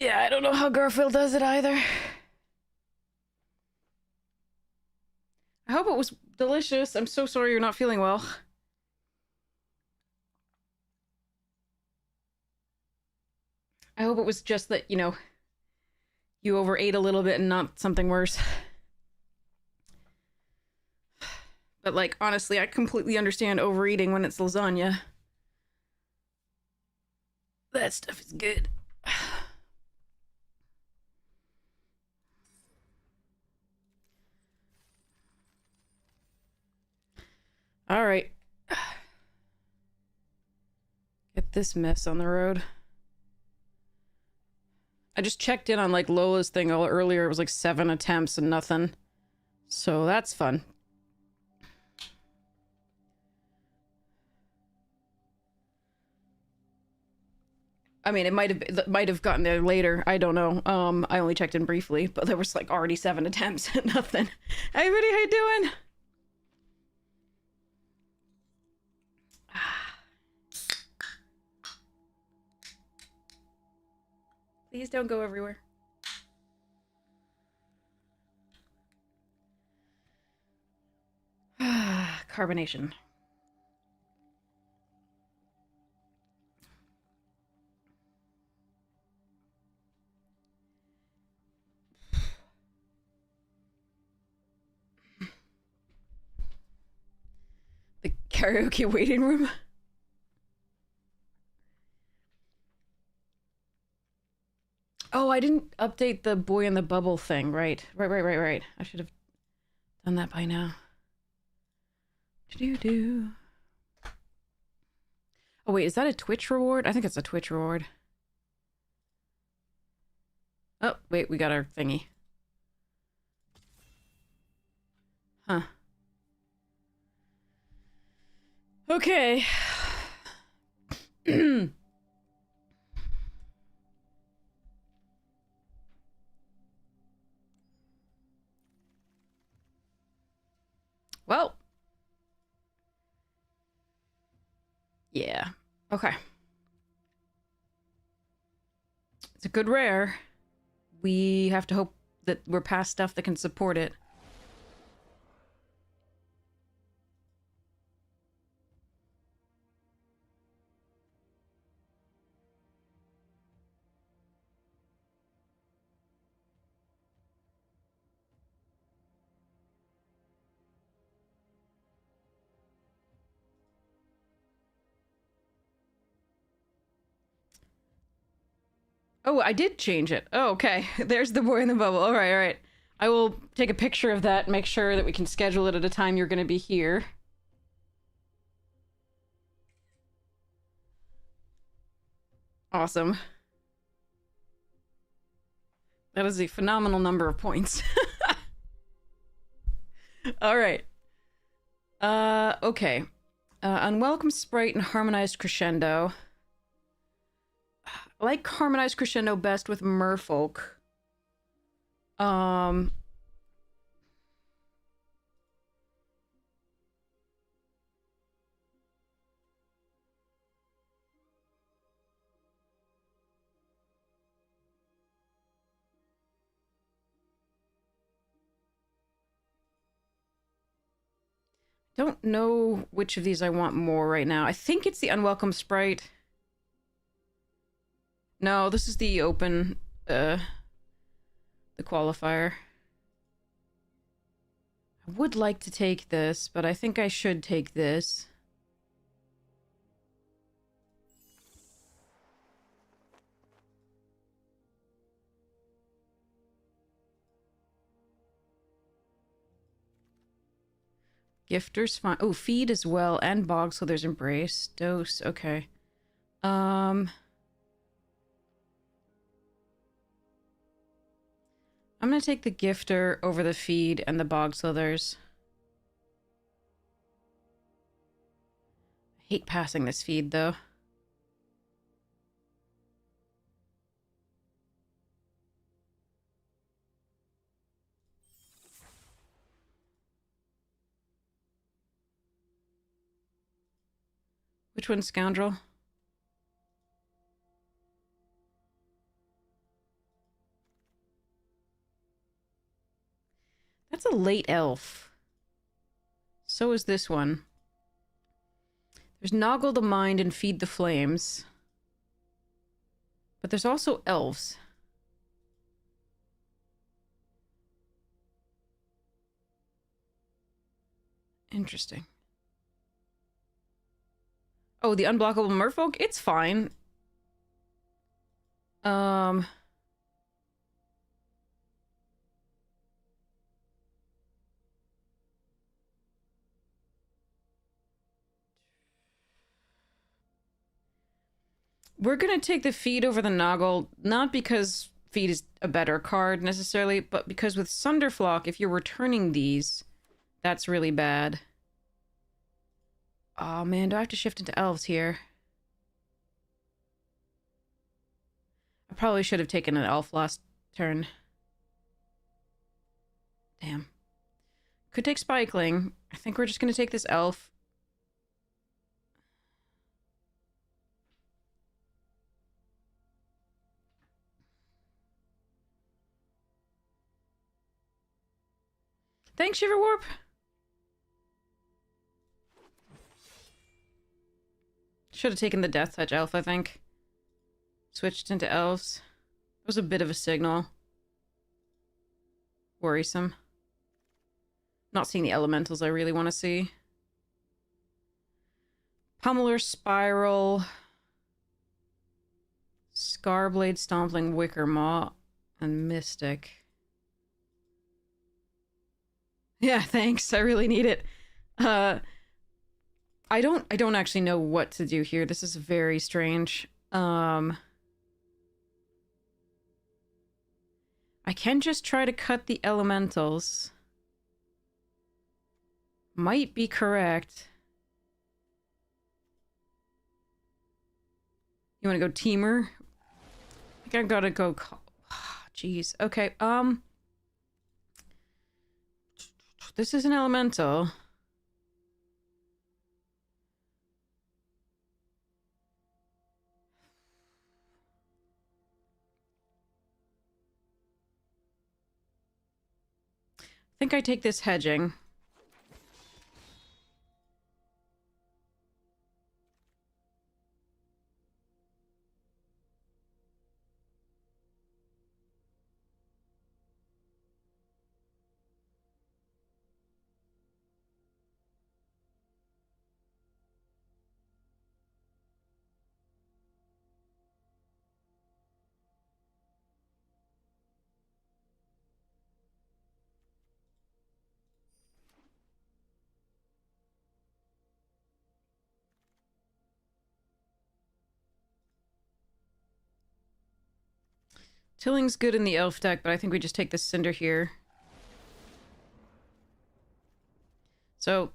Yeah, I don't know how Garfield does it either. I hope it was delicious. I'm so sorry you're not feeling well. I hope it was just that, you overate a little bit and not something worse. But, like, honestly, I completely understand overeating when it's lasagna. That stuff is good. All right. Get this mess on the road. I just checked in on, like, Lola's thing earlier. It was, like, 7 attempts and nothing. So that's fun. I mean, it might have gotten there later. I don't know. I only checked in briefly, but there was like already 7 attempts and nothing. Hey, everybody, how you doing? Please don't go everywhere. Carbonation. The karaoke waiting room. Oh, I didn't update the boy in the bubble thing. Right. I should have done that by now. Do. Oh, wait, is that a Twitch reward? I think it's a Twitch reward. Oh, wait, we got our thingy. Huh. Okay. Well. Yeah. Okay. It's a good rare. We have to hope that we're past stuff that can support it. Oh, I did change it. Oh, okay. There's the boy in the bubble. All right. I will take a picture of that and make sure that we can schedule it at a time you're going to be here. Awesome. That is a phenomenal number of points. All right. Okay. Unwelcome Sprite and Harmonized Crescendo. I like Harmonized Crescendo best with Merfolk. Don't know which of these I want more right now. I think it's the Unwelcome Sprite. No, this is the open, the Qualifier. I would like to take this, but I think I should take this. Gifter's fine. Oh, feed as well, and bog, so there's embrace. Dose, okay. I'm gonna take the gifter over the feed and the bog slithers. I hate passing this feed, though. Which one's Scoundrel? a late elf. So is this one. There's Noggle the Mind and Feed the Flames. But there's also elves. Interesting. Oh, the Unblockable Merfolk? It's fine. We're gonna take the Feed over the Noggle, not because Feed is a better card necessarily, but because with Sunderflock, if you're returning these, that's really bad. Oh man, do I have to shift into elves here? I probably should have taken an elf last turn. Damn. Could take Spikeling. I think we're just gonna take this elf. Thanks, Shiverwarp. Should have taken the Death Touch elf, I think. Switched into elves. That was a bit of a signal. Worrisome. Not seeing the elementals I really want to see. Pummeler, Spiral, Scarblade, Stompling, Wickermaw, and Mystic. Yeah, thanks. I really need it. I don't actually know what to do here. This is very strange. I can just try to cut the elementals. Might be correct. You want to go Teamer? I think I gotta go... Jeez. Okay, this is an elemental. I think I take this hedging. Tilling's good in the elf deck, but I think we just take the Cinder here. So,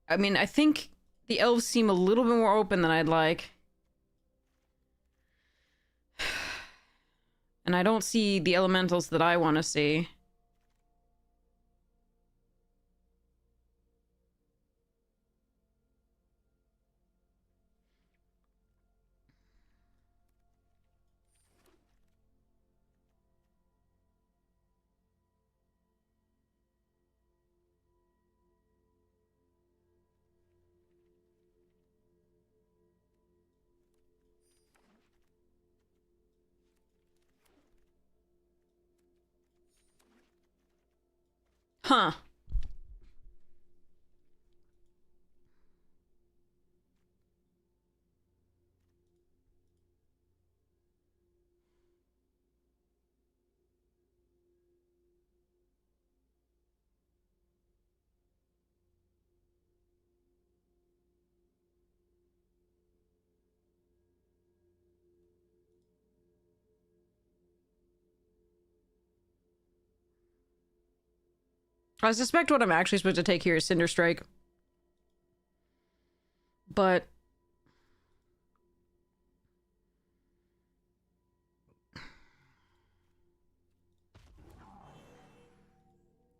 I mean, I think the elves seem a little bit more open than I'd like. And I don't see the elementals that I want to see. Huh. I suspect what I'm actually supposed to take here is Cinder Strike. But...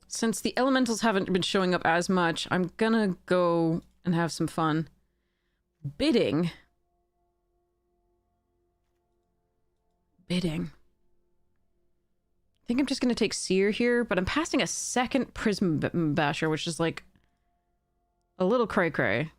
since the elementals haven't been showing up as much, I'm gonna go and have some fun. Bidding. think I'm just going to take Seer here, but I'm passing a second Prism Basher, which is like a little cray-cray.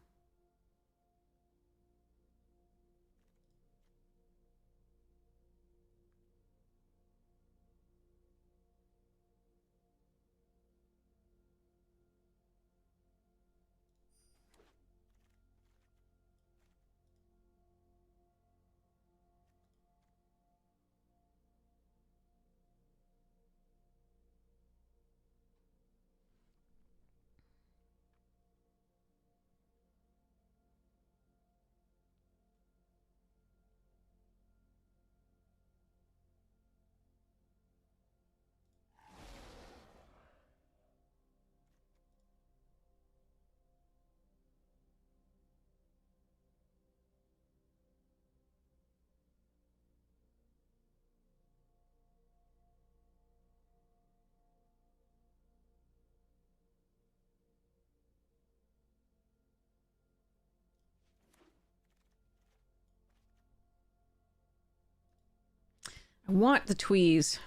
I want the Tweez. I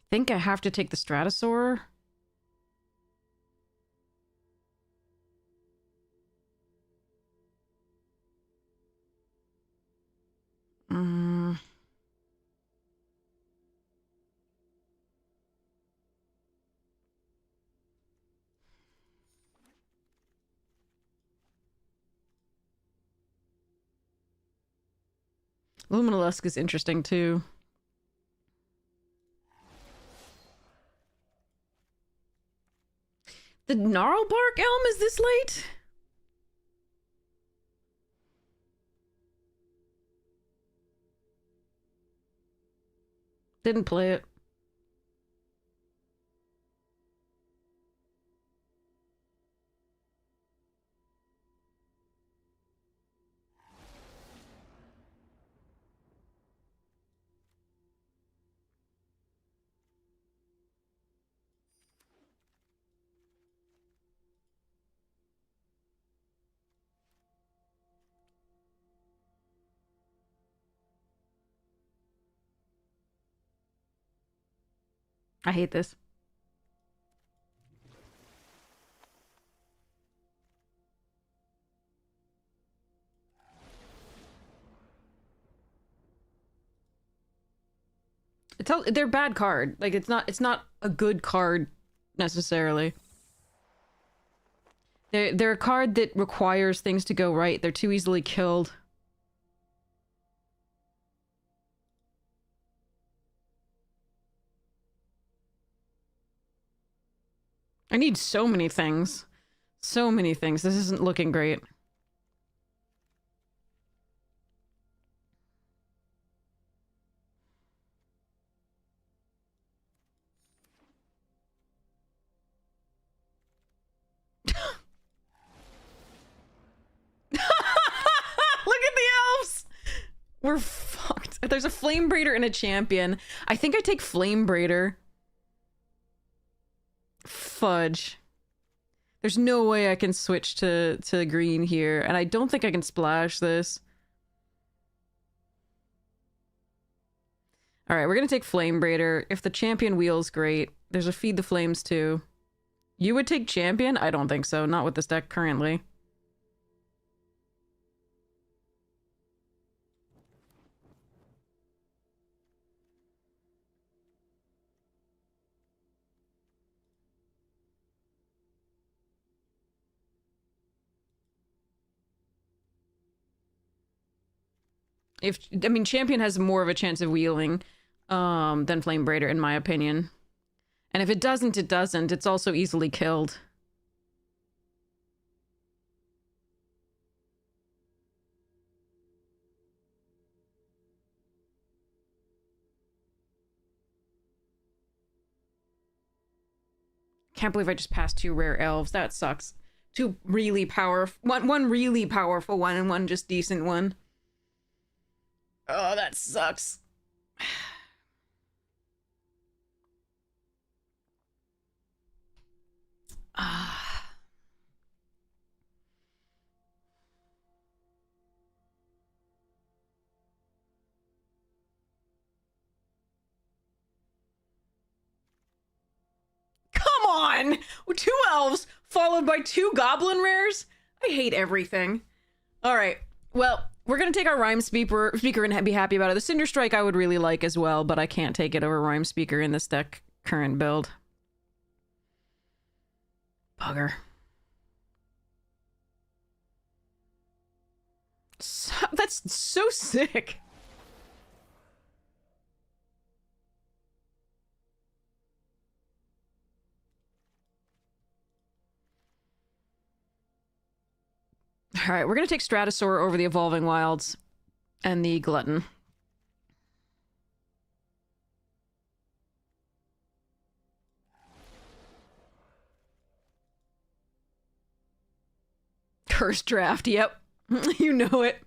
think I have to take the Stratosaur. Luminosque is interesting too. The Gnarlbark Elm is this late? Didn't play it. I hate this. They're bad card. Like it's not a good card necessarily. They're a card that requires things to go right. They're too easily killed. I need so many things. So many things. This isn't looking great. Look at the elves! We're fucked. There's a Flame Braider and a champion. I think I take Flame Braider. Fudge. There's no way I can switch to green here, and I don't think I can splash this. Alright, we're gonna take Flame Braider. If the champion wheel's great. There's a Feed the Flames too. You would take champion? I don't think so. Not with this deck currently. I mean, champion has more of a chance of wheeling than Flame Braider, in my opinion. And if it doesn't, it doesn't. It's also easily killed. Can't believe I just passed 2 rare elves. That sucks. 2 really powerful... One really powerful one and one just decent one. Oh, that sucks. Ah. elves, followed by 2 goblin rares? I hate everything. All right, well, we're gonna take our Rhyme Speaker and be happy about it. The Cinder Strike I would really like as well, but I can't take it over Rhyme Speaker in this deck current build. Bugger. That's so sick. All right, we're going to take Stratosaur over the Evolving Wilds and the Glutton. Cursed Draft, yep. You know it.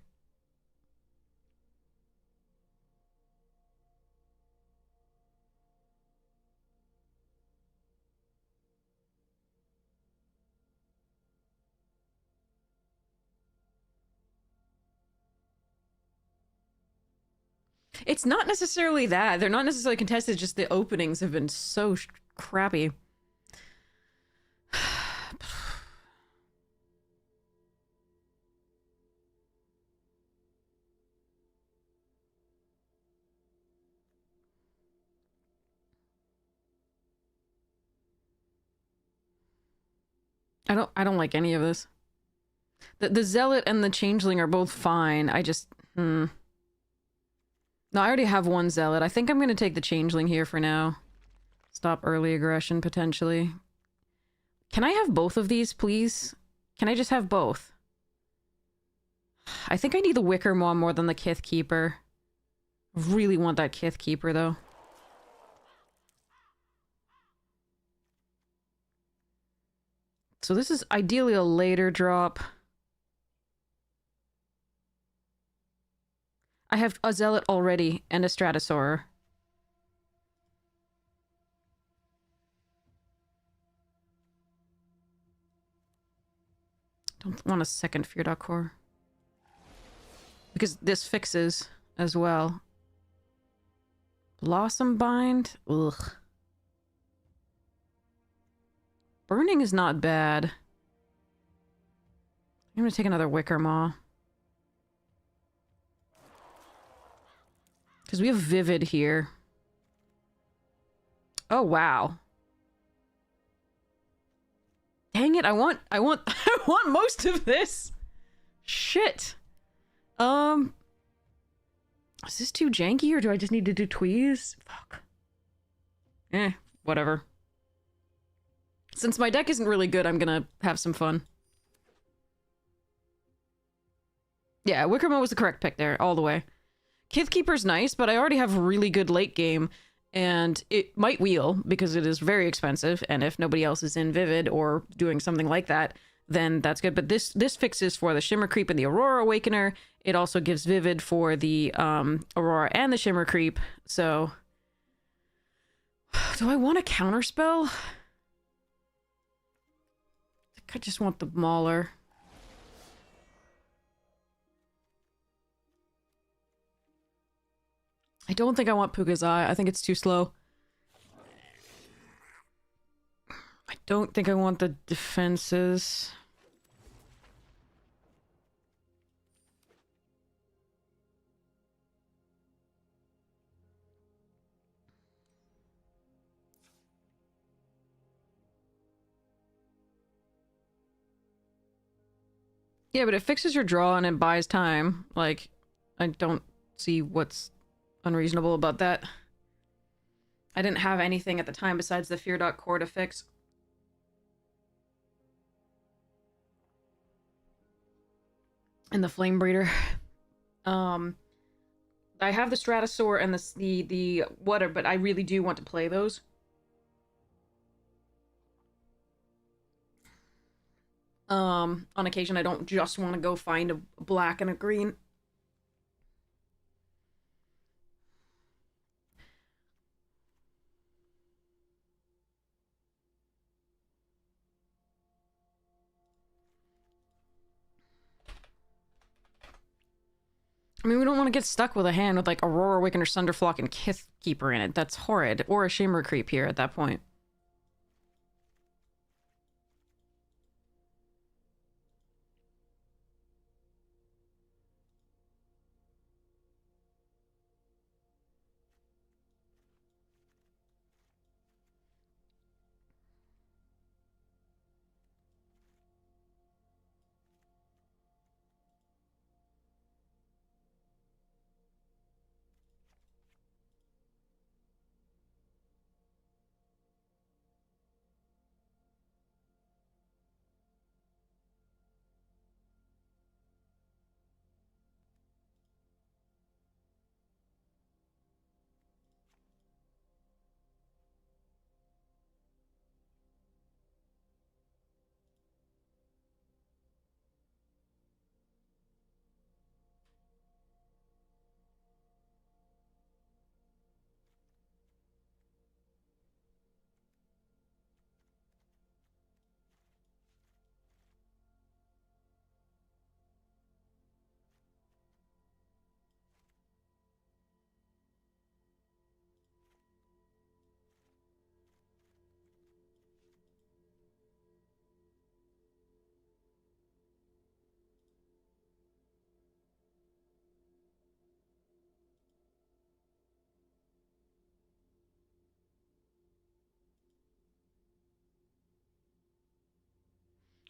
It's not necessarily that. They're not necessarily contested, just the openings have been so crappy. I don't like any of this. The Zealot and the Changeling are both fine. I just No, I already have one Zealot. I think I'm going to take the Changeling here for now. Stop early aggression, potentially. Can I have both of these, please? Can I just have both? I think I need the Wicker Maw more than the Kith Keeper. I really want that Kith Keeper, though. So this is ideally a later drop. I have a Zealot already and a Stratosaur. Don't want a second Fear Dog Core. Because this fixes as well. Blossom Bind? Ugh. Burning is not bad. I'm gonna take another Wicker Maw. Because we have Vivid here. Oh, wow. Dang it, I want I want most of this. Shit. Is this too janky or do I just need to do Tweeze? Fuck. Whatever. Since my deck isn't really good, I'm gonna have some fun. Yeah, Wicker Maw was the correct pick there, all the way. Kith Keeper's nice, but I already have really good late game, and it might wheel, because it is very expensive, and if nobody else is in Vivid or doing something like that, then that's good. But this fixes for the Shimmer Creep and the Aurora Awakener. It also gives Vivid for the Aurora and the Shimmer Creep, so... Do I want a counterspell? I just want the Mauler. I don't think I want Puka's Eye. I think it's too slow. I don't think I want the defenses. Yeah, but it fixes your draw and it buys time. Like, I don't see what's unreasonable about that. I didn't have anything at the time besides the Fear Dot Core to fix. And the Flame Breeder. I have the Stratosaur and the water, but I really do want to play those. On occasion, I don't just want to go find a black and a green. I mean, we don't want to get stuck with a hand with, like, Aurora Awakener, Sunderflock, and Kith Keeper in it. That's horrid. Or a Shimmer Creep here at that point.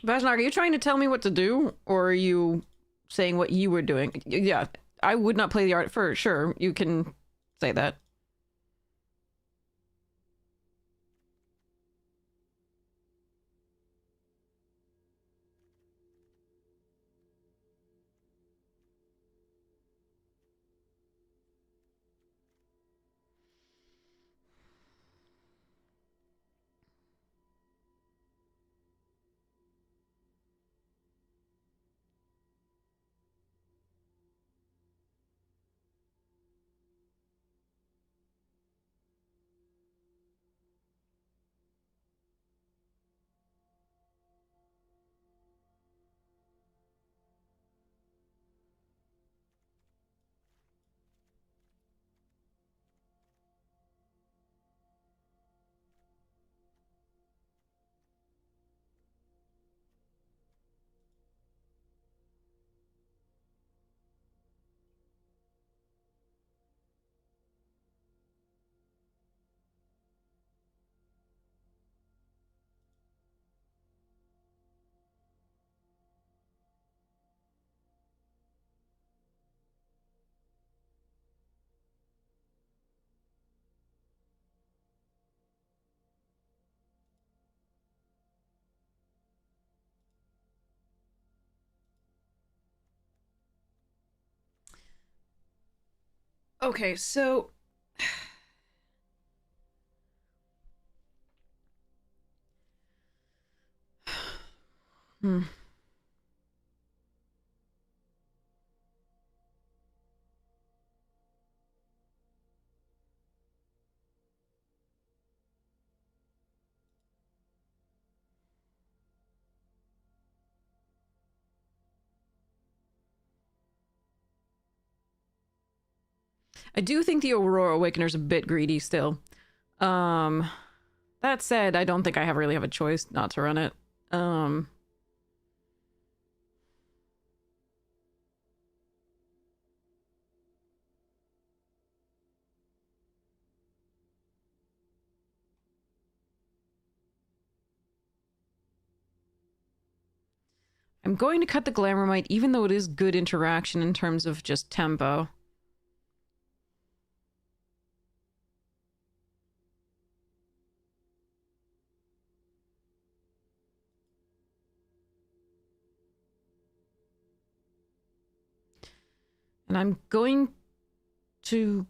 Vashnak, are you trying to tell me what to do, or are you saying what you were doing? Yeah, I would not play the art for sure. You can say that. Okay, so hmm. I do think the Aurora Awakener's a bit greedy still. Um, that said, I don't think I really have a choice not to run it. Um, I'm going to cut the Glamourmite, even though it is good interaction in terms of just tempo. And I'm going to...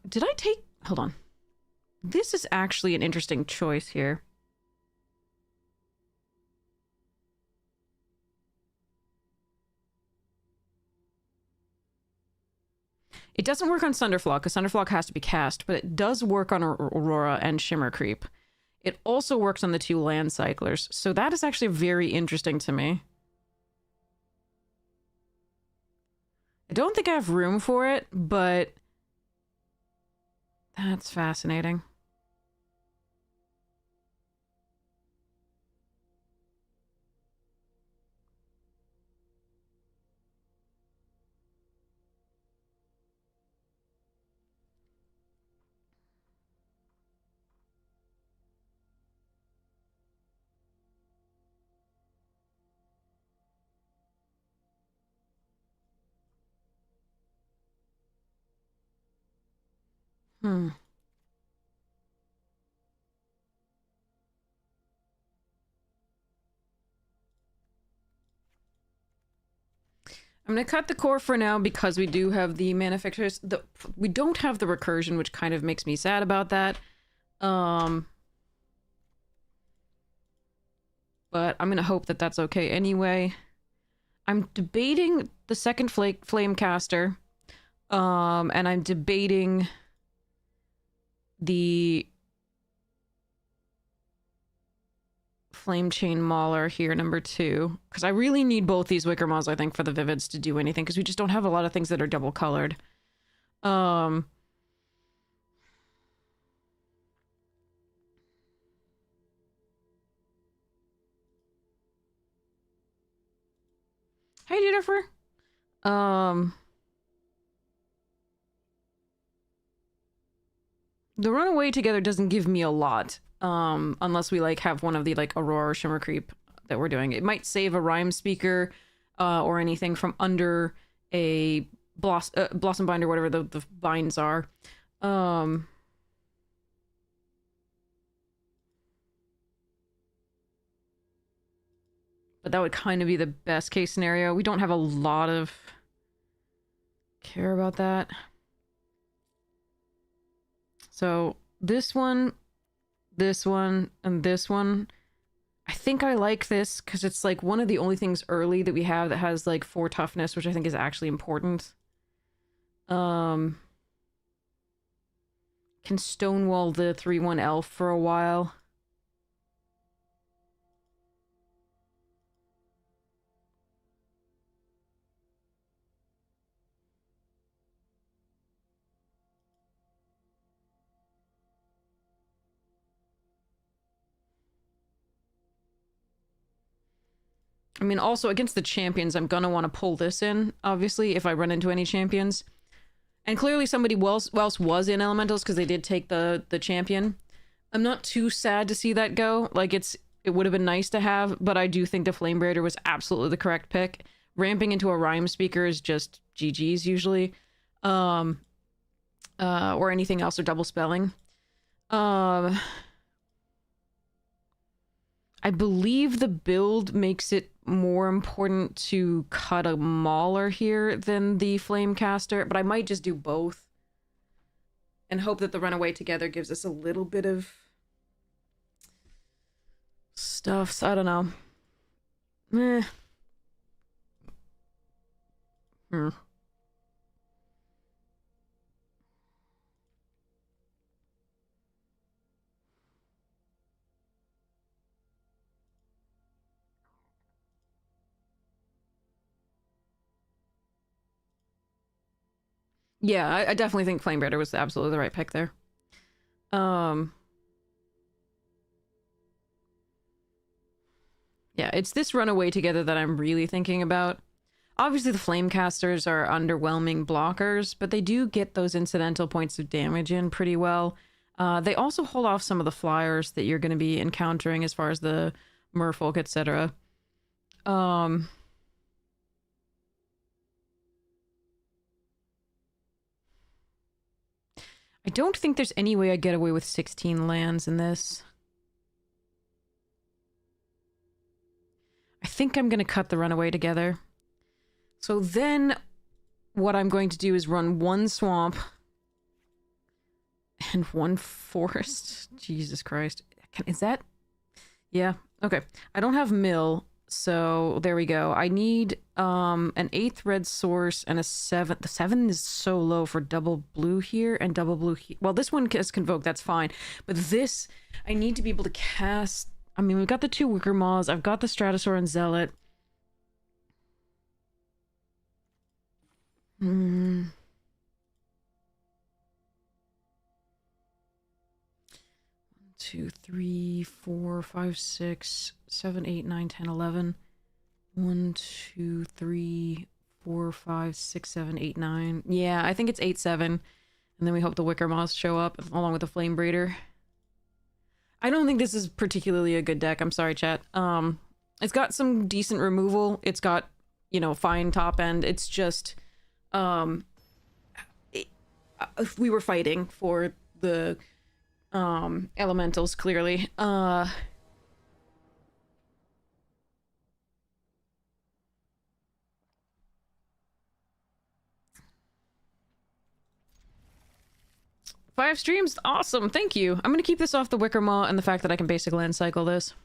Did I take... Hold on. This is actually an interesting choice here. It doesn't work on Sunderflock, because Sunderflock has to be cast, but it does work on Aurora and Shimmer Creep. It also works on the 2 land cyclers, so that is actually very interesting to me. I don't think I have room for it, but that's fascinating. Hmm. I'm going to cut the core for now because we do have the manufacturers. We don't have the recursion, which kind of makes me sad about that. But I'm going to hope that that's okay anyway. I'm debating the second Flamecaster. And I'm debating the Flame Chain Mauler here, number 2. Because I really need both these Wickermaws, I think, for the Vivids to do anything. Because we just don't have a lot of things that are double colored. Hi, Jennifer. The Runaway together doesn't give me a lot. Unless we, like, have one of the, like, Aurora or Shimmer Creep that we're doing. It might save a rhyme speaker or anything from under a blossom bind or whatever the binds are. But that would kind of be the best case scenario. We don't have a lot of care about that. So this one, and this one. I think I like this because it's like one of the only things early that we have that has like 4 toughness, which I think is actually important. Can stonewall the 3/1 elf for a while. I mean, also against the champions, I'm gonna want to pull this in, obviously, if I run into any champions. And clearly somebody else was in elementals because they did take the champion. I'm not too sad to see that go. Like, it would have been nice to have, but I do think the Flame Braider was absolutely the correct pick. Ramping into a rhyme speaker is just GG's usually. Or anything else, or double spelling. I believe the build makes it more important to cut a Mauler here than the Flamecaster, but I might just do both. And hope that the Runaway Together gives us a little bit of stuff. So I don't know. Yeah, I definitely think Flame Braider was absolutely the right pick there. Yeah, it's this Runaway Together that I'm really thinking about. Obviously, the Flamecasters are underwhelming blockers, but they do get those incidental points of damage in pretty well. They also hold off some of the flyers that you're going to be encountering as far as the merfolk, etc. I don't think there's any way I get away with 16 lands in this. I think I'm going to cut the Runaway Together. So then what I'm going to do is run 1 swamp and 1 forest. Jesus Christ. Is that? Yeah. Okay. I don't have mill, so there we go. I need an 8th red source and a 7th. The 7 is so low for double blue here and double blue here. Well, this one is Convoke, that's fine. But this, I need to be able to cast... I mean, we've got the 2 Wicker Maws. I've got the Stratosaur and Zealot. 2, 3, 4, 5, 6, 7, 8, 9, 10, 11. 1, 2, 3, 4, 5, 6, 7, 8, 9. Yeah, I think it's 8, 7. And then we hope the Wicker Moths show up along with the Flame Braider. I don't think this is particularly a good deck. I'm sorry, chat. It's got some decent removal. It's got, you know, fine top end. It's just, if we were fighting for the elementals, clearly. 5 streams? Awesome, thank you. I'm gonna keep this off the Wicker Maw and the fact that I can basic land cycle this.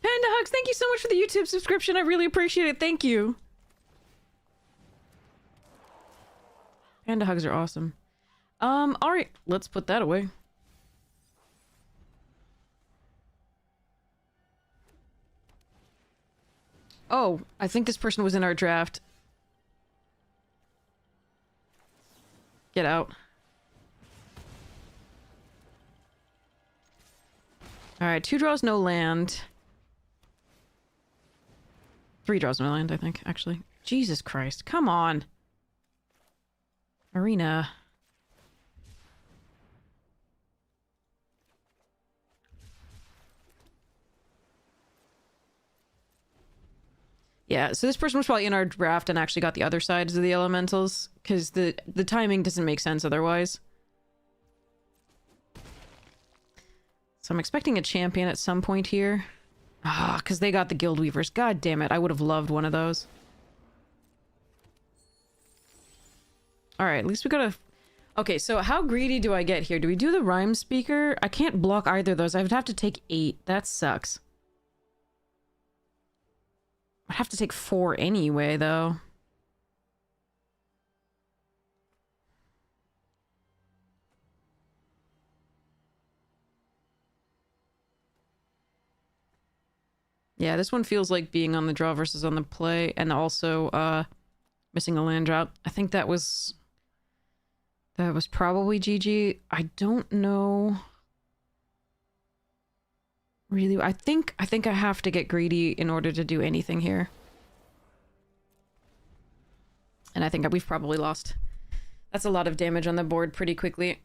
Panda Hugs, thank you so much for the YouTube subscription. I really appreciate it. Thank you. Panda Hugs are awesome. Alright, let's put that away. Oh, I think this person was in our draft. Get out. Alright, 2 draws, no land. 3 draws, no land, I think, actually. Jesus Christ, come on. Arena. Yeah, so this person was probably in our draft and actually got the other sides of the elementals, because the timing doesn't make sense otherwise. So I'm expecting a champion at some point here. Ah, because they got the Guild Weavers. God damn it, I would have loved one of those. Alright, at least we got a... Okay, so how greedy do I get here? Do we do the Rhyme Speaker? I can't block either of those. I would have to take 8. That sucks. I'd have to take 4 anyway, though. Yeah, this one feels like being on the draw versus on the play, and also, missing a land drop. I think that was probably GG. I don't know. Really, I think I have to get greedy in order to do anything here. And I think we've probably lost. That's a lot of damage on the board pretty quickly.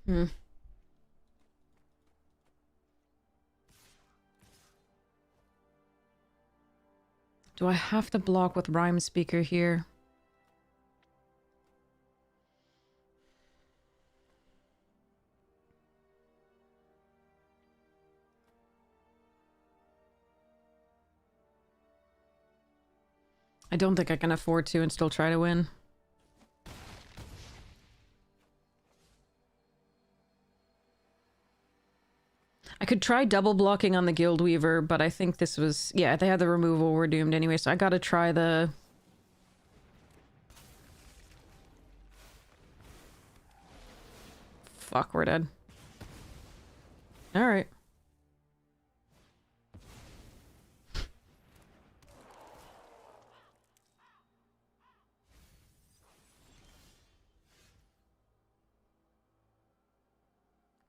Hmm. Do I have to block with Rhyme Speaker here? I don't think I can afford to and still try to win. I could try double blocking on the Guild Weaver, but I think this was... Yeah, they had the removal, we're doomed anyway, so I gotta try the... Fuck, we're dead. Alright.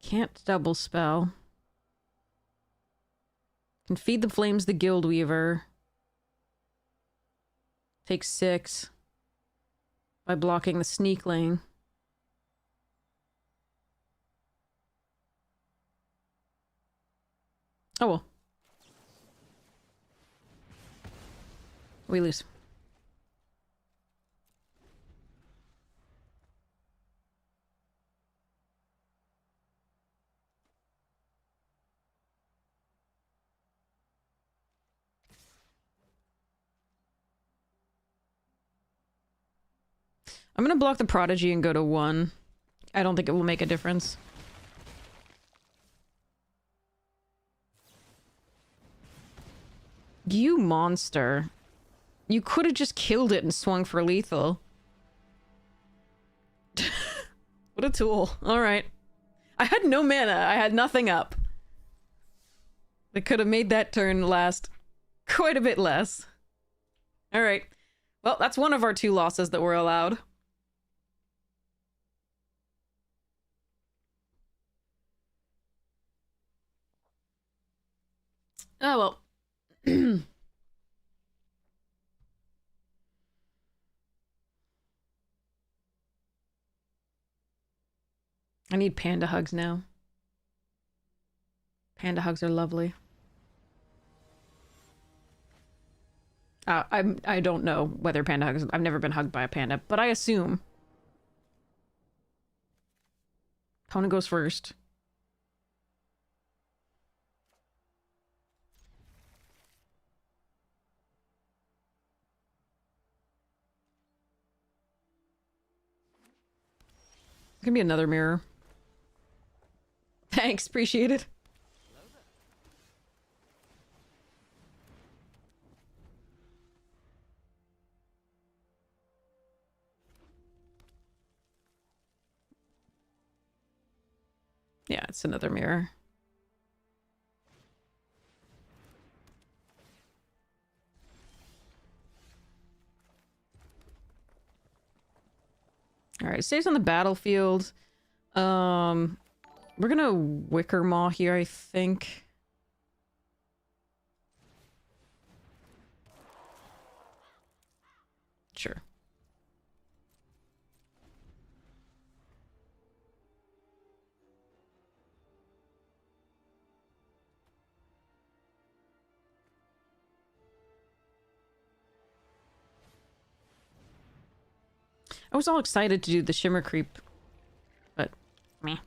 Can't double spell. Can feed the flames the Guild Weaver. Take 6 by blocking the Sneakling. Oh well. We lose. I'm gonna block the Prodigy and go to 1. I don't think it will make a difference. You monster. You could have just killed it and swung for lethal. What a tool. Alright. I had no mana. I had nothing up. They could have made that turn last quite a bit less. Alright. Well, that's one of our 2 losses that were allowed. Oh well. I need panda hugs now. Panda hugs are lovely. I don't know whether panda hugs... I've never been hugged by a panda, but I assume. Opponent goes first. It's gonna be another mirror. Thanks, appreciate it. Yeah, it's another mirror. Alright, it stays on the battlefield. We're gonna Wicker Maw here, I think. Sure. I was all excited to do the Shimmer Creep, but meh.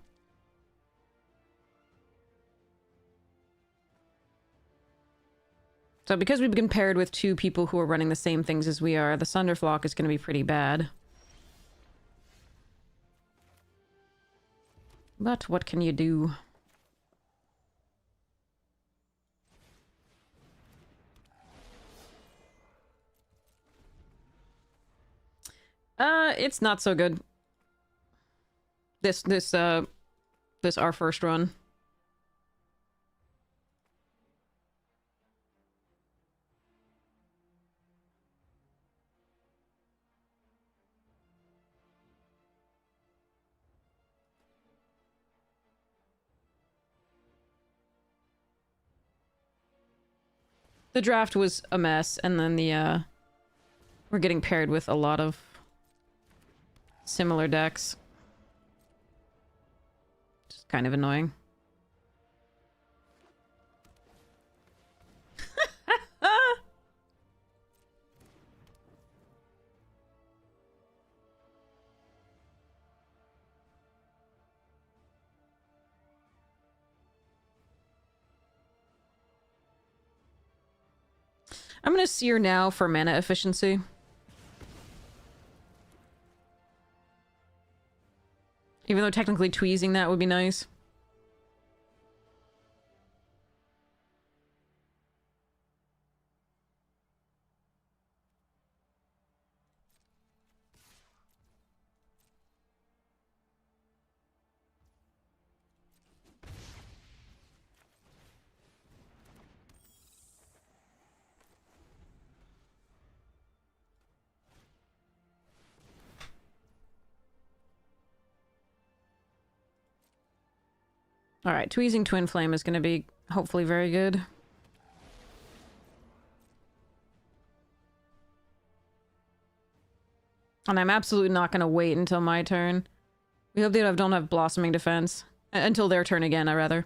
So because we've been paired with two people who are running the same things as we are, the Sunderflock is going to be pretty bad. But what can you do? It's not so good. This our first run. The draft was a mess, and then the, we're getting paired with a lot of similar decks. Just kind of annoying. I'm gonna Sear now for mana efficiency. Even though technically tweezing that would be nice. Alright, tweezing Twin Flame is gonna be hopefully very good. And I'm absolutely not gonna wait until my turn. We hope they don't have Blossoming Defense. Until their turn again, I rather.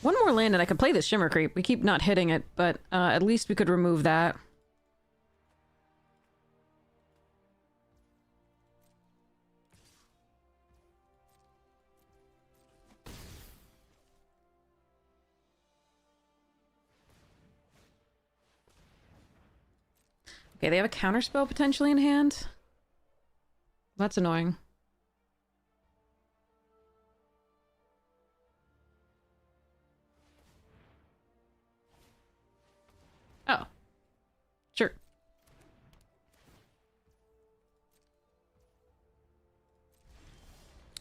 One more land and I could play this Shimmer Creep. We keep not hitting it, but at least we could remove that. Okay, they have a counterspell potentially in hand. That's annoying. Oh. Sure.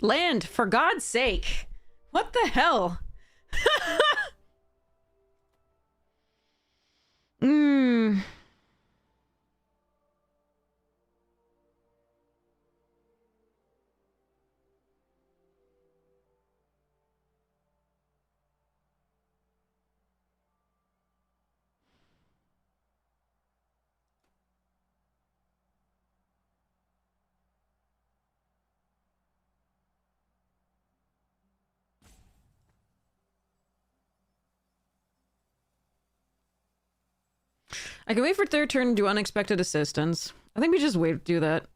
Land, for God's sake! What the hell? Mmm. I can wait for third turn and do unexpected assistance. I think we just wait to do that.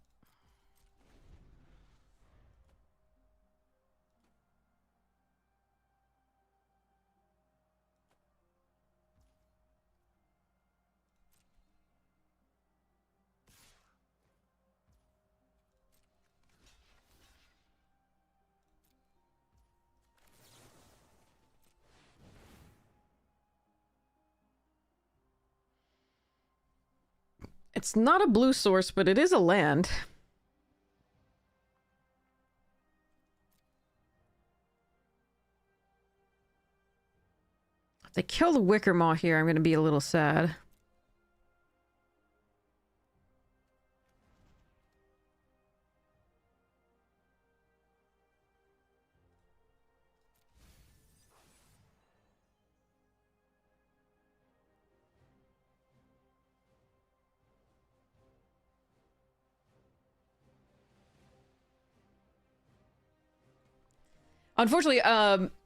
It's not a blue source, but it is a land. If they kill the Wickermaw here, I'm going to be a little sad. Unfortunately,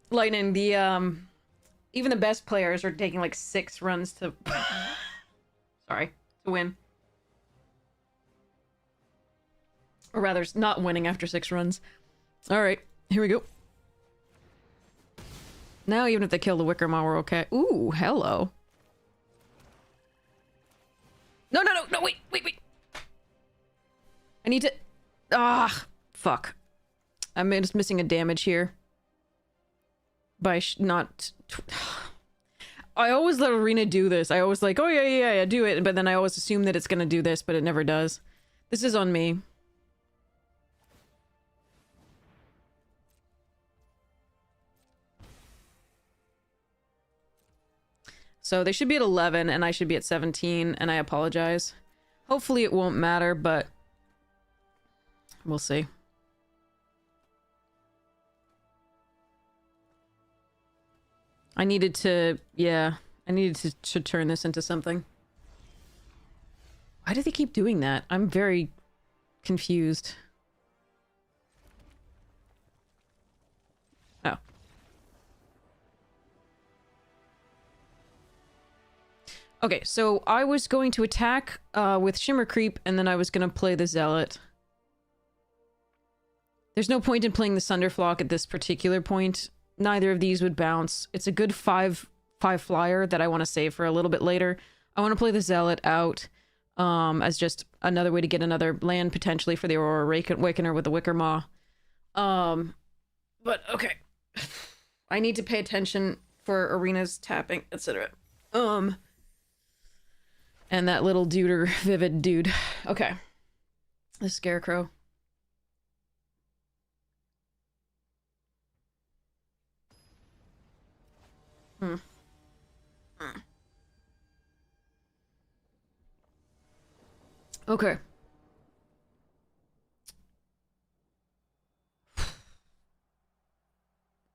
Lightning, even the best players are taking like 6 runs to... Sorry, to win. Or rather, not winning after 6 runs. Alright, here we go. Now, even if they kill the Wickermaw, we're okay. Ooh, hello. No, wait. I need to... Ah, fuck. I'm just missing a damage here. By not... I always let Arena do this. I always like, oh yeah, do it. But then I always assume that it's gonna do this, but it never does. This is on me. So they should be at 11, and I should be at 17, and I apologize. Hopefully it won't matter, but... we'll see. I needed to... yeah. I needed to turn this into something. Why do they keep doing that? I'm very confused. Oh. Okay, so I was going to attack with Shimmer Creep, and then I was going to play the Zealot. There's no point in playing the Sunderflock at this particular point. Neither of these would bounce. It's a good 5 flyer that I want to save for a little bit later. I want to play the Zealot out as just another way to get another land potentially for the Aurora Awakener with the Wickermaw. But okay. I need to pay attention for Arena's tapping, etc. And that little duder, Vivid dude. Okay. The Scarecrow. Okay.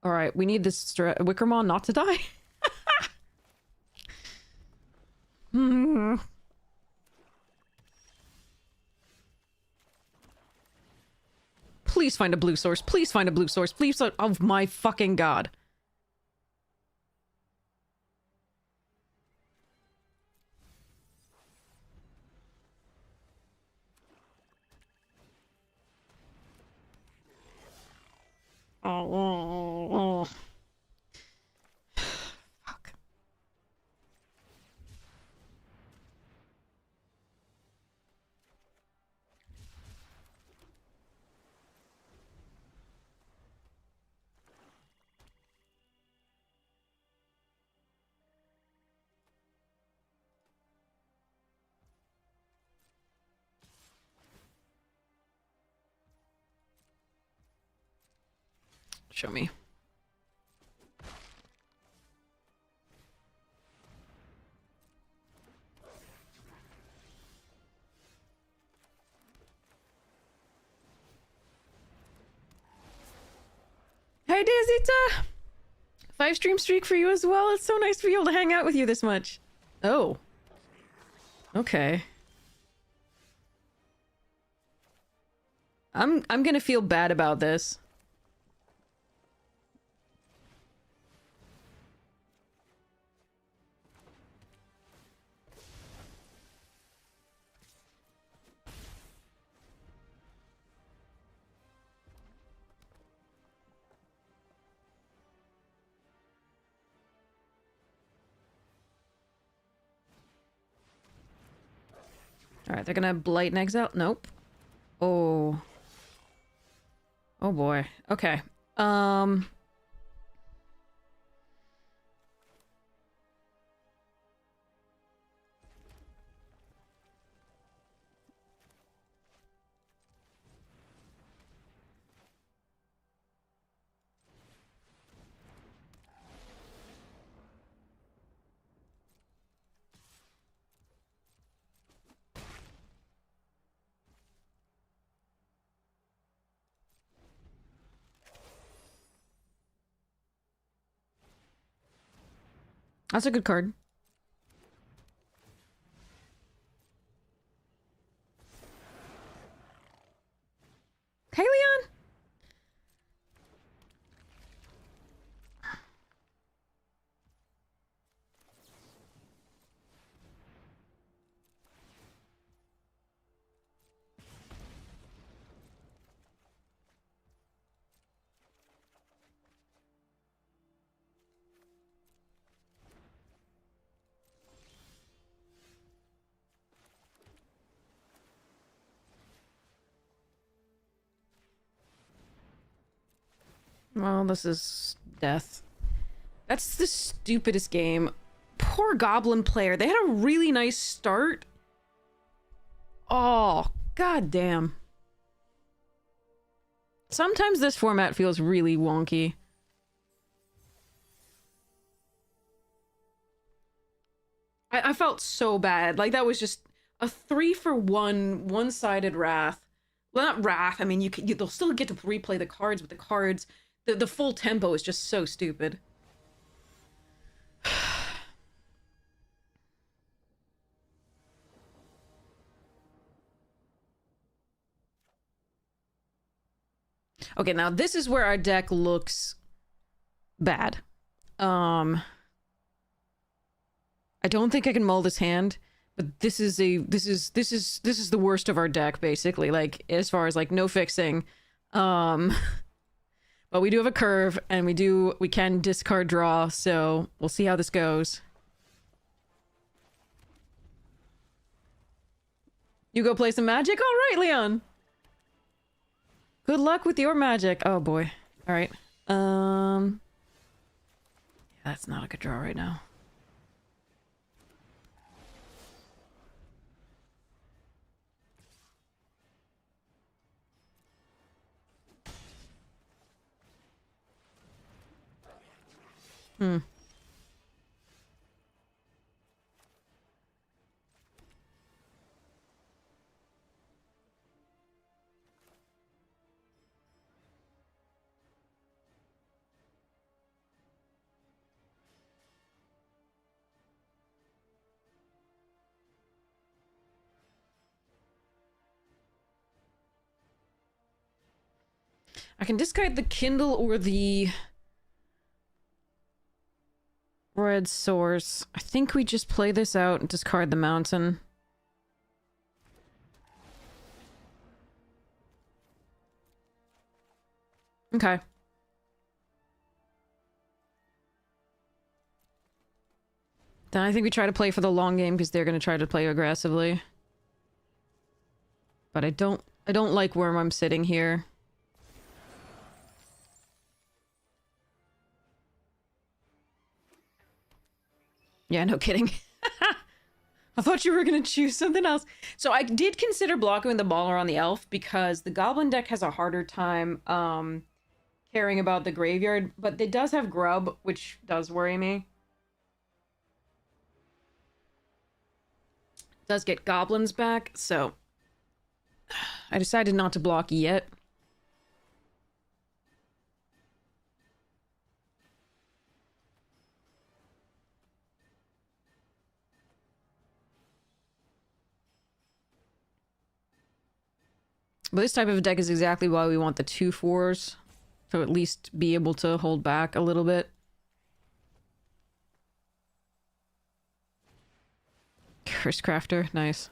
All right, we need this Wickermaw not to die. Please find a blue source. Please find a blue source. Please. Oh my fucking god. Oh. Fuck. Show me. Hey, Dazita! 5 stream streak for you as well. It's so nice to be able to hang out with you this much. Oh. Okay. I'm gonna feel bad about this. Alright, they're gonna blight and exile? Nope. Oh. Oh boy. Okay. That's a good card. Hey, Leon! Well, this is death. That's the stupidest game. Poor Goblin player. They had a really nice start. Oh, god damn. Sometimes this format feels really wonky. I felt so bad. Like, that was just a 3-for-1, one-sided Wrath. Well, not Wrath. I mean, they'll still get to replay the cards, but the cards, the full tempo is just so stupid. Okay, now this is where our deck looks bad. I don't think I can mull this hand, but this is the worst of our deck, basically. Like, as far as like no fixing. But we do have a curve, and we can discard draw, so we'll see how this goes. You go play some Magic? All right, Leon. Good luck with your Magic. Oh boy. All right. Yeah, that's not a good draw right now. Hmm. I can discard the Kindle or the Red Source. I think we just play this out and discard the Mountain. Okay. Then I think we try to play for the long game because they're going to try to play aggressively. But I don't like where I'm sitting here. Yeah, no kidding. I thought you were going to choose something else. So I did consider blocking the Mauler on the Elf because the Goblin deck has a harder time caring about the graveyard, but it does have Grub, which does worry me. It does get Goblins back, so I decided not to block yet. But this type of deck is exactly why we want the 2/4s. So at least be able to hold back a little bit. Curse Crafter, nice.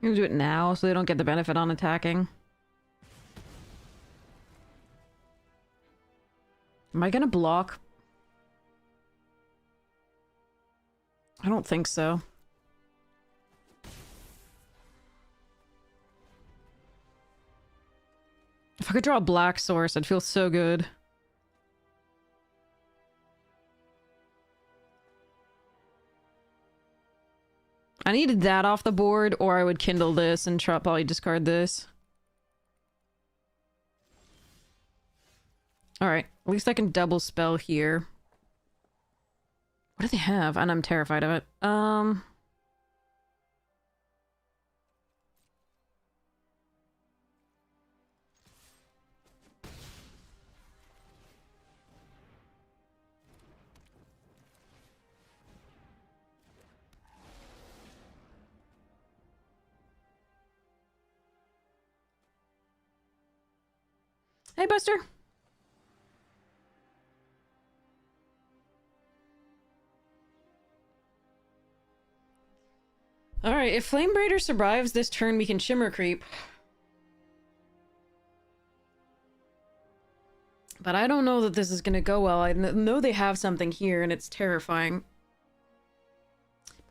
I'm gonna do it now so they don't get the benefit on attacking. Am I gonna block? I don't think so. If I could draw a black source, I'd feel so good. I needed that off the board, or I would kindle this and probably discard this. Alright, at least I can double spell here. What do they have? And I'm terrified of it. Hey, Buster. Alright, if Flamebraider survives this turn, we can Shimmer Creep. But I don't know that this is gonna go well. I know they have something here, and it's terrifying.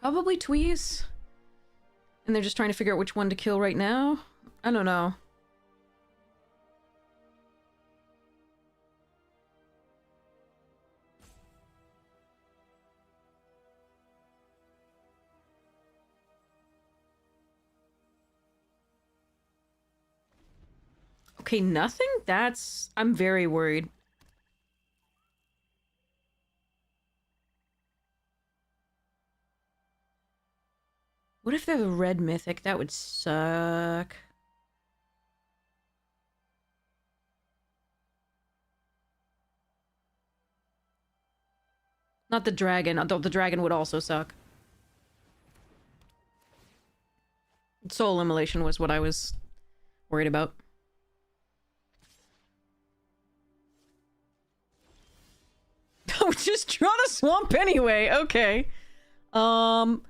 Probably Tweeze. And they're just trying to figure out which one to kill right now? I don't know. Okay, nothing? That's... I'm very worried. What if there's a red mythic? That would suck. Not the dragon, although the dragon would also suck. Soul Immolation was what I was worried about. Oh, just draw the swamp anyway. Okay. Alright,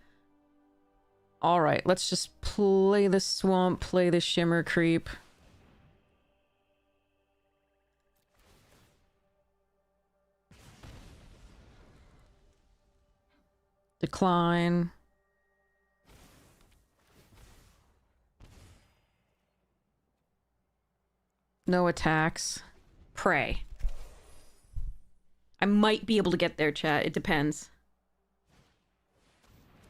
let's just play the swamp, play the Shimmer Creep. Decline. No attacks. Pray. I might be able to get there, chat. It depends.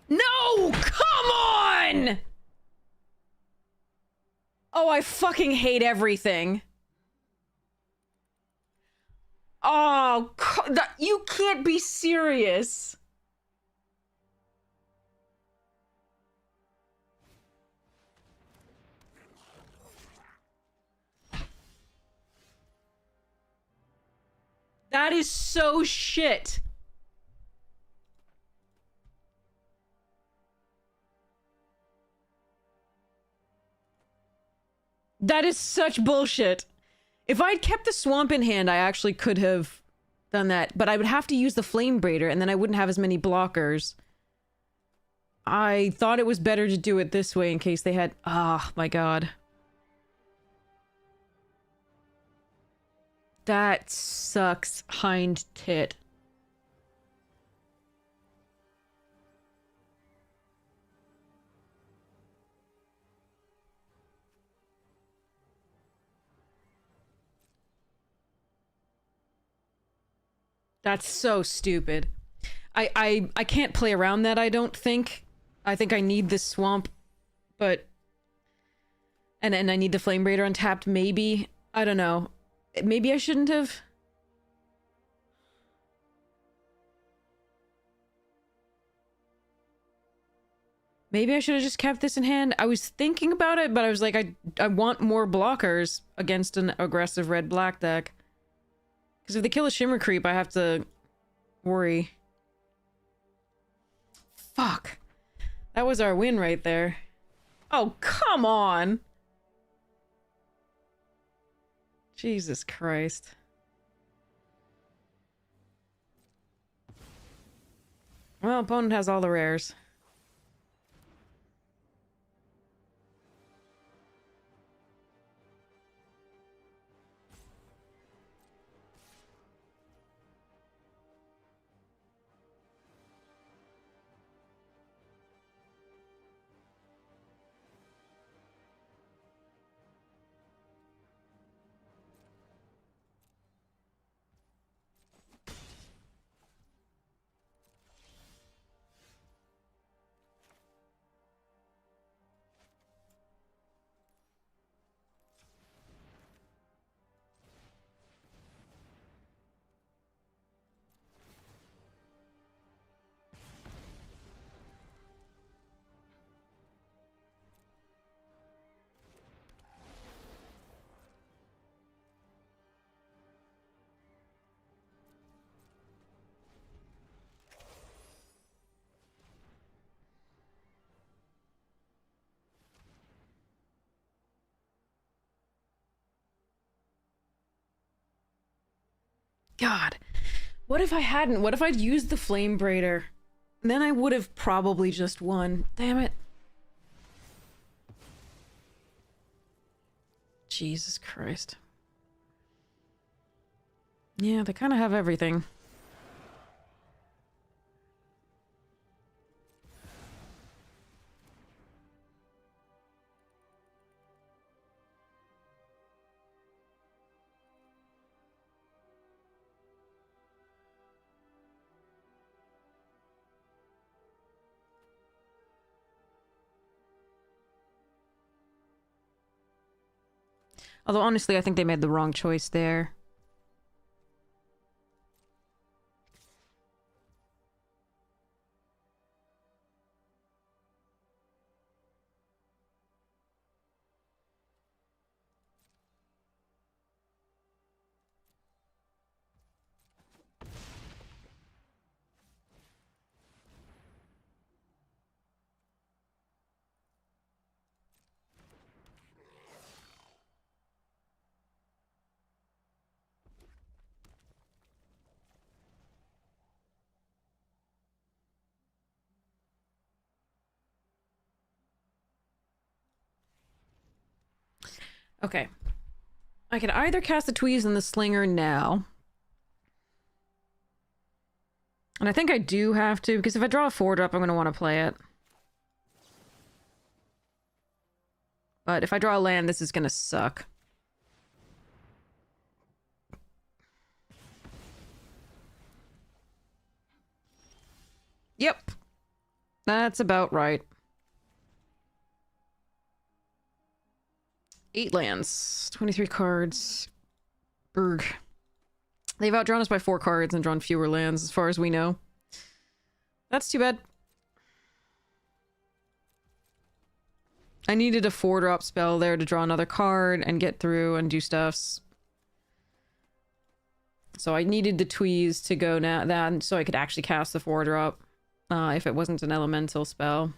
No! Come on! Oh, I fucking hate everything. Oh, you can't be serious. That is so shit. That is such bullshit. If I'd kept the swamp in hand, I actually could have done that, but I would have to use the Flamebraider, and then I wouldn't have as many blockers. I thought it was better to do it this way in case they had... Ah, my god. That sucks hind tit. That's so stupid. I can't play around that, I don't think. I think I need this swamp, but... And I need the Flamebraider untapped, maybe? I don't know. Maybe I shouldn't have... Maybe I should have just kept this in hand. I was thinking about it, but I was like, I want more blockers against an aggressive red-black deck. Because if they kill a Shimmer Creep, I have to worry. Fuck. That was our win right there. Oh, come on! Jesus Christ. Well, opponent has all the rares. God. What if I hadn't? What if I'd used the Flame Braider? Then I would have probably just won. Damn it. Jesus Christ. Yeah, they kind of have everything. Although, honestly, I think they made the wrong choice there. Okay. I can either cast the Tweeze and the Slinger now. And I think I do have to, because if I draw a 4-drop, I'm going to want to play it. But if I draw a land, this is going to suck. Yep. That's about right. 8 lands. 23 cards. Berg. They've outdrawn us by 4 cards and drawn fewer lands, as far as we know. That's too bad. I needed a 4-drop spell there to draw another card and get through and do stuffs. So I needed the Tweeze to go now, that so I could actually cast the 4-drop. If it wasn't an elemental spell.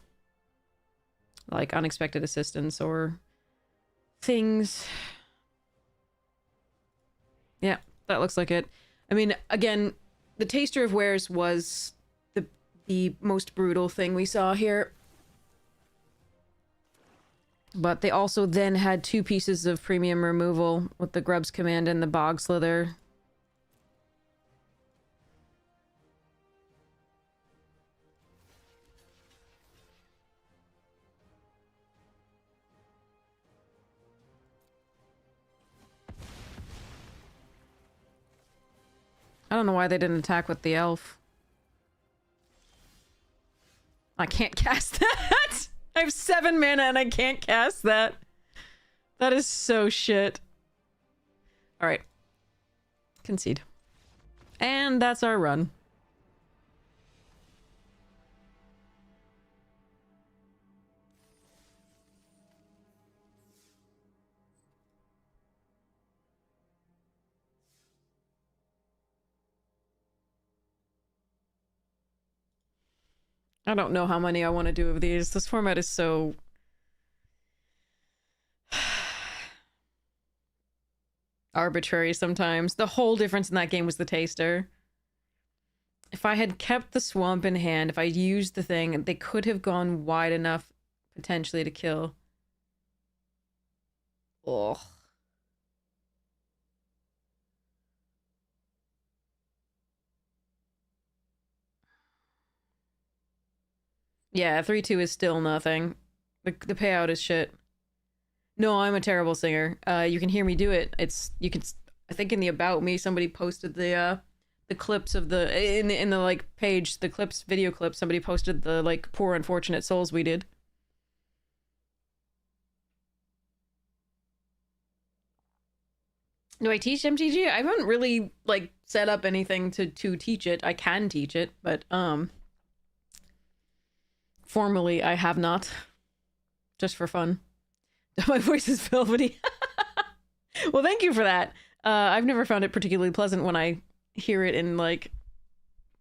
Like Unexpected Assistance or things. Yeah, that looks like it. I mean, again, the Taster of Wares was the most brutal thing we saw here. But they also then had 2 pieces of premium removal with the Grub's Command and the Bog Slither. I don't know why they didn't attack with the elf. I can't cast that! I have 7 mana and I can't cast that. That is so shit. Alright. Concede. And that's our run. I don't know how many I want to do of these. This format is so... arbitrary sometimes. The whole difference in that game was the Taster. If I had kept the Swamp in hand, if I used the thing, they could have gone wide enough, potentially, to kill. Ugh. Yeah, 3-2 is still nothing. The payout is shit. No, I'm a terrible singer. You can hear me do it. You can, I think in the About Me, somebody posted the clips of in the like page, the clips, video clips, somebody posted the like Poor Unfortunate Souls we did. Do I teach MTG? I haven't really like set up anything to teach it. I can teach it, but formally, I have not. Just for fun. My voice is velvety. Well, thank you for that. I've never found it particularly pleasant when I hear it in, like,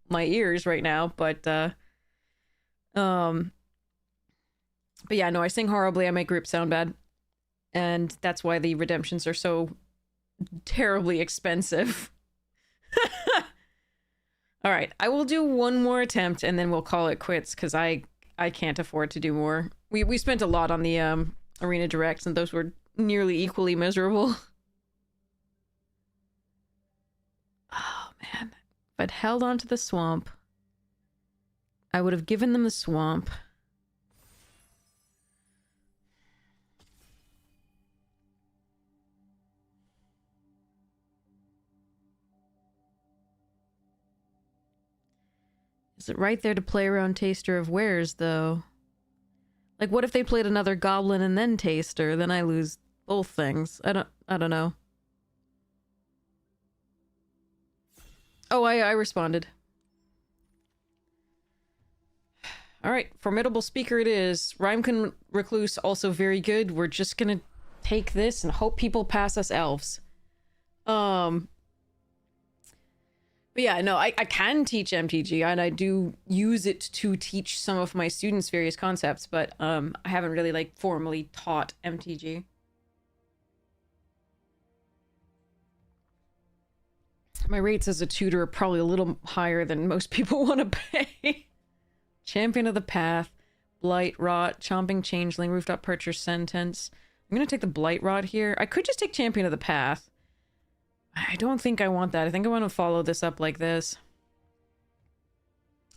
my ears right now, but yeah, no, I sing horribly, I make groups sound bad. And that's why the redemptions are so terribly expensive. All right, I will do one more attempt and then we'll call it quits because I can't afford to do more. We spent a lot on the arena directs and those were nearly equally miserable. Oh man, if I'd held on to the swamp, I would have given them the swamp. Is it right there to play around Taster of Wares, though? Like, what if they played another Goblin and then Taster? Then I lose both things. I don't know. Oh, I responded. Alright, Formidable Speaker it is. Rhymekin Recluse, also very good. We're just gonna take this and hope people pass us elves. But yeah, no, I can teach MTG, and I do use it to teach some of my students various concepts, but I haven't really, like, formally taught MTG. My rates as a tutor are probably a little higher than most people want to pay. Champion of the Path, Blight Rot, Chomping Changeling, Rooftop Percher, Sentence. I'm gonna take the Blight Rot here. I could just take Champion of the Path. I don't think I want that. I think I want to follow this up like this.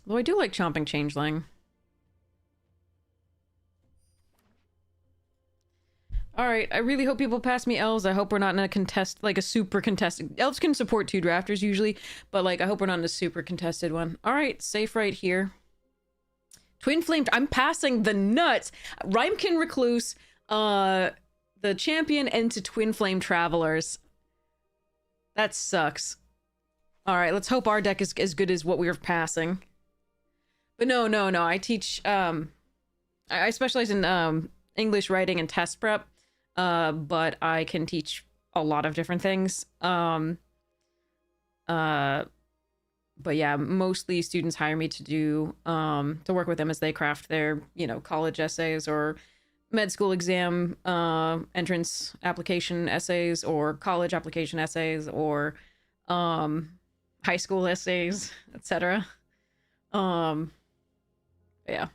Though I do like Chomping Changeling. Alright, I really hope people pass me elves. I hope we're not in a contest, like a super contested. Elves can support 2 drafters usually, but like I hope we're not in a super contested one. Alright, safe right here. Twin Flame, I'm passing the nuts. Rhymekin Recluse, the champion into Twin Flame Travelers. That sucks. Alright, let's hope our deck is as good as what we were passing. But no. I teach, I specialize in, English writing and test prep. But I can teach a lot of different things. But yeah, mostly students hire me to do, to work with them as they craft their, you know, college essays or med school exam entrance application essays or college application essays or high school essays, etc. Yeah.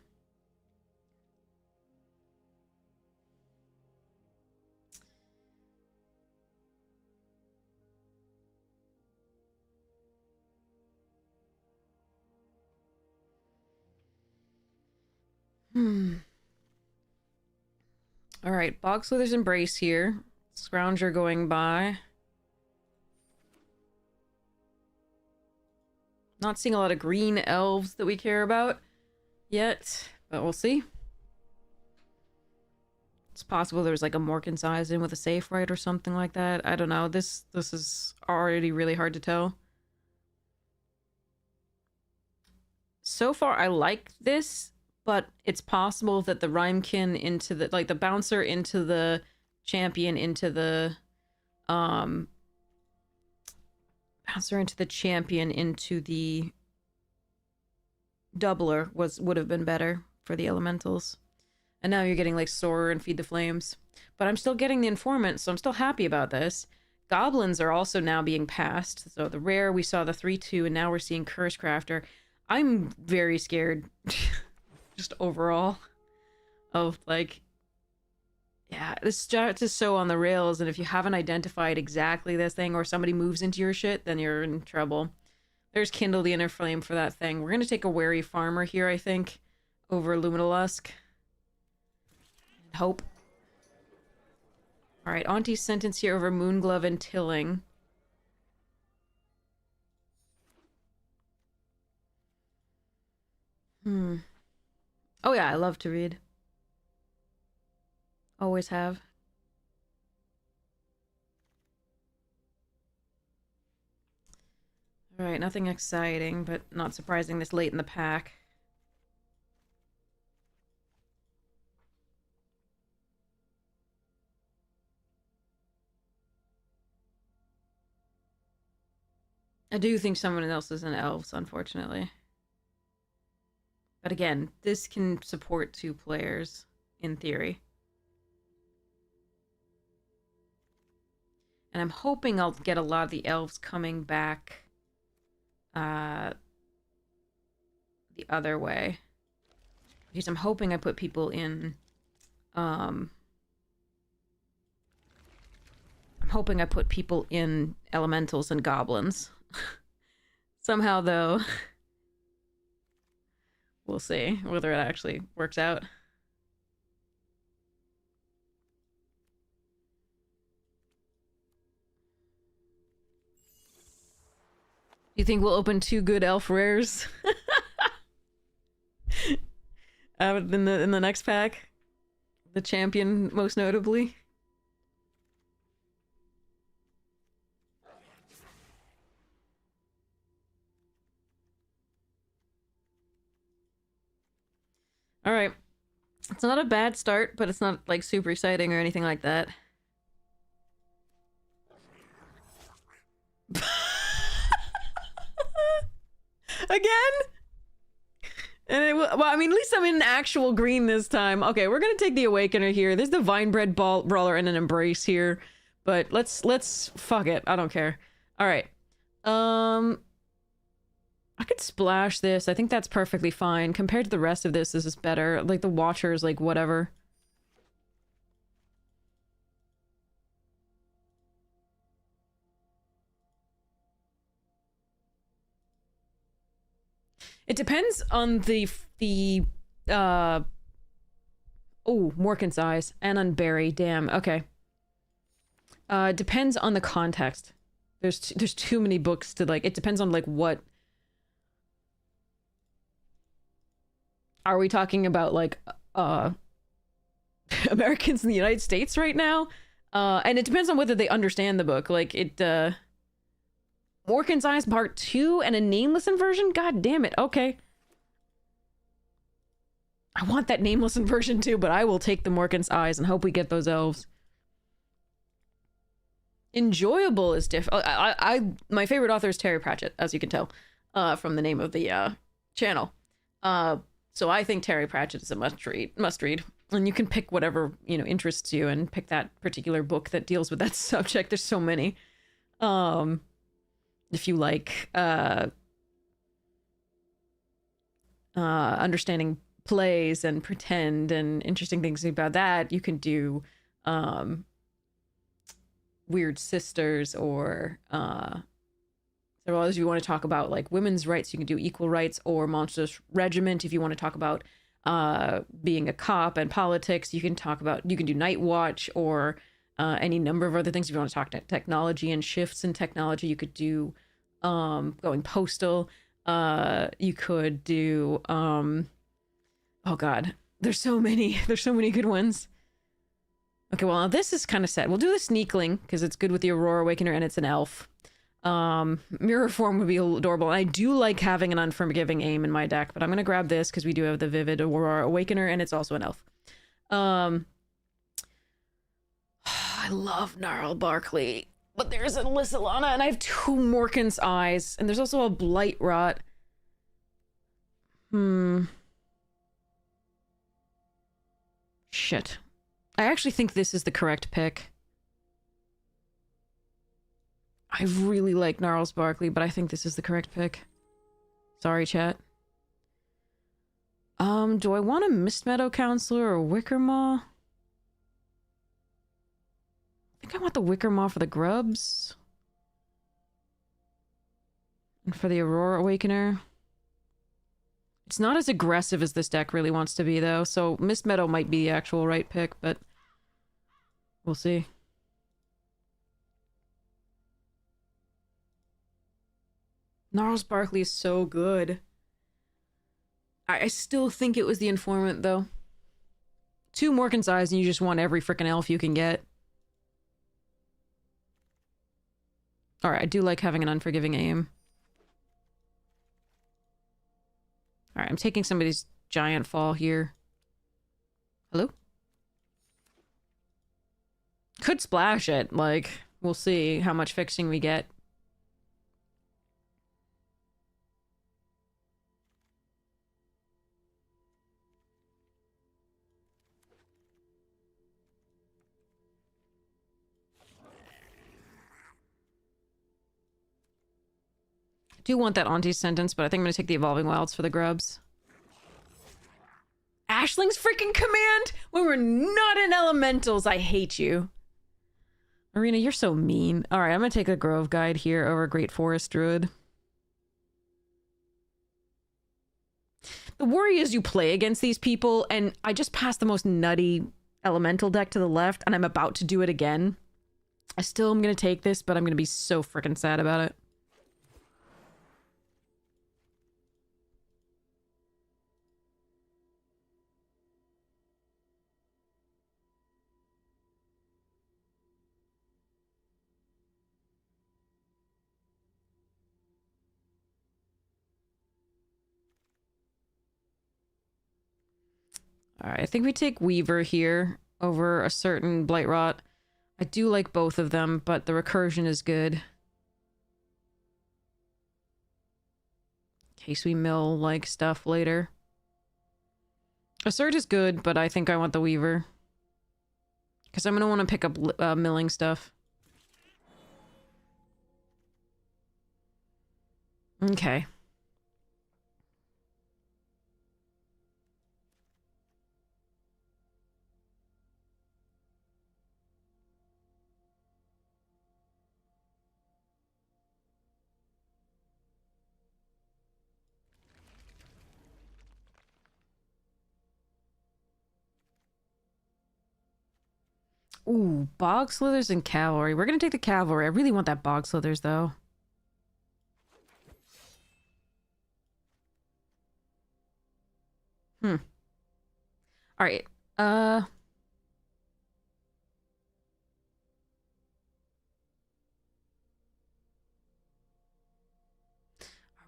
All right, Bogslither's Embrace here. Scrounger going by. Not seeing a lot of green elves that we care about yet, but we'll see. It's possible there's like a Morkin size in with a safe right or something like that. I don't know. This is already really hard to tell. So far, I like this, but it's possible that the Rhymekin into the, like, the bouncer into the champion into the, bouncer into the champion into the doubler would have been better for the elementals. And now you're getting, like, Soarer and Feed the Flames. But I'm still getting the Informant, so I'm still happy about this. Goblins are also now being passed. So the rare, we saw the 3-2, and now we're seeing Curse Crafter. I'm very scared, just overall, of, like, yeah, this starts is so on the rails, and if you haven't identified exactly this thing, or somebody moves into your shit, then you're in trouble. There's Kindle the Inner Flame for that thing. We're gonna take a Wary Farmer here, I think, over Luminalusk. And hope. Alright, Auntie's Sentence here over Moonglove and Tilling. Oh yeah, I love to read. Always have. Alright, nothing exciting, but not surprising this late in the pack. I do think someone else is in elves, unfortunately. But again, this can support 2 players, in theory. And I'm hoping I'll get a lot of the elves coming back the other way. Because I'm hoping I put people in, I'm hoping I put people in elementals and goblins. Somehow, though, we'll see whether it actually works out. You think we'll open 2 good elf rares? In the next pack? The champion, most notably? Alright. It's not a bad start, but it's not, like, super exciting or anything like that. Again? And well, I mean, at least I'm in actual green this time. Okay, we're gonna take the Awakener here. There's the Vinebread Brawler and an Embrace here. But let's fuck it. I don't care. Alright. I could splash this. I think that's perfectly fine. Compared to the rest of this is better. Like, the Watchers, like, whatever. It depends on the oh, Morkan's Eyes and on Barry. Damn. Okay. It depends on the context. There's too many books to, like, it depends on, like, what. Are we talking about, like, Americans in the United States right now? And it depends on whether they understand the book. Like, it, Morkan's Eyes Part 2 and a Nameless inversion? God damn it. Okay. I want that Nameless inversion too, but I will take the Morkan's Eyes and hope we get those elves. Enjoyable is different. My favorite author is Terry Pratchett, as you can tell, from the name of the, channel. So I think Terry Pratchett is a must read. And you can pick whatever, you know, interests you and pick that particular book that deals with that subject. There's so many. If you like, understanding plays and pretend and interesting things about that, you can do, Weird Sisters or, so as you want to talk about, like, women's rights, you can do Equal Rights or Monstrous Regiment. If you want to talk about being a cop and politics, you can do Night Watch or any number of other things. If you want to talk technology and shifts in technology, you could do going postal. You could do oh god, there's so many good ones. Okay, well, now this is kind of sad. We'll do the Sneakling because it's good with the Aurora Awakener and it's an elf. Mirror Form would be adorable. And I do like having an Unforgiving Aim in my deck, but I'm gonna grab this because we do have the Vivid Aurora Awakener and it's also an elf. I love Gnarl Barkley, but there's a Lysilana and I have 2 Morkan's Eyes and there's also a Blight Rot. Shit. I actually think this is the correct pick. I really like Gnarls Barkley, but I think this is the correct pick. Sorry, chat. Do I want a Mistmeadow Counselor or Wickermaw? I think I want the Wickermaw for the grubs. And for the Aurora Awakener. It's not as aggressive as this deck really wants to be, though, so Mistmeadow might be the actual right pick, but we'll see. Gnarls Barkley is so good. I still think it was the Informant, though. 2 Morkan's Eyes and you just want every frickin' elf you can get. Alright, I do like having an Unforgiving Aim. Alright, I'm taking somebody's Giant Fall here. Hello? Could splash it, like, we'll see how much fixing we get. Do want that Auntie's Sentence, but I think I'm going to take the Evolving Wilds for the grubs. Ashling's freaking command when we're not in elementals. I hate you. Arena, you're so mean. All right, I'm gonna take a Grove Guide here over Great Forest Druid. The worry is you play against these people, and I just passed the most nutty elemental deck to the left, and I'm about to do it again. I still am gonna take this, but I'm gonna be so freaking sad about it. All right, I think we take Weaver here over a certain Blightrot. I do like both of them, but the recursion is good. In case we mill, like, stuff later. Assert is good, but I think I want the Weaver. Because I'm going to want to pick up milling stuff. Okay. Ooh, Bog Slithers and Cavalry. We're gonna take the Cavalry. I really want that Bog Slithers, though. Alright. Are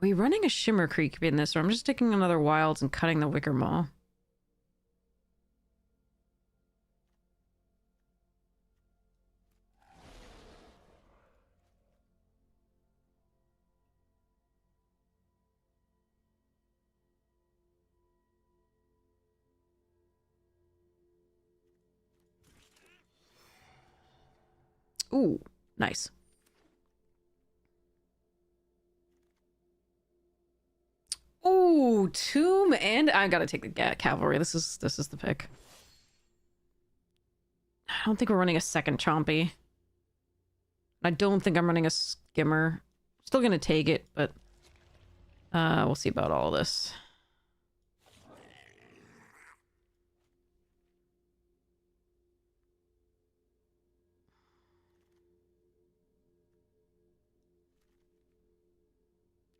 we running a Shimmer Creek in this, or I'm just taking another Wilds and cutting the Wicker Maw? Ooh, nice. Ooh, Tomb, and I gotta take the Cavalry. This is the pick. I don't think we're running a second Chompy. I don't think I'm running a Skimmer. Still gonna take it, but we'll see about all this.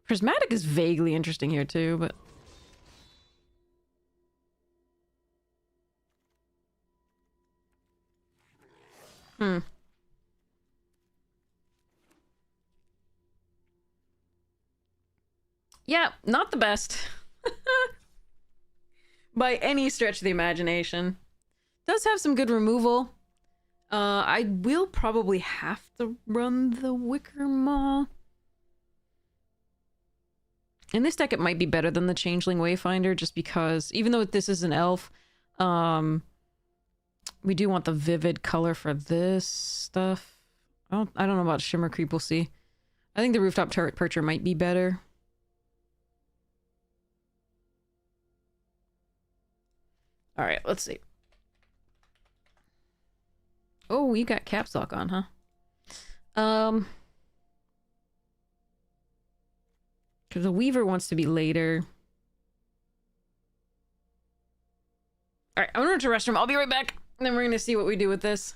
Prismatic is vaguely interesting here too, but yeah, not the best. By any stretch of the imagination. Does have some good removal. I will probably have to run the Wicker Maw. In this deck, it might be better than the Changeling Wayfinder, just because, even though this is an elf, we do want the vivid color for this stuff. I don't know about Shimmer Creep, we'll see. I think the Rooftop Turret Percher might be better. Alright, let's see. Oh, you got Caps Lock on, huh? Because the Weaver wants to be later. Alright, I'm gonna to restroom. I'll be right back. And then we're gonna see what we do with this.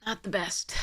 Not the best.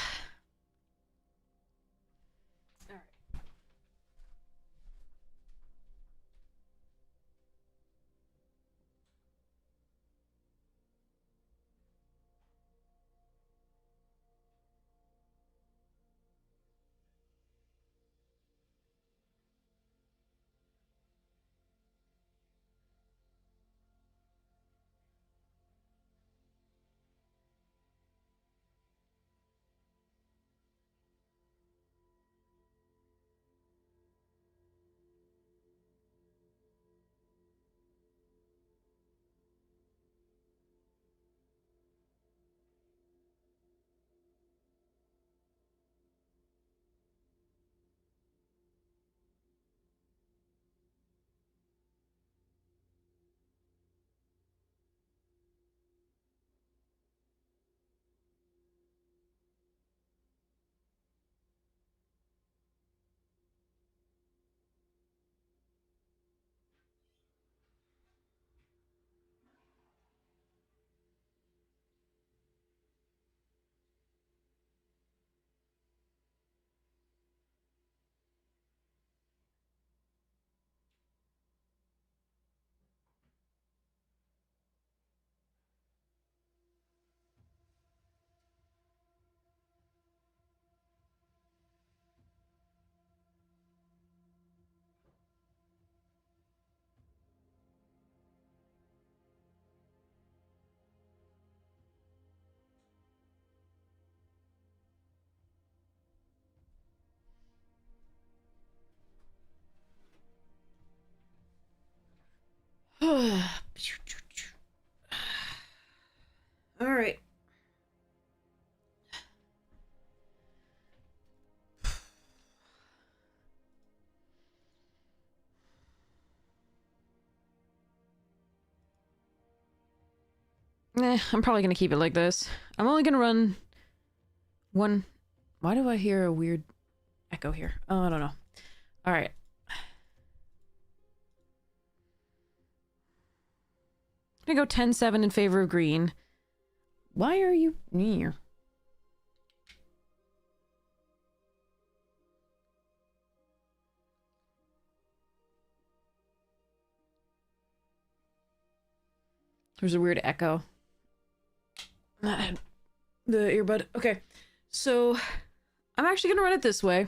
All right. I'm probably gonna keep it like this. I'm only gonna run one. Why do I hear a weird echo here? Oh, I don't know. All right. I'm gonna go 10-7 in favor of green. Why are you near? There's a weird echo. The earbud. Okay. So I'm actually gonna run it this way.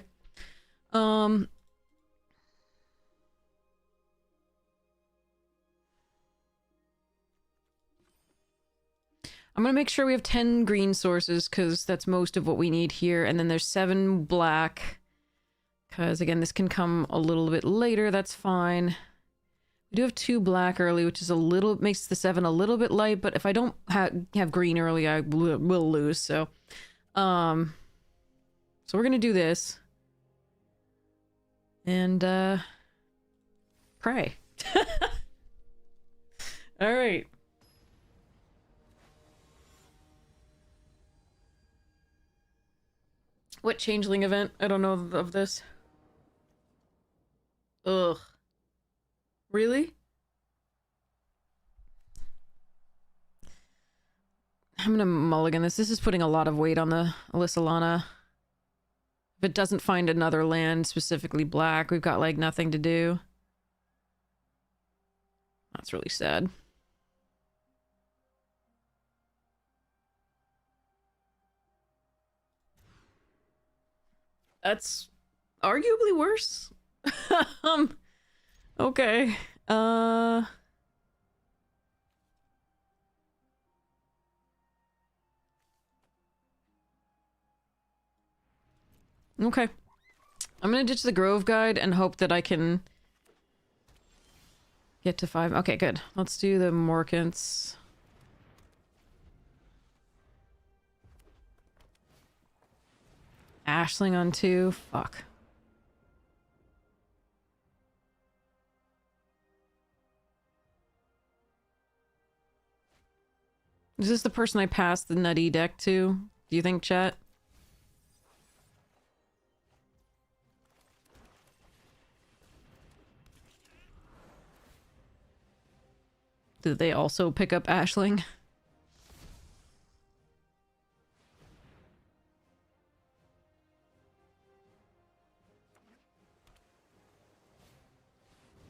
I'm gonna make sure we have 10 green sources because that's most of what we need here. And then there's 7 black. Because again, this can come a little bit later. That's fine. We do have 2 black early, which is a little, makes the 7 a little bit light. But if I don't have green early, I will lose. So we're gonna do this. And pray. All right. What changeling event? I don't know of this. Ugh. Really? I'm gonna mulligan this. This is putting a lot of weight on the Alyssa. If it doesn't find another land specifically black, we've got like nothing to do. That's really sad. That's arguably worse. Okay. Okay. I'm gonna ditch the Grove Guide and hope that I can get to 5. Okay, good. Let's do the Morkants. Ashling on 2. Fuck. Is this the person I passed the nutty deck to? Do you think, chat? Did they also pick up Ashling?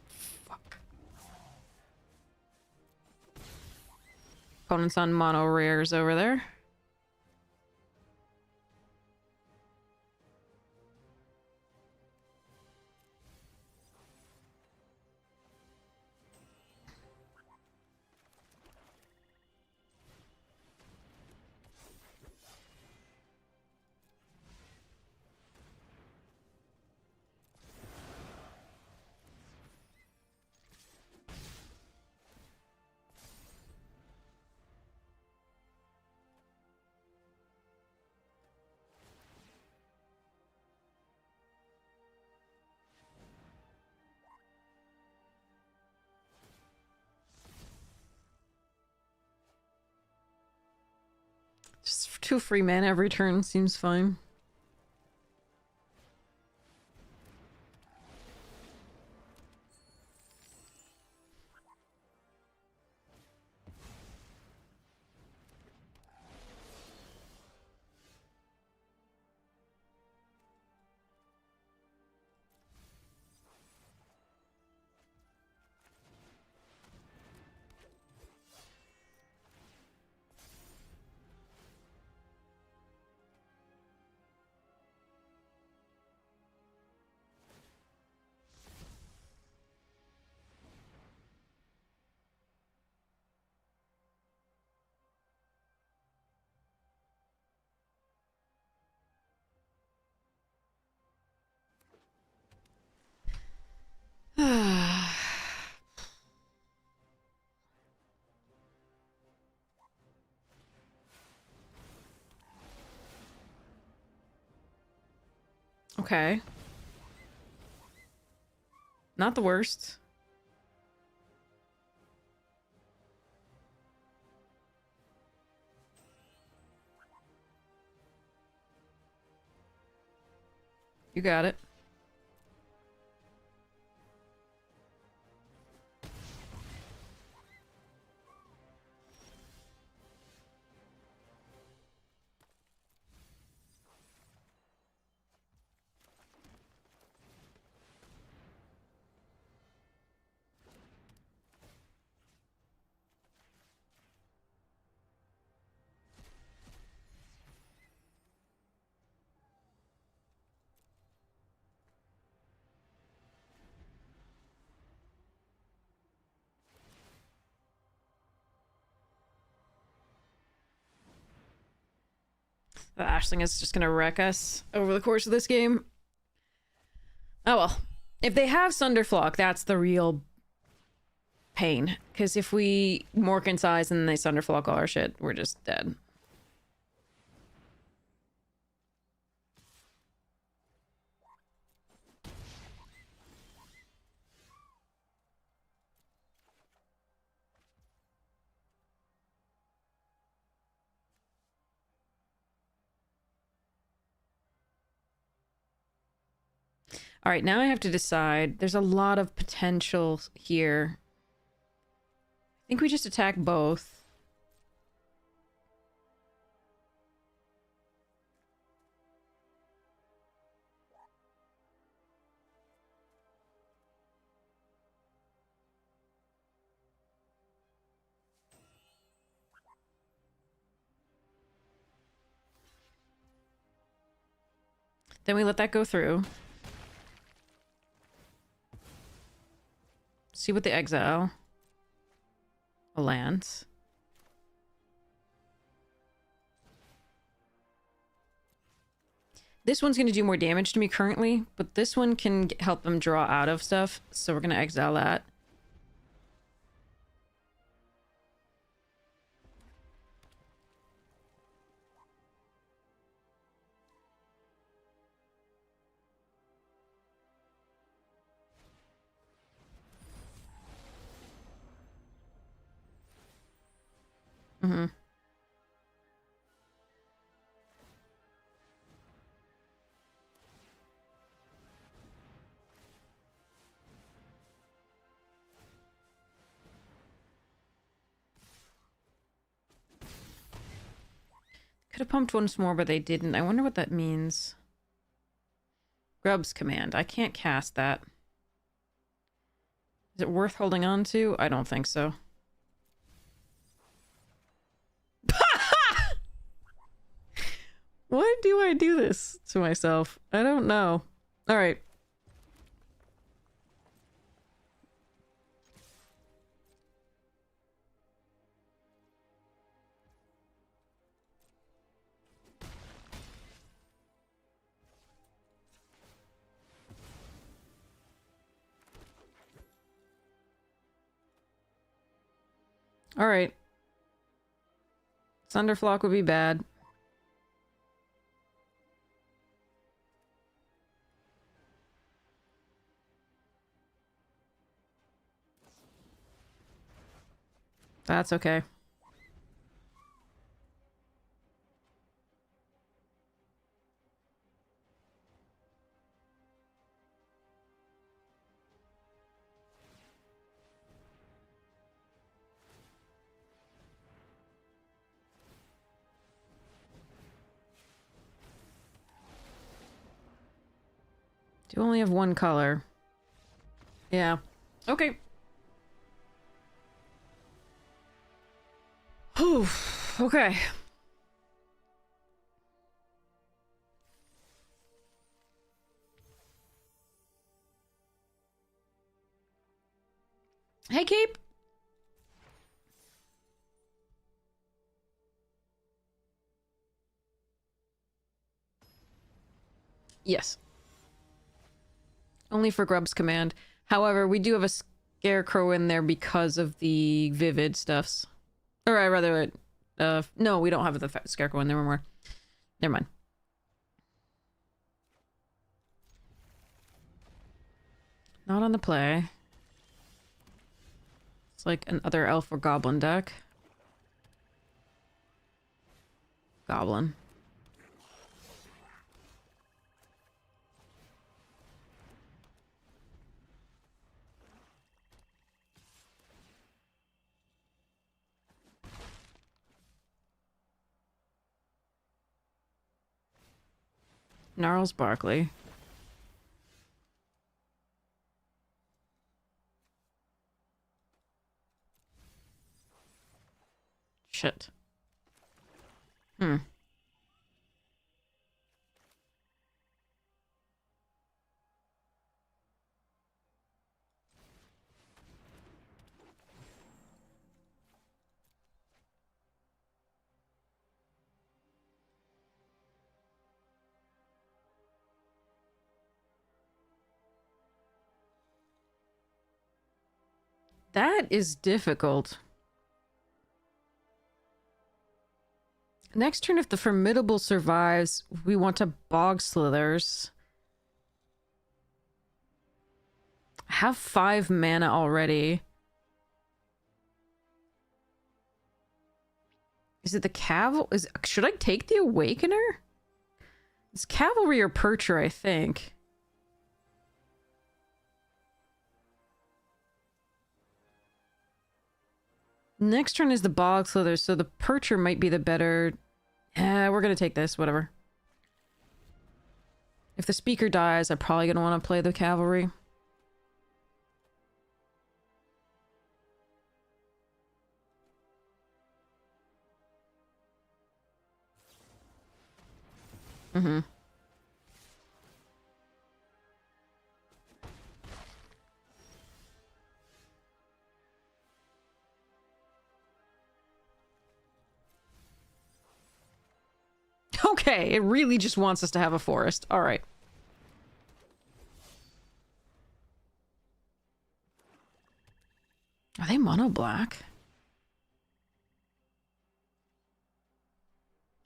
Fuck. Opponents on mono rares over there. Just 2 free mana every turn seems fine. Okay. Not the worst. You got it. The Ashling is just gonna wreck us over the course of this game. Oh well. If they have Sunderflock, that's the real pain. Because if we mork in size and they Sunderflock all our shit, we're just dead. All right, now I have to decide. There's a lot of potential here. I think we just attack both. Then we let that go through. See what the exile lands. This one's going to do more damage to me currently, but this one can help them draw out of stuff, so we're going to exile that. Mm-hmm. Could have pumped once more, but they didn't. I wonder what that means. Grub's command. I can't cast that. Is it worth holding on to? I don't think so. Why do I do this to myself? I don't know. All right. All right. Thunderflock would be bad. That's okay. Do only have one color. Yeah. Okay. Whew. Okay. Hey, Cape. Yes. Only for Grub's command. However, we do have a Scarecrow in there because of the Vivid stuffs. Or rather, no, we don't have the Scarecrow in there anymore. Never mind. Not on the play. It's like another elf or goblin deck. Goblin. Gnarls Barkley. Shit. Hmm. That is difficult. Next turn, if the Formidable survives, we want to Bog Slithers. Have 5 mana already. Is it the should I take the Awakener? It's Cavalry or Percher, I think. Next turn is the Bog Slithers, so the Percher might be the better... we're gonna take this, whatever. If the Speaker dies, I'm probably gonna want to play the Cavalry. Mm-hmm. Okay, it really just wants us to have a forest. All right. Are they mono black?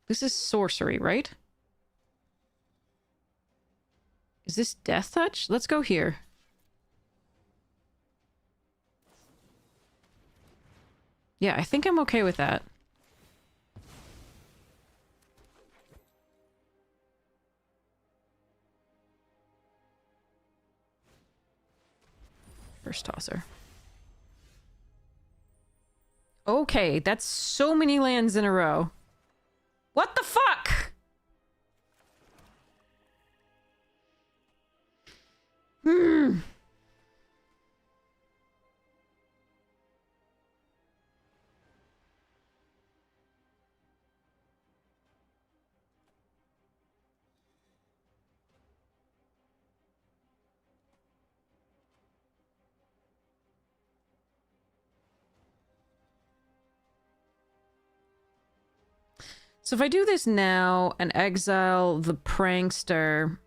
This is sorcery, right? Is this Death Touch? Let's go here. Yeah, I think I'm okay with that. First tosser. Okay, that's so many lands in a row. What the fuck? Hmm. So if I do this now and exile the Prankster,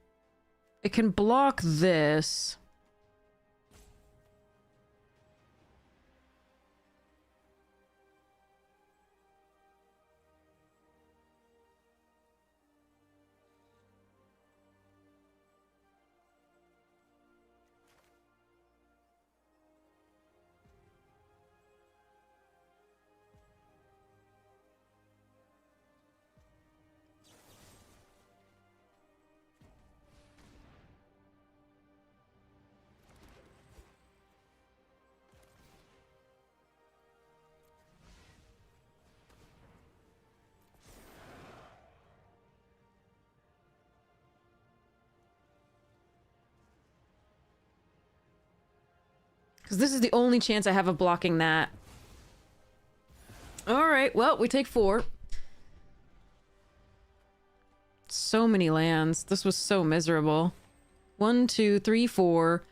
it can block this. Because this is the only chance I have of blocking that. Alright, well, we take 4. So many lands. This was so miserable. 1, 2, 3, 4,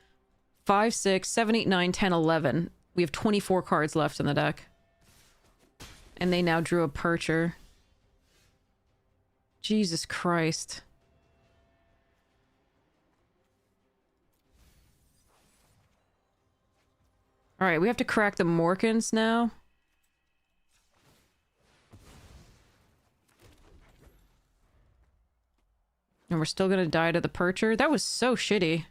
5, 6, 7, 8, 9, 10, 11. We have 24 cards left in the deck. And they now drew a Percher. Jesus Christ. Alright, we have to crack the Morkins now. And we're still gonna die to the Percher? That was so shitty.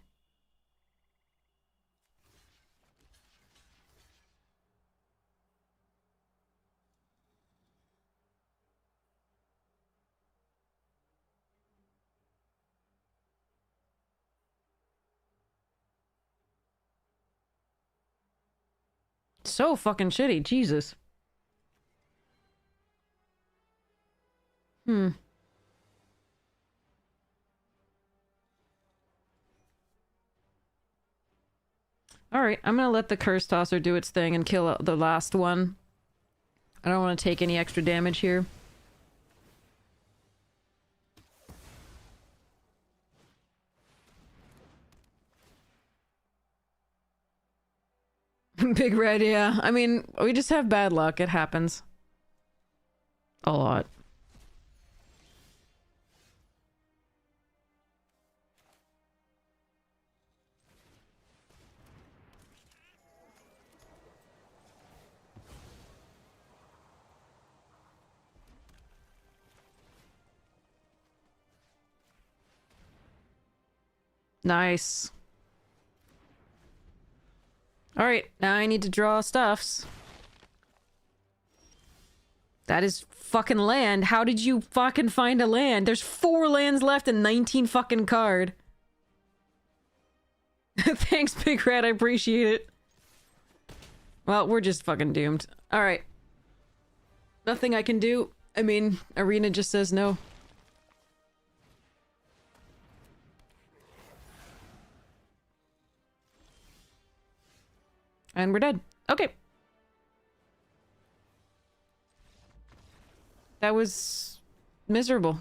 So fucking shitty. Jesus. Hmm. Alright, I'm gonna let the Curse Tosser do its thing and kill the last one. I don't want to take any extra damage here. Big Red, yeah. I mean, we just have bad luck. It happens. A lot. Nice. Alright, now I need to draw stuffs. That is fucking land. How did you fucking find a land? There's 4 lands left and 19 fucking card. Thanks, Big Red. I appreciate it. Well, we're just fucking doomed. Alright. Nothing I can do. I mean, Arena just says no. And we're dead. Okay. That was miserable.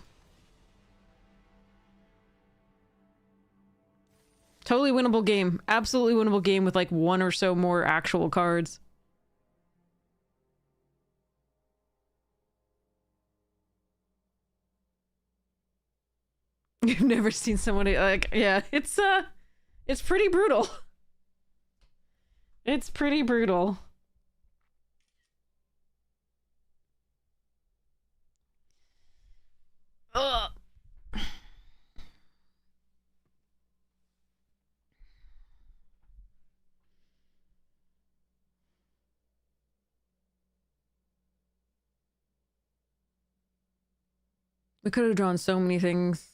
Totally winnable game. Absolutely winnable game with like 1 or so more actual cards. You've never seen somebody like, yeah, it's pretty brutal. It's pretty brutal. Ugh. We could have drawn so many things.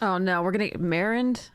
Oh no, we're gonna get Marined?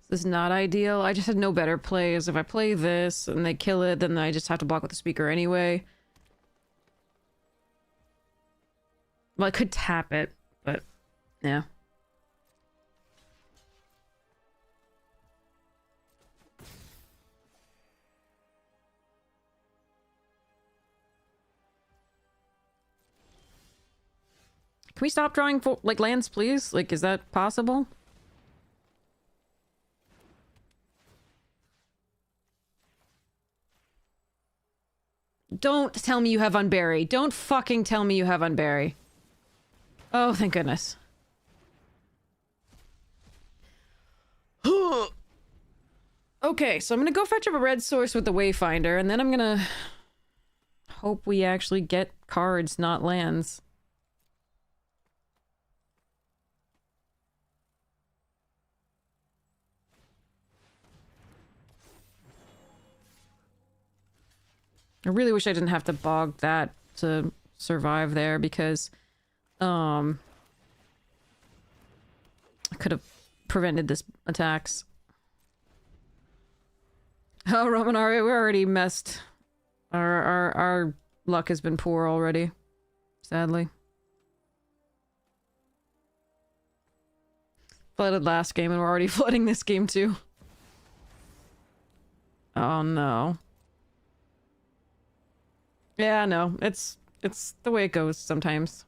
This is not ideal. I just had no better plays. If I play this and they kill it, then I just have to block with the speaker anyway. Well, I could tap it, but yeah. Can we stop drawing for like lands, please? Like, is that possible? don't tell me you have Unbury. Don't fucking tell me you have Unbury. Oh, thank goodness. Okay, so I'm gonna go fetch up a red source with the Wayfinder, and then I'm gonna hope we actually get cards, not lands. I really wish I didn't have to bog that to survive there, because I could have prevented this attacks. Oh, Romanari, we're already messed. Our luck has been poor already, sadly. Flooded last game, and we're already flooding this game too. Oh no. Yeah, no, it's the way it goes sometimes.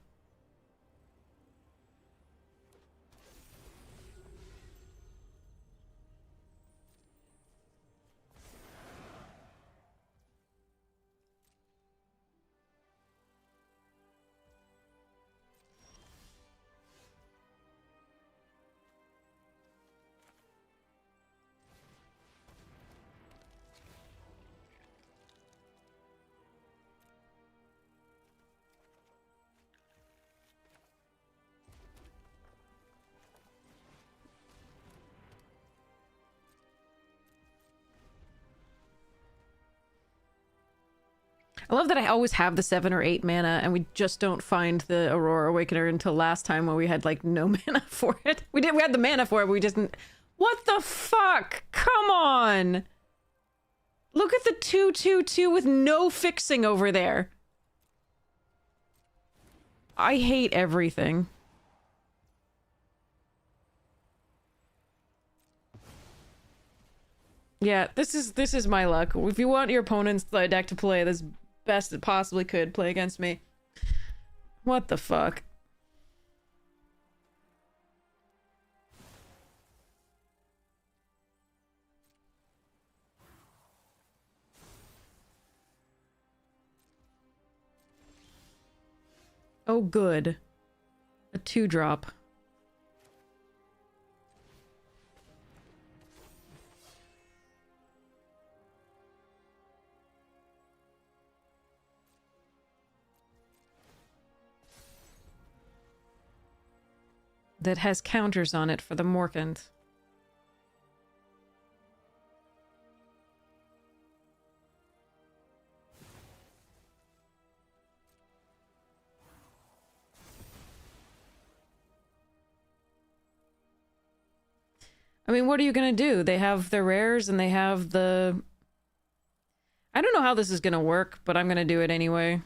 I love that I always have the 7 or 8 mana, and we just don't find the Aurora Awakener until last time when we had, like, no mana for it. We had the mana for it, but we just didn't... What the fuck? Come on! Look at the 2/2/2 with no fixing over there. I hate everything. Yeah, this is my luck. If you want your opponent's deck to play this best it possibly could play against me. What the fuck? Oh good. A 2-drop. That has counters on it for the Morkant. I mean, what are you gonna do? They have the rares and they have the... I don't know how this is gonna work, but I'm gonna do it anyway.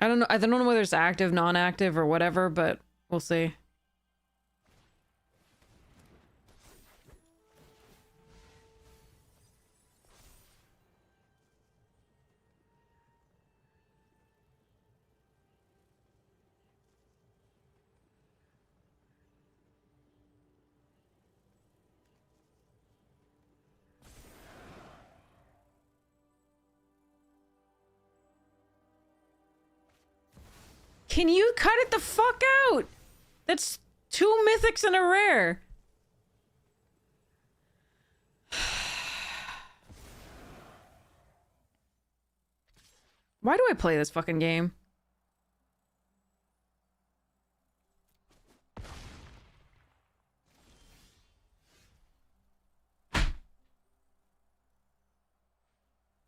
I don't know whether it's active, non-active, or whatever, but we'll see. Can you cut it the fuck out? That's 2 mythics and a rare. Why do I play this fucking game?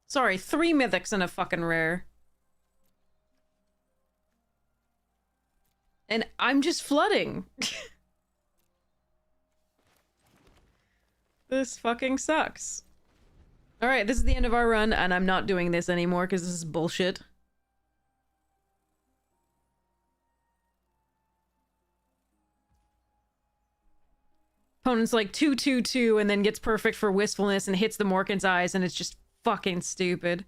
Sorry, 3 mythics and a fucking rare. And I'm just flooding. This fucking sucks. Alright, this is the end of our run, and I'm not doing this anymore because this is bullshit. Opponent's like 2/2/2 and then gets perfect for Wistfulness and hits the Morkant's eyes, and it's just fucking stupid.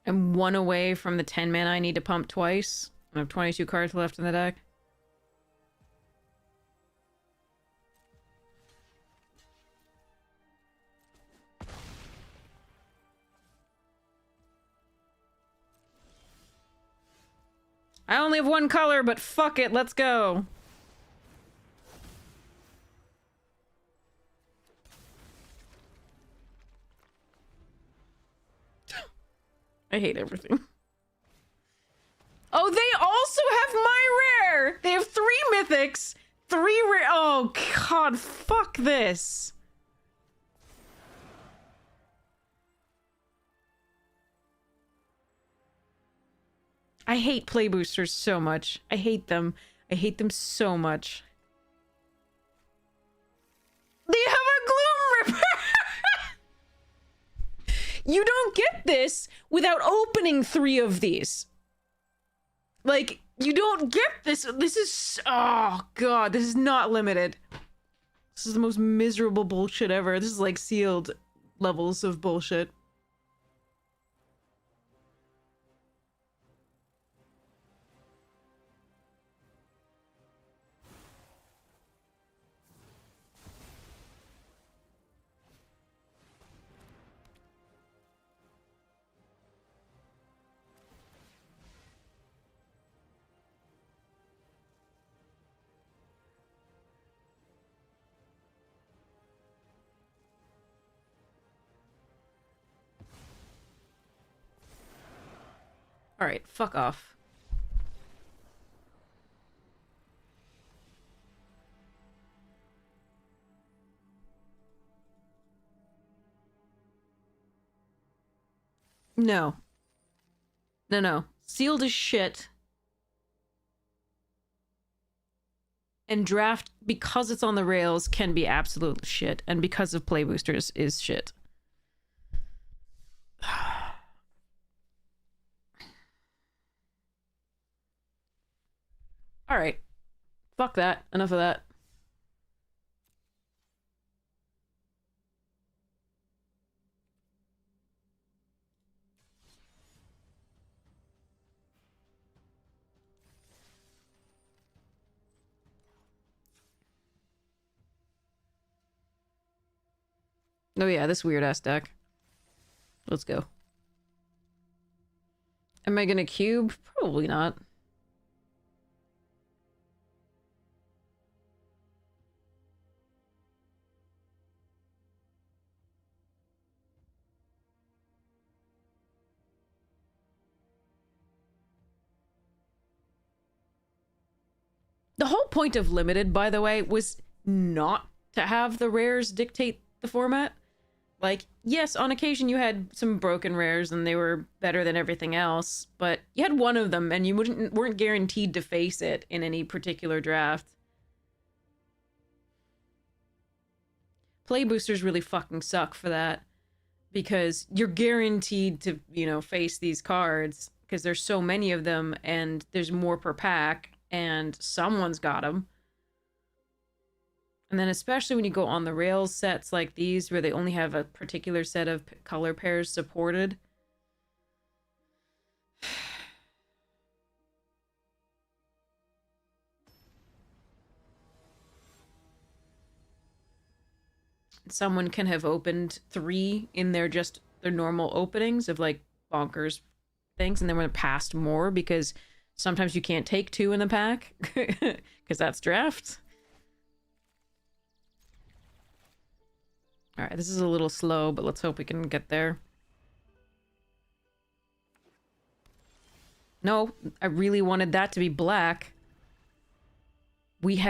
I'm 1 away from the 10 mana I need to pump twice. I have 22 cards left in the deck. I only have 1 color, but fuck it, let's go. I hate everything. Oh, they also have my rare! They have 3 mythics, 3 rare. Oh, God, fuck this. I hate play boosters so much. I hate them. I hate them so much. They have a Gloom Ripper! You don't get this without opening 3 of these. Like, you don't get this. This is... Oh, God. This is not limited. This is the most miserable bullshit ever. This is like sealed levels of bullshit. Alright, fuck off. No. No, no. Sealed as shit. And draft, because it's on the rails, can be absolute shit. And because of play boosters, is shit. Alright. Fuck that. Enough of that. Oh yeah, this weird-ass deck. Let's go. Am I gonna cube? Probably not. The whole point of Limited, by the way, was not to have the rares dictate the format. Like, yes, on occasion you had some broken rares and they were better than everything else, but you had one of them and you weren't guaranteed to face it in any particular draft. Play boosters really fucking suck for that, because you're guaranteed to, you know, face these cards because there's so many of them and there's more per pack and someone's got them. And then especially when you go on the rails sets like these where they only have a particular set of color pairs supported. Someone can have opened 3 in their normal openings of like bonkers things, and then when passed more because sometimes you can't take 2 in the pack because that's draft. All right, this is a little slow, but let's hope we can get there. No, I really wanted that to be black. We've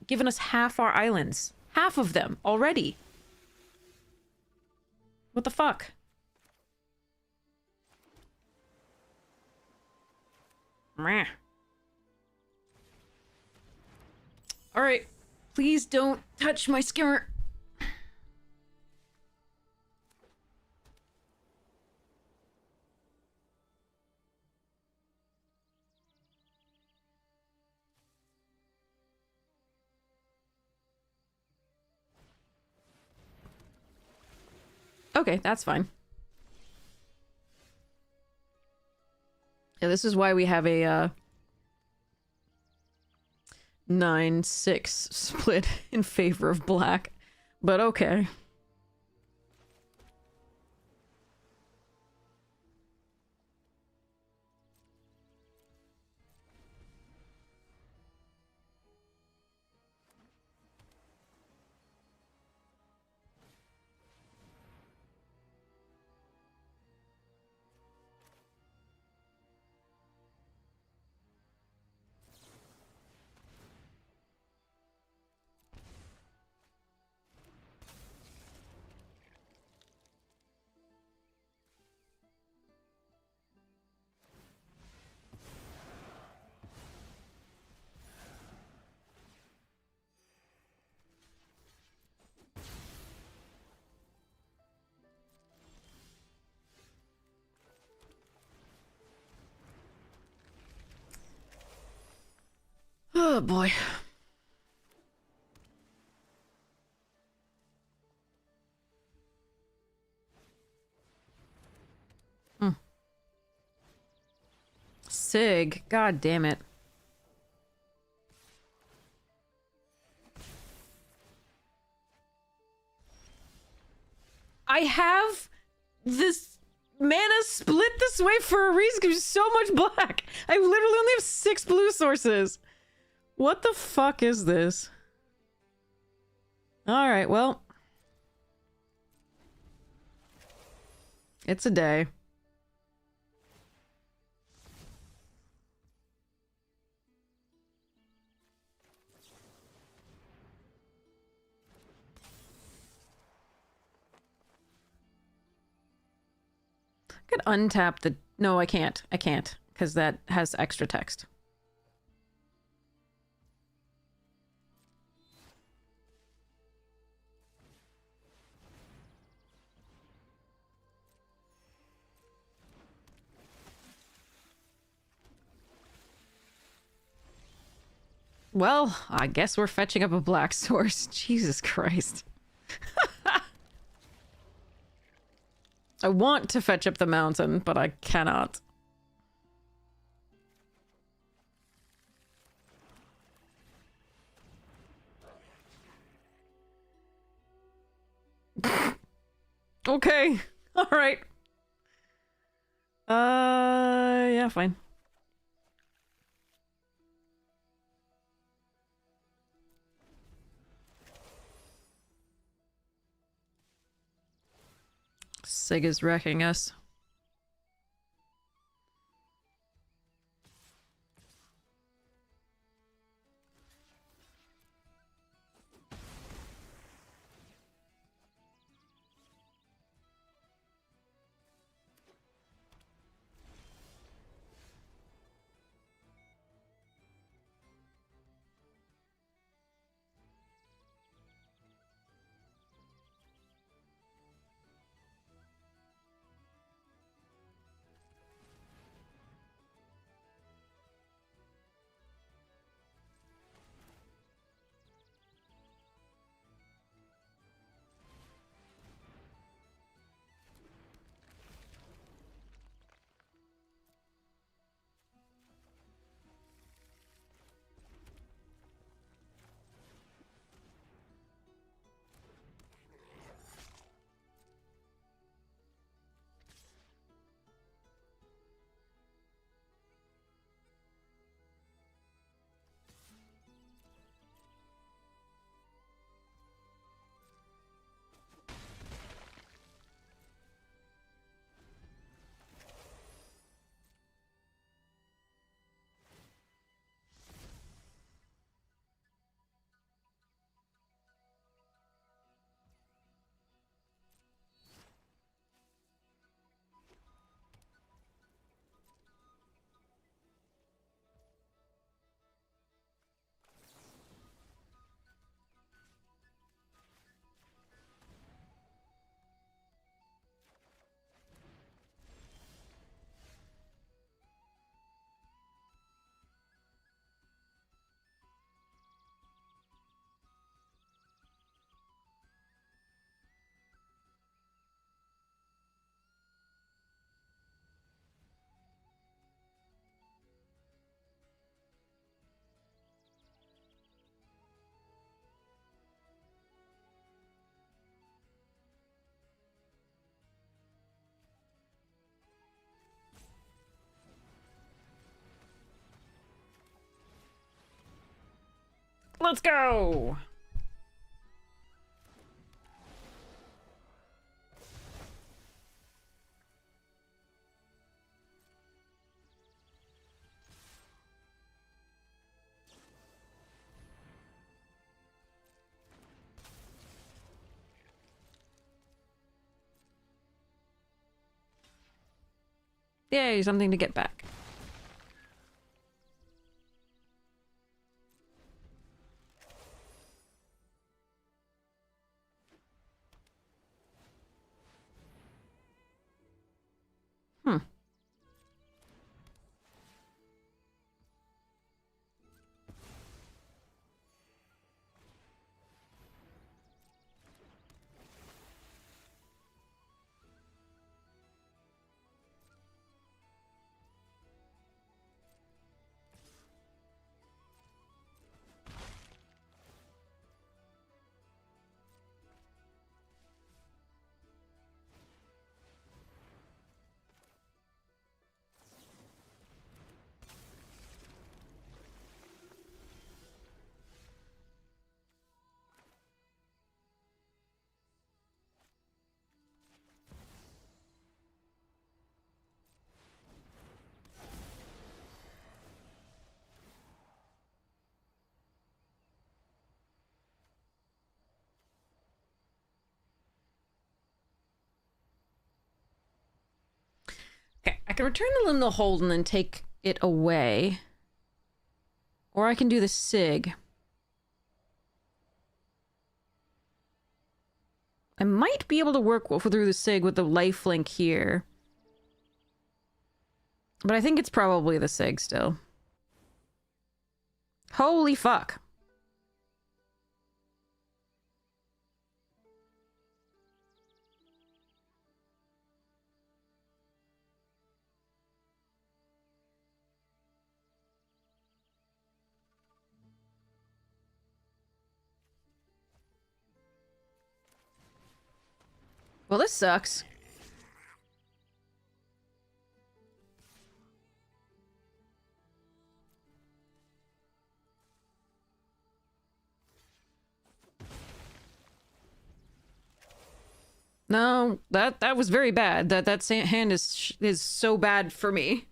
given us half our islands. Half of them already. What the fuck? Meh. All right, please don't touch my skimmer. Okay, that's fine. Yeah, this is why we have a 9-6 split in favor of black. But okay. Oh boy. Hmm. Sig. God damn it. I have this mana split this way for a reason because there's so much black. I literally only have 6 blue sources. What the fuck is this? Alright, well. It's a day. I could untap the... No, I can't. I can't. Because that has extra text. Well, I guess we're fetching up a black source. Jesus Christ. I want to fetch up the mountain, but I cannot. Okay. Alright. Yeah, fine. Sig is wrecking us. Let's go! Yay, something to get back. Hmm. Okay, I can return the liminal hold and then take it away. Or I can do the sig. I might be able to work through the sig with the lifelink here. But I think it's probably the sig still. Holy fuck. Well, this sucks. No, that was very bad. That hand is so bad for me.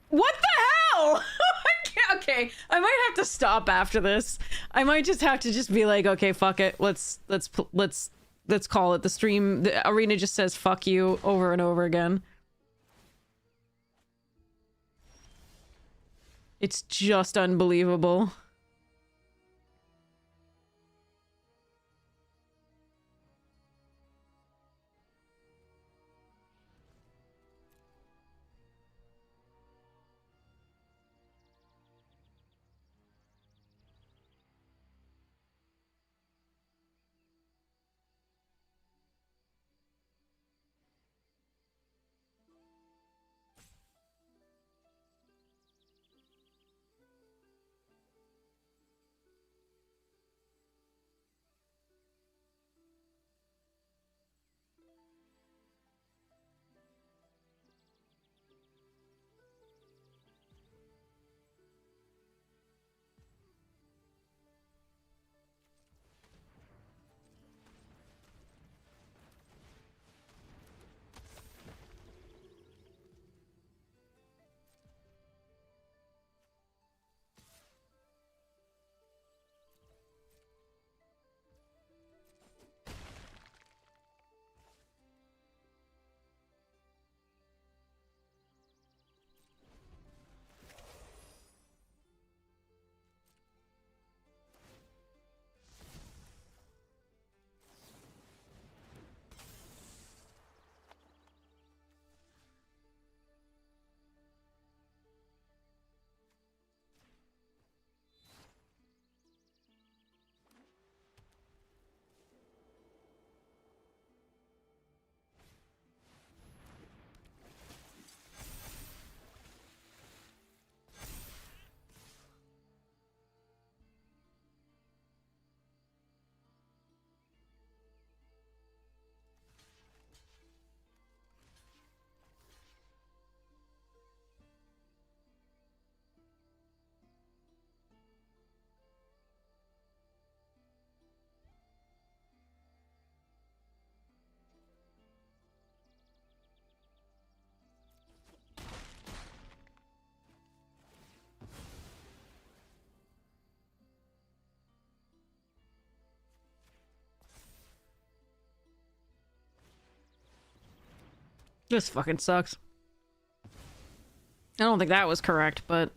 What the hell? Okay, I might have to stop after this. I might just have to just be like, okay, fuck it. Let's call it. The arena just says fuck you over and over again. It's just unbelievable. This fucking sucks. I don't think that was correct, but...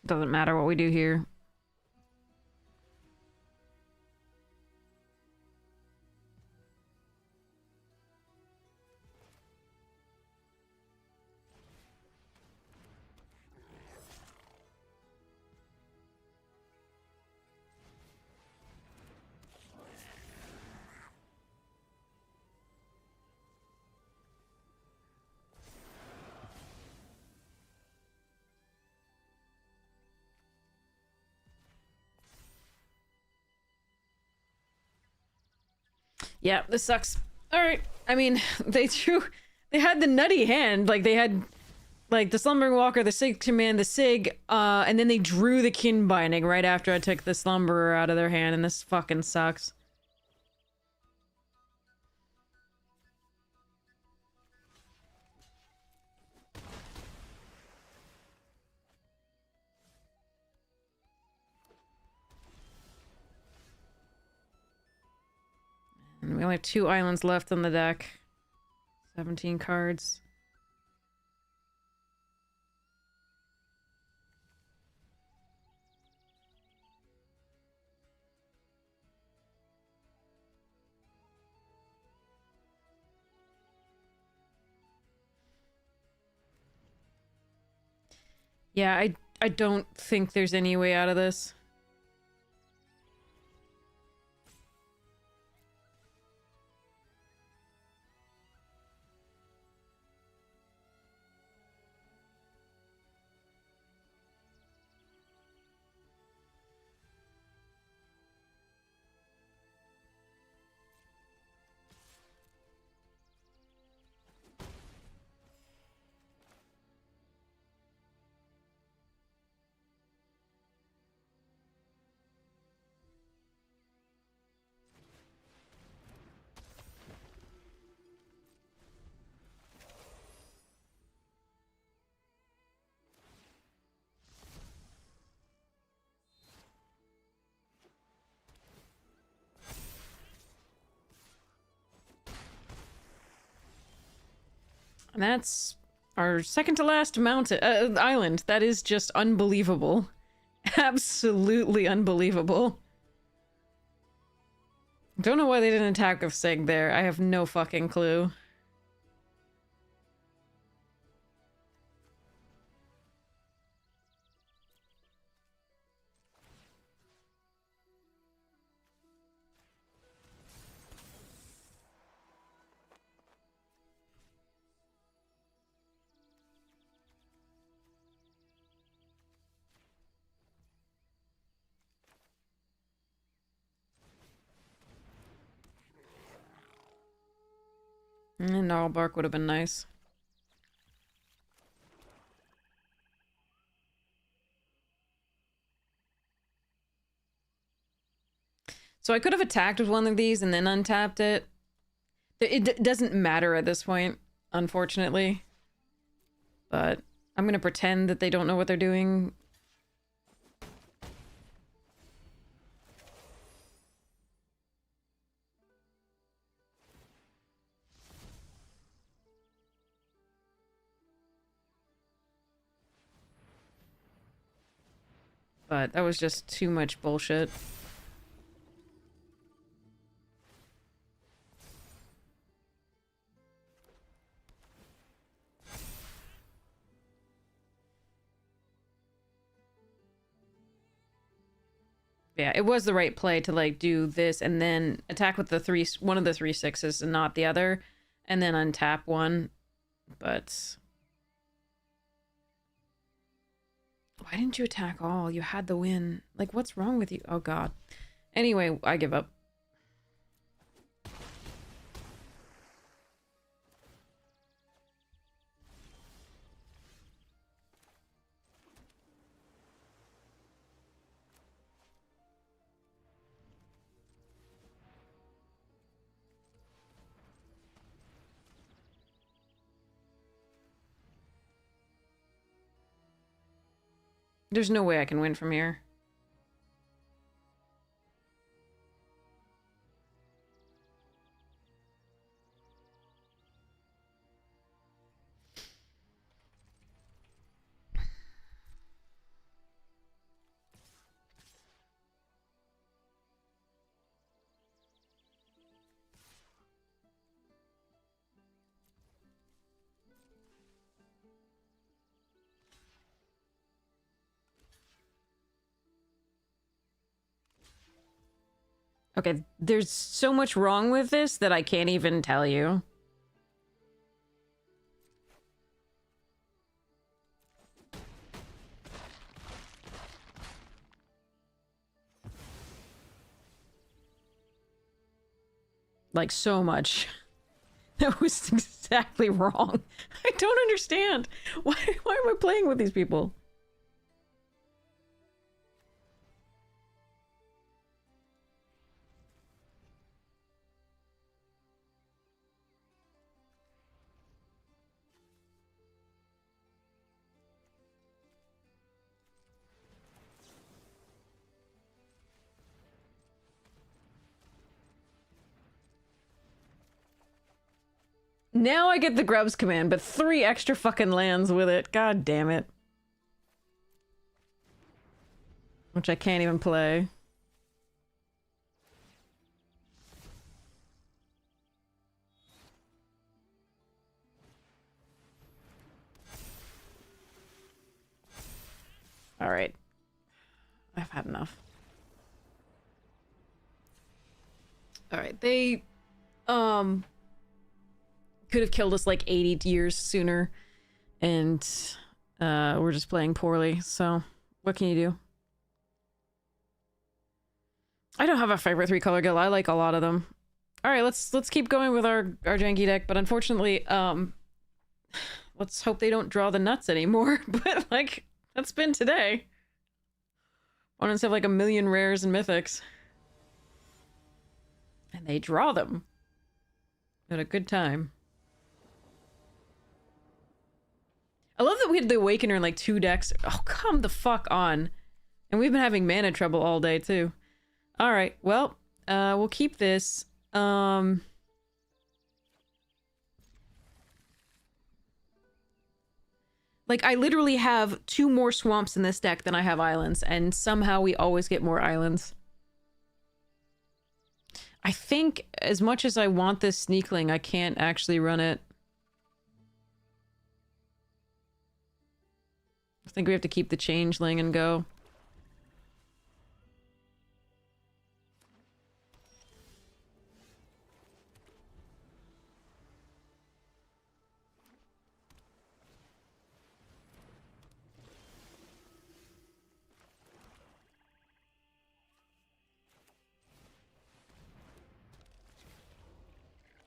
Doesn't matter what we do here. Yeah, this sucks. Alright. I mean, they had the nutty hand. Like, they had, like, the Slumbering Walker, the Sig Command, the Sig, and then they drew the Kin Binding right after I took the Slumberer out of their hand, and this fucking sucks. And we only have 2 islands left on the deck. 17 cards. Yeah, I don't think there's any way out of this. And that's our second to last mountain island. That is just unbelievable. Absolutely unbelievable. Don't know why they didn't attack with Sig there. I have no fucking clue. And Gnarl Bark would have been nice. So I could have attacked with one of these and then untapped it. It doesn't matter at this point, unfortunately. But I'm gonna pretend that they don't know what they're doing. But that was just too much bullshit. Yeah, it was the right play to like do this and then attack with the one of the 3/6s and not the other, and then untap one. But why didn't you attack all? You had the win. Like, what's wrong with you? Oh god. Anyway, I give up. There's no way I can win from here. Okay, there's so much wrong with this that I can't even tell you. Like, so much. That was exactly wrong. I don't understand. Why am I playing with these people? Now I get the grubs command, but 3 extra fucking lands with it. God damn it. Which I can't even play. Alright. I've had enough. Alright, they... could have killed us like 80 years sooner, and we're just playing poorly, so what can you do? I don't have a favorite 3-color guild. I like a lot of them. All right, let's keep going with our janky deck, but unfortunately, let's hope they don't draw the nuts anymore. But like, that's been today. Opponents have like 1 million rares and mythics, and they draw them at a good time. I love that we had the Awakener in like 2 decks. Oh, come the fuck on. And we've been having mana trouble all day too. Alright, well, we'll keep this. Like, I literally have 2 more swamps in this deck than I have islands, and somehow we always get more islands. I think as much as I want this Sneakling, I can't actually run it. I think we have to keep the Changeling and go.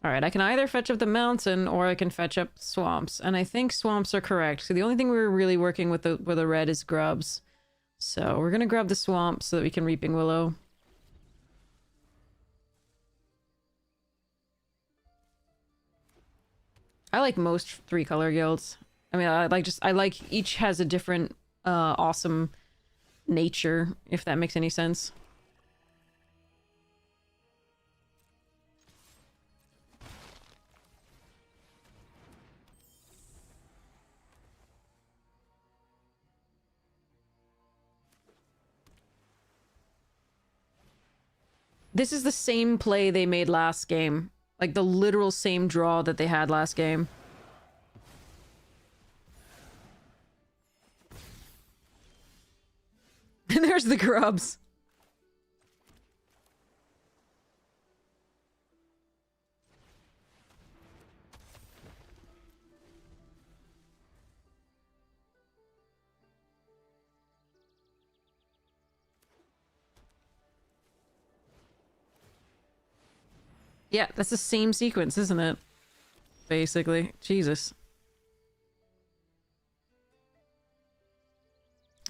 Alright, I can either fetch up the mountain or I can fetch up swamps. And I think swamps are correct. So the only thing we're really working with the red is grubs. So we're gonna grab the swamp so that we can Reaping Willow. I like most 3-color guilds. I mean, I like each has a different awesome nature, if that makes any sense. This is the same play they made last game. Like, the literal same draw that they had last game. And there's the grubs. Yeah, that's the same sequence, isn't it? Basically. Jesus.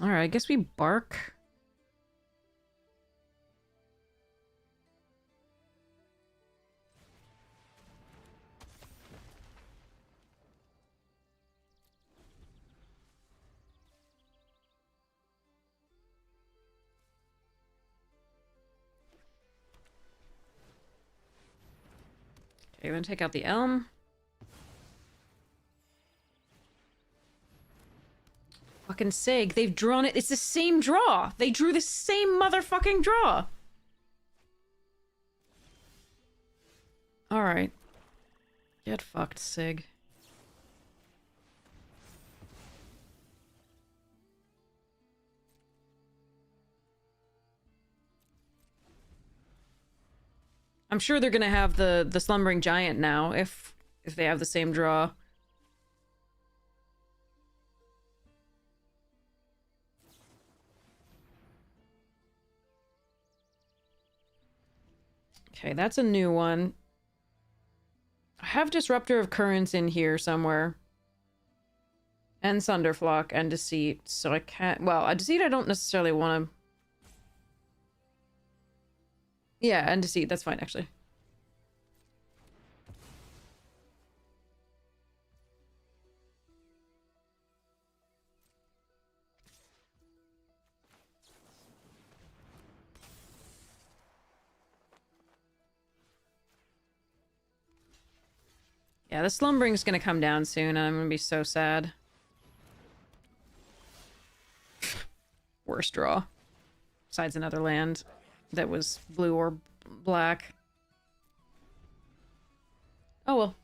Alright, I guess we bark. Okay, we're gonna take out the elm. Fucking Sig, they've drawn it. It's the same draw. They drew the same motherfucking draw. Alright. Get fucked, Sig. I'm sure they're gonna have the Slumbering Giant now, if they have the same draw. Okay, that's a new one. I have Disruptor of Currents in here somewhere. And Sunderflock and Deceit, so I can't... Well, a Deceit I don't necessarily want to... Yeah, and Deceit, that's fine, actually. Yeah, the Slumbering's gonna come down soon, and I'm gonna be so sad. Worst draw. Besides another land that was blue or black. Oh well.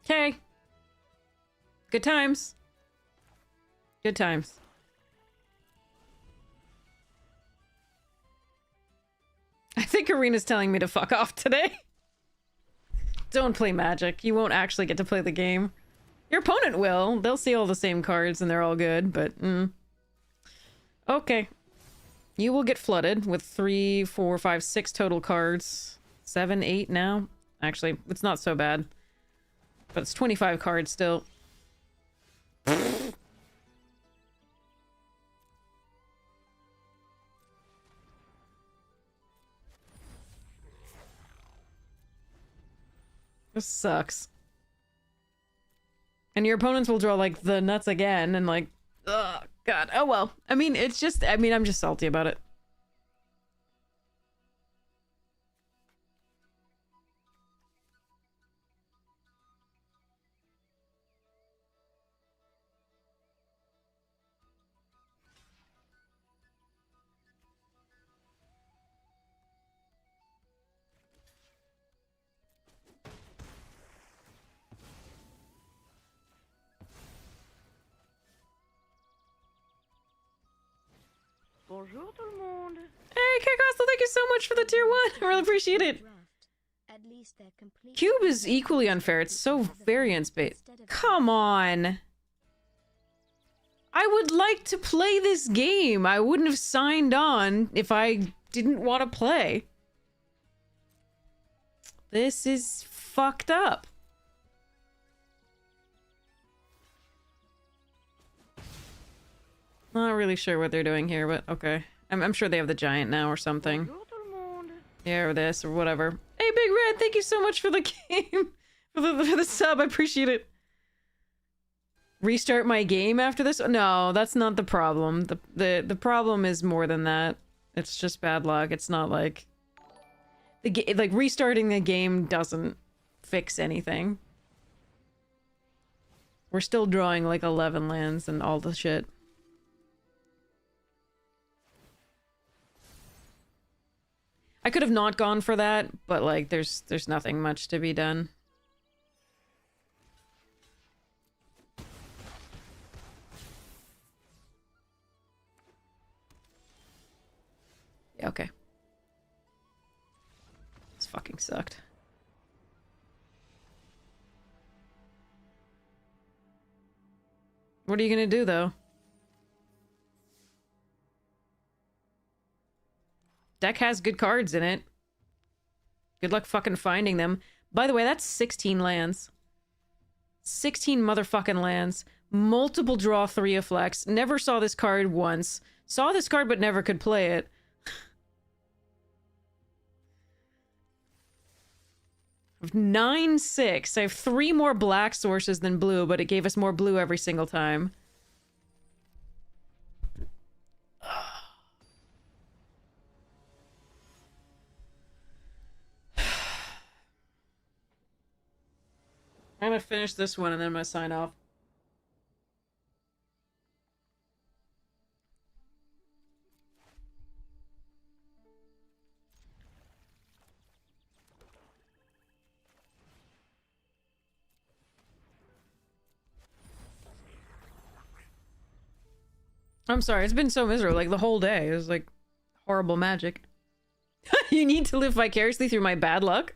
Okay. Good times. Good times. I think Arena's telling me to fuck off today. Don't play Magic. You won't actually get to play the game. Your opponent will. They'll see all the same cards and they're all good, but... Okay. You will get flooded with 3, 4, 5, 6 total cards. 7, 8 now. Actually, it's not so bad. But it's 25 cards still. This sucks. And your opponents will draw, like, the nuts again, and, like, oh, God. Oh, well. I mean, it's just, I mean, I'm just salty about it. Bonjour tout le monde. Hey, Kekostal, thank you so much for the tier 1. I really appreciate it. Cube is equally unfair. It's so variance-based. Come on. I would like to play this game. I wouldn't have signed on if I didn't want to play. This is fucked up. Not really sure what they're doing here, but okay. I'm sure they have the giant now or something. Yeah, or this, or whatever. Hey, Big Red, thank you so much for the game. for the sub, I appreciate it. Restart my game after this? No, that's not the problem. The problem is more than that. It's just bad luck. It's not like... like, restarting the game doesn't fix anything. We're still drawing, like, 11 lands and all the shit. I could have not gone for that, but, like, there's nothing much to be done. Okay. This fucking sucked. What are you gonna do, though? Deck has good cards in it. Good luck fucking finding them. By the way, that's 16 lands. 16 motherfucking lands. Multiple draw 3 of flex. Never saw this card once. Saw this card but never could play it. 9-6. I have 3 more black sources than blue, but it gave us more blue every single time. I'm gonna finish this one and then I'm gonna sign off. I'm sorry, it's been so miserable, like the whole day. It was like horrible magic. You need to live vicariously through my bad luck?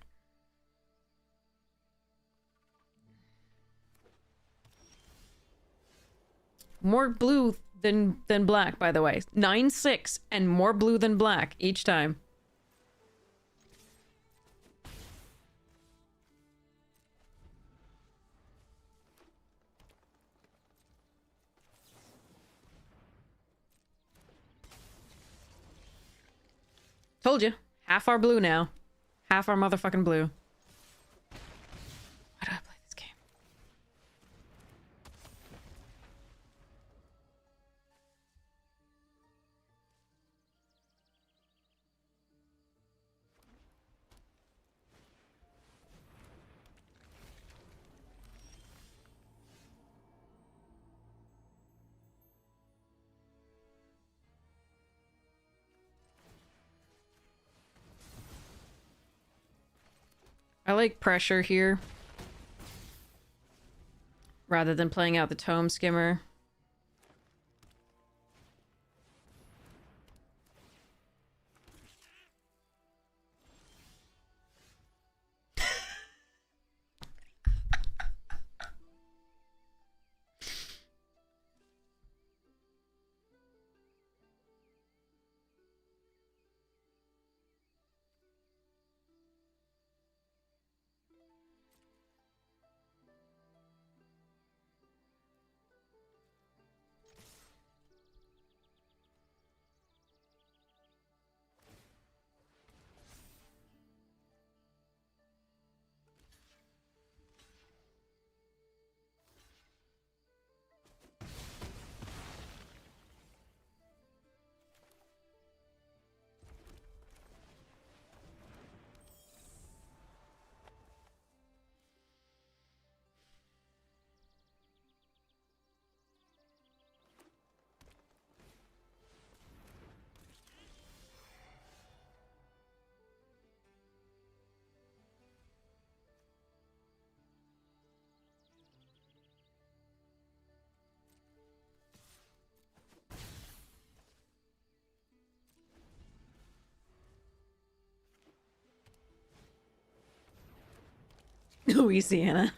More blue than black, by the way. 9-6 and more blue than black each time. Told you. Half our blue now. Half our motherfucking blue. Why do I play this game? I like pressure here. Rather than playing out the tome skimmer. Louisiana.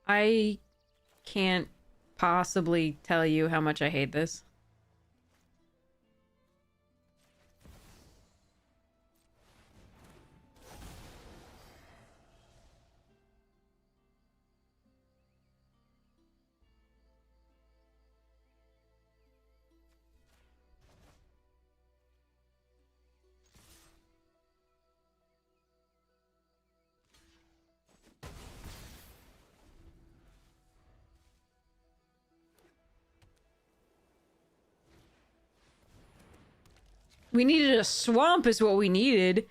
I can't possibly tell you how much I hate this. We needed a swamp is what we needed.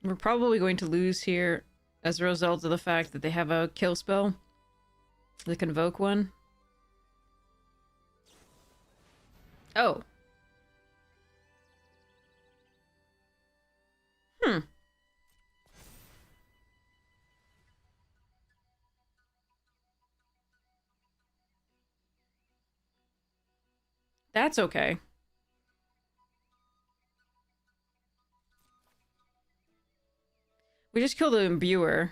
We're probably going to lose here as a result of the fact that they have a kill spell. They can invoke one. Oh. Hmm. That's okay. We just killed the imbuer.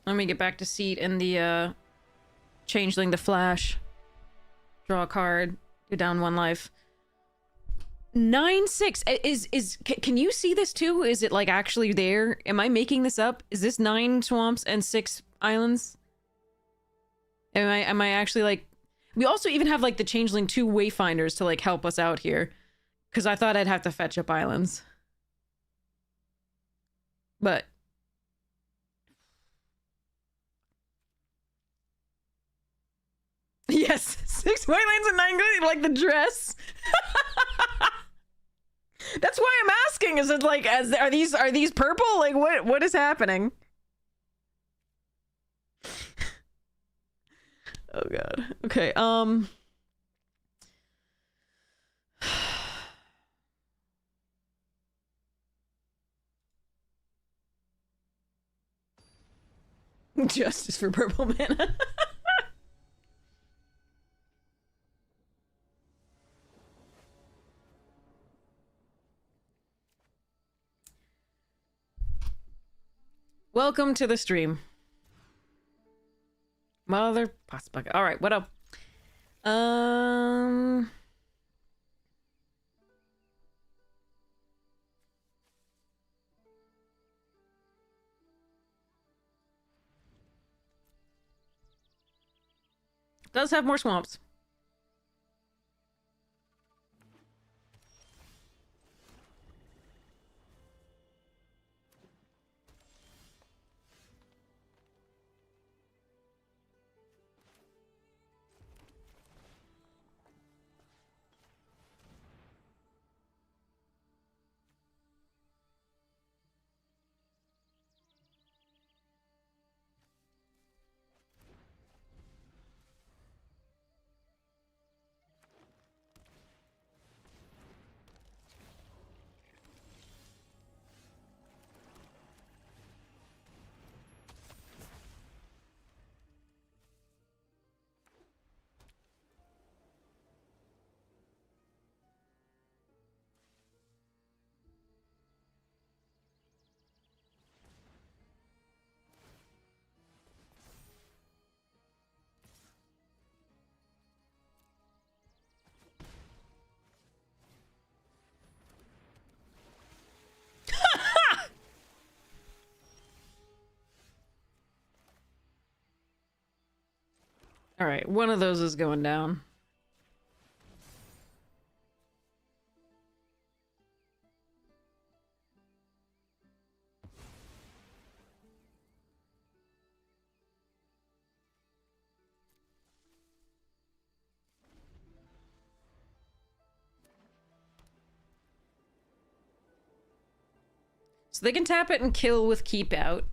Let me get back to seat in the changeling the flash. Draw a card. Go down 1 life. 9/6 can you see this too? Is it like actually there? Am I making this up? Is this 9 swamps and 6 islands? Am I actually like, we also even have like the changeling 2 wayfinders to like help us out here, because I thought I'd have to fetch up islands, but yes, 6 waylands and 9 good, like the dress. That's why I'm asking. Is it like, are these purple? Like what is happening? Oh god. Okay. Justice for purple mana. Welcome to the stream. Mother Potsbucket. All right, what up? Does have more swamps. All right, one of those is going down. So they can tap it and kill with keep out.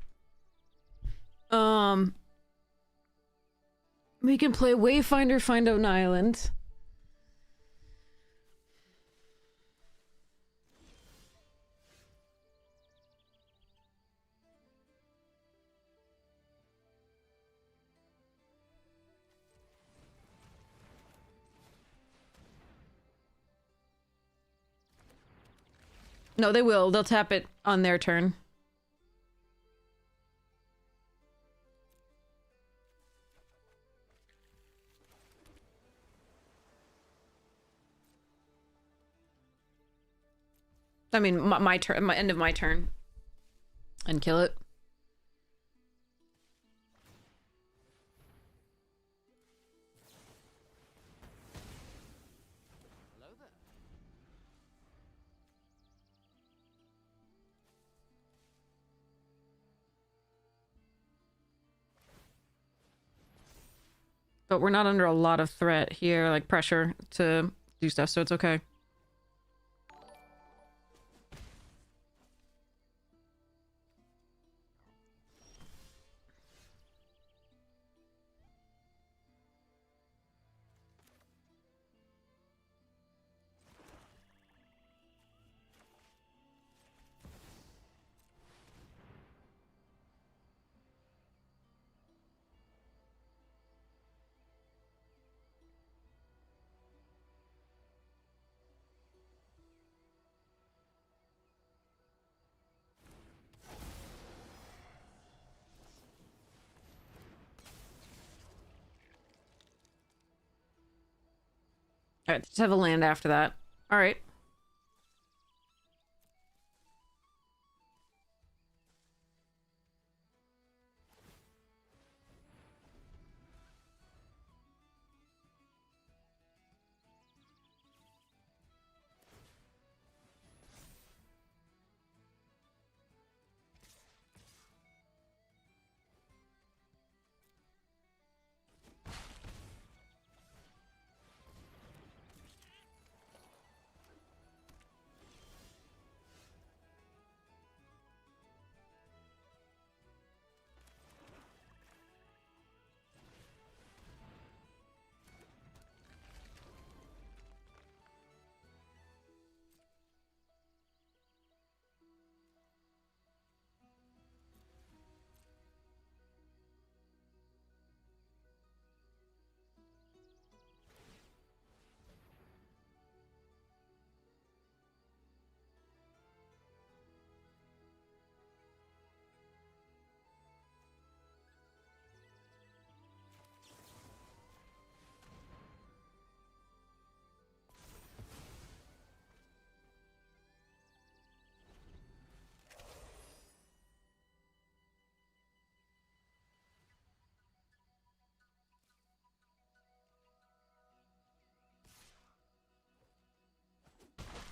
We can play Wayfinder, find out an island. No, they will. They'll tap it on their turn. I mean, my turn, my end of my turn. And kill it. But we're not under a lot of threat here, like pressure to do stuff, so it's okay. Alright, just have a land after that. Alright.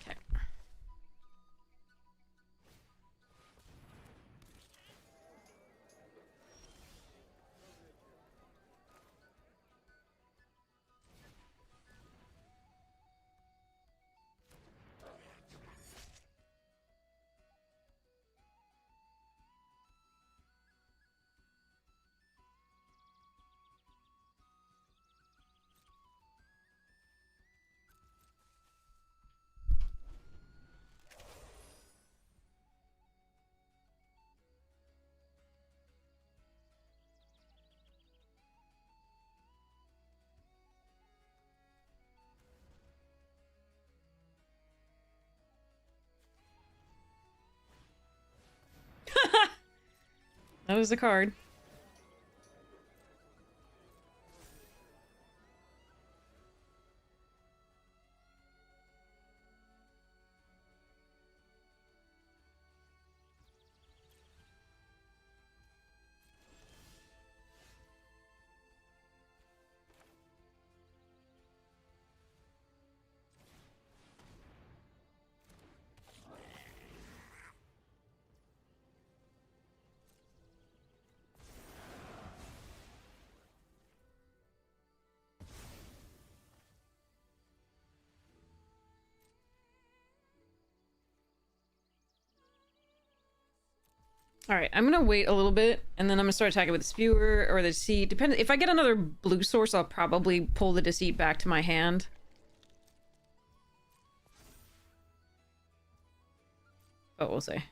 Okay. That was the card. Alright, I'm gonna wait a little bit, and then I'm gonna start attacking with the Spewer or the Deceit. Depending, if I get another blue source, I'll probably pull the Deceit back to my hand. But we'll see.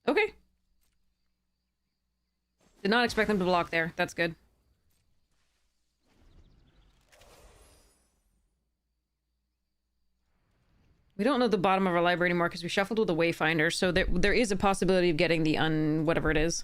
Okay. Did not expect them to block there. That's good. We don't know the bottom of our library anymore because we shuffled with a wayfinder, so there is a possibility of getting the whatever it is.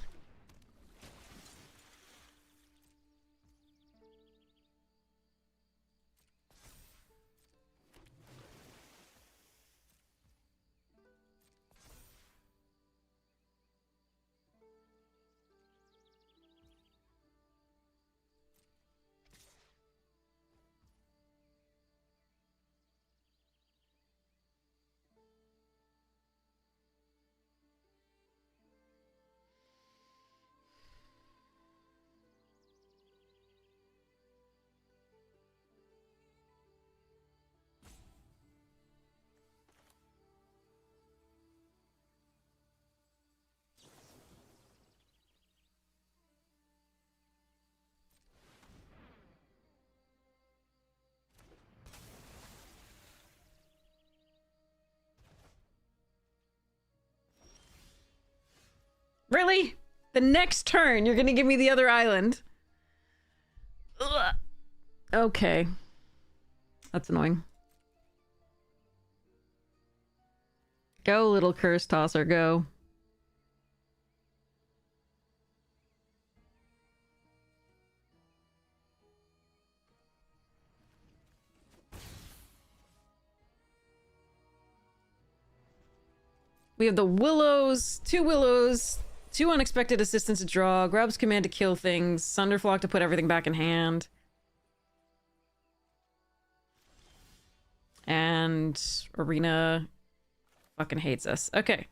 Really? The next turn, you're gonna give me the other island? Ugh. Okay. That's annoying. Go, little curse tosser, go. We have the willows, two unexpected assistance to draw, Grub's command to kill things, Sunderflock to put everything back in hand. And Arena fucking hates us. Okay.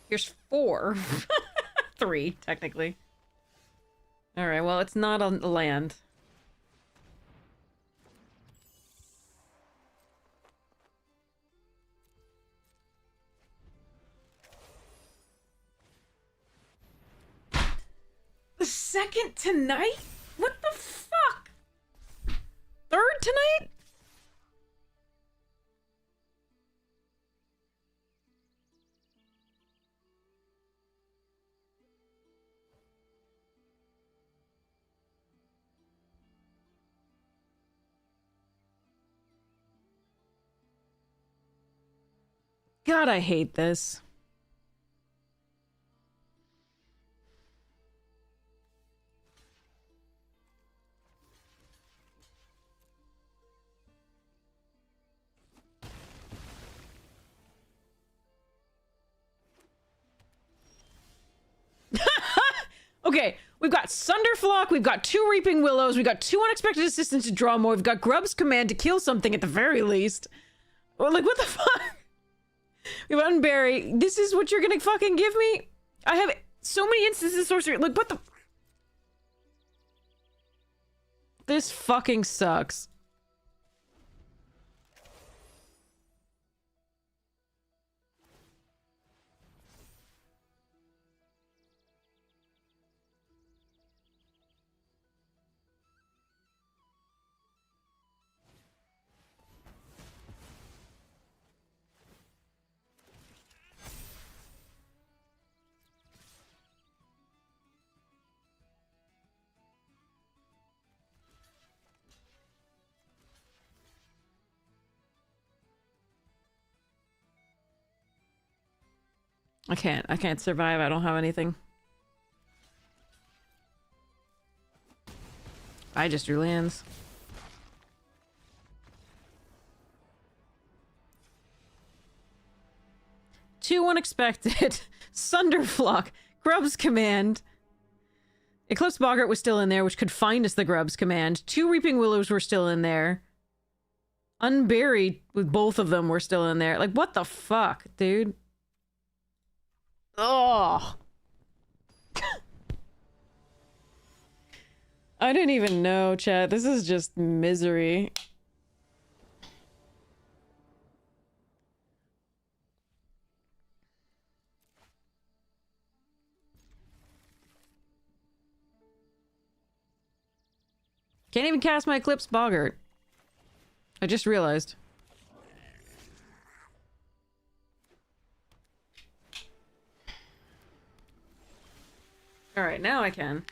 Here's 4. 3, technically. Alright, well, it's not on the land. The second tonight? What the fuck? Third tonight? God, I hate this. Okay, we've got Sunderflock, we've got 2 Reaping Willows, we've got 2 unexpected assistance to draw more, we've got Grub's command to kill something at the very least. Like, what the fuck? We have Unbury. This is what you're gonna fucking give me? I have so many instances of sorcery. Like, what the... This fucking sucks. I can't survive. I don't have anything. I just drew lands. Two unexpected. Sunderflock. Grub's command. Eclipse Boggart was still in there, which could find us the Grub's command. 2 Reaping Willows were still in there. Unburied with both of them were still in there. Like, what the fuck, dude? Oh. I didn't even know, chat. This is just misery. Can't even cast my Eclipse Boggart. I just realized. Alright, now I can.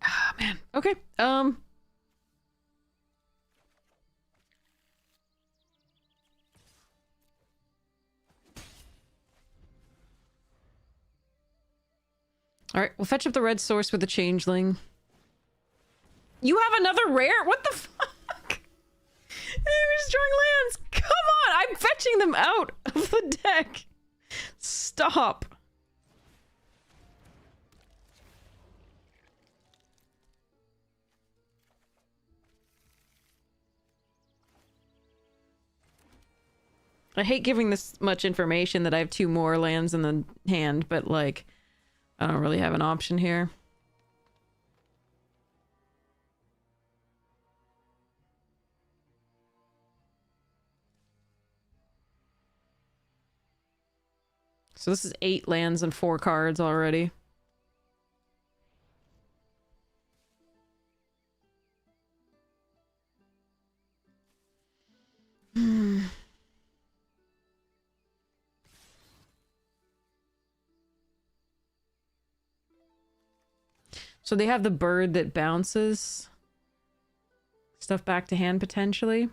Ah, man. Okay. Alright, we'll fetch up the red source with the changeling. You have another rare? What the fuck? We're destroying lands! Come on! I'm fetching them out of the deck! Stop. I hate giving this much information that I have 2 more lands in the hand, but like, I don't really have an option here. So this is 8 lands and 4 cards already. So they have the bird that bounces stuff back to hand potentially.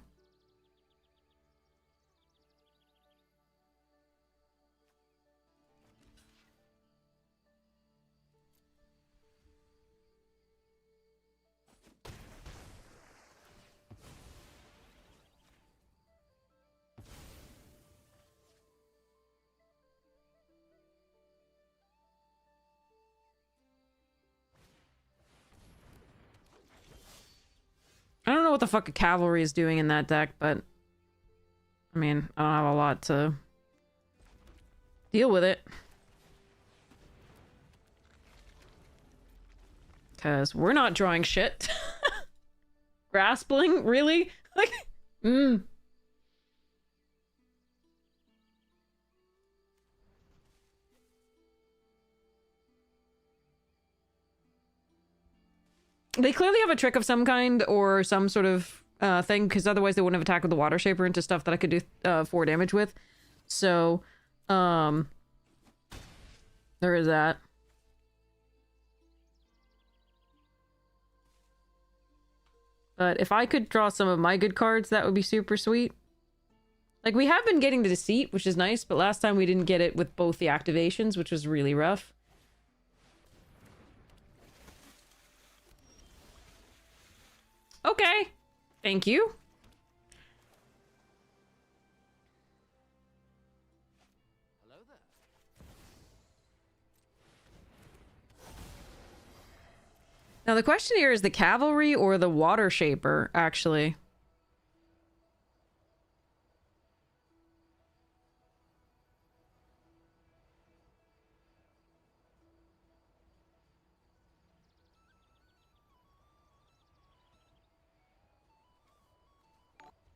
I don't know what the fuck a cavalry is doing in that deck, but I mean, I don't have a lot to deal with it. Because we're not drawing shit. Graspling? Really? Like, They clearly have a trick of some kind or some sort of thing, because otherwise they wouldn't have attacked with the Water Shaper into stuff that I could do 4 damage with. So, there is that. But if I could draw some of my good cards, that would be super sweet. Like, we have been getting the Deceit, which is nice, but last time we didn't get it with both the activations, which was really rough. Okay. Thank you. Hello there. Now the question here is the Cavalry or the Water Shaper, actually.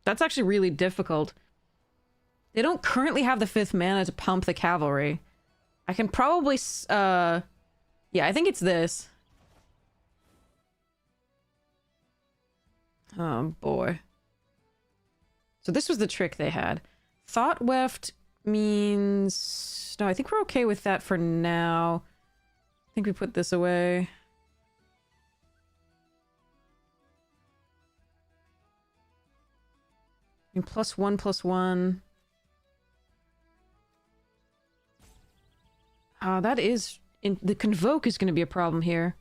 That's actually really difficult. They don't currently have the 5th mana to pump the Cavalry. I can probably, yeah, I think it's this. Oh, boy. So this was the trick they had. Thought Weft means... No, I think we're okay with that for now. I think we put this away. I mean, +1/+1. That is... the Convoke is going to be a problem here.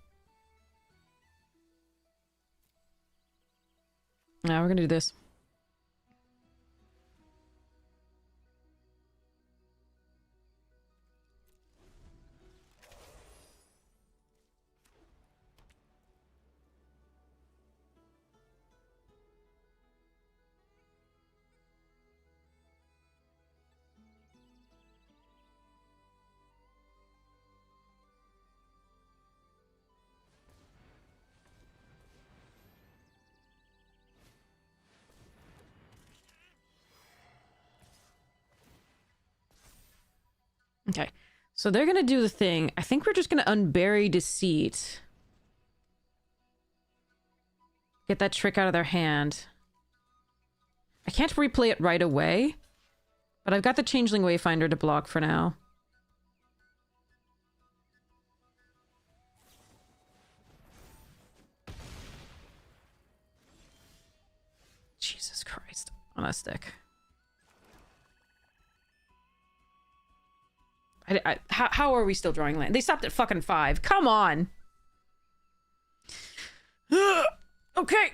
Now we're going to do this. Okay. So they're gonna do the thing. I think we're just gonna unbury Deceit. Get that trick out of their hand. I can't replay it right away, but I've got the Changeling Wayfinder to block for now. Jesus Christ. On a stick. How are we still drawing land? They stopped at fucking 5. Come on! Okay.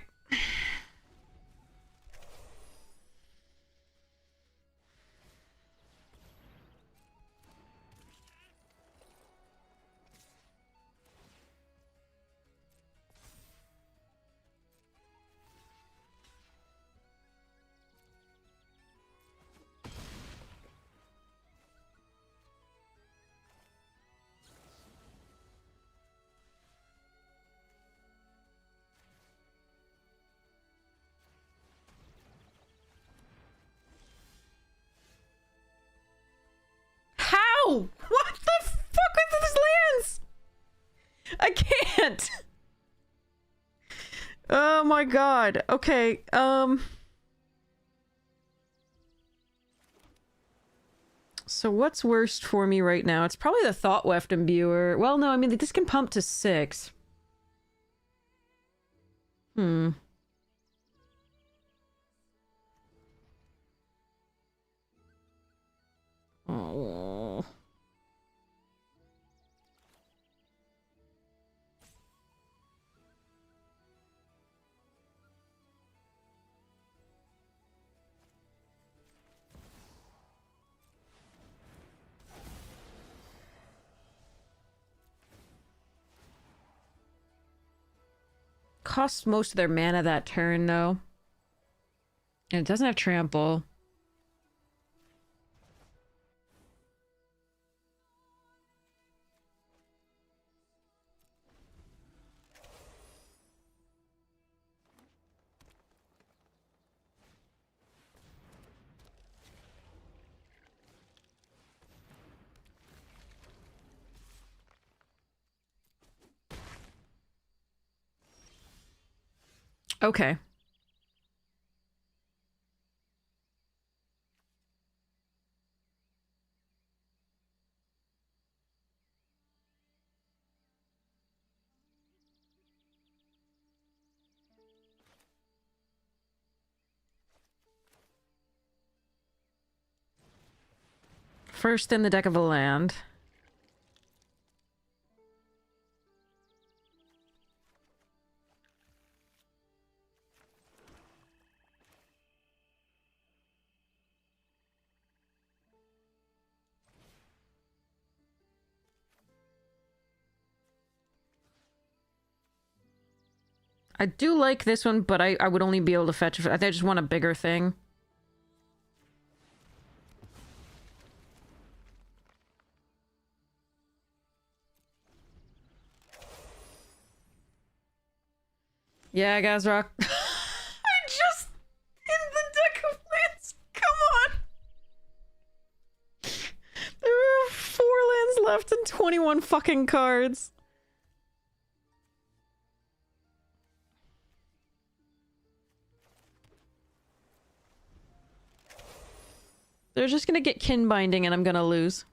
How? What the fuck with these lands? I can't. Oh my god. Okay, so what's worst for me right now? It's probably the Thought Weft Imbuer. Well, no, I mean, this can pump to 6. Hmm. Oh. Costs most of their mana that turn, though. And it doesn't have trample. Okay. First in the deck of a land. I do like this one, but I would only be able to fetch it. I just want a bigger thing. Yeah, guys, rock. I just in the deck of lands. Come on. There are 4 lands left and 21 fucking cards. They're just gonna get kin binding and I'm gonna lose.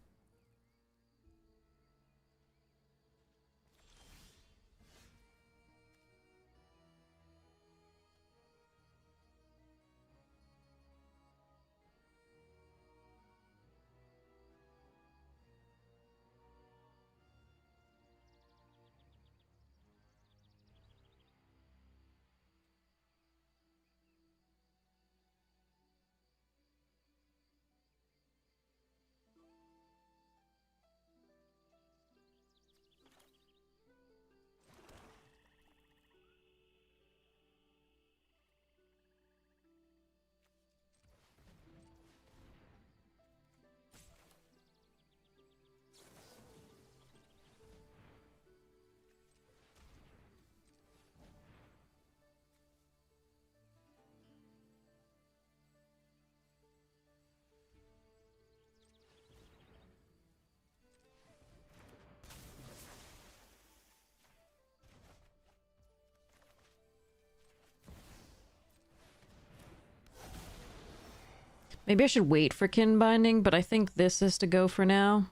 Maybe I should wait for kin binding, but I think this is to go for now.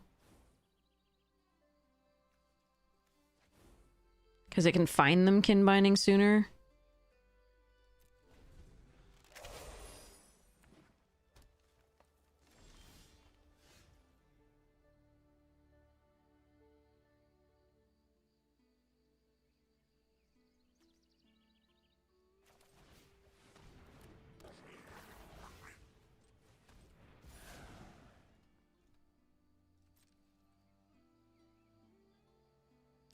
Because it can find them kin binding sooner.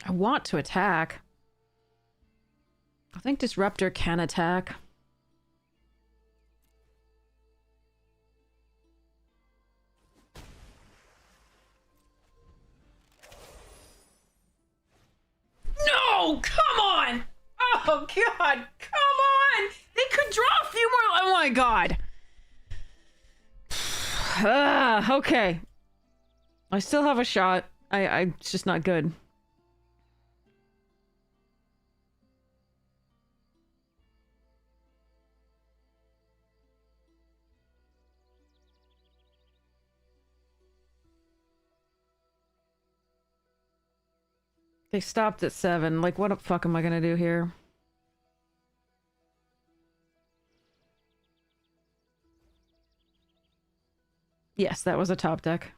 I want to attack. I think Disruptor can attack. No! Come on! Oh, God! Come on! They could draw a few more... Oh, my God! Okay. I still have a shot. It's just not good. They stopped at 7. Like, what the fuck am I gonna do here? Yes, that was a top deck.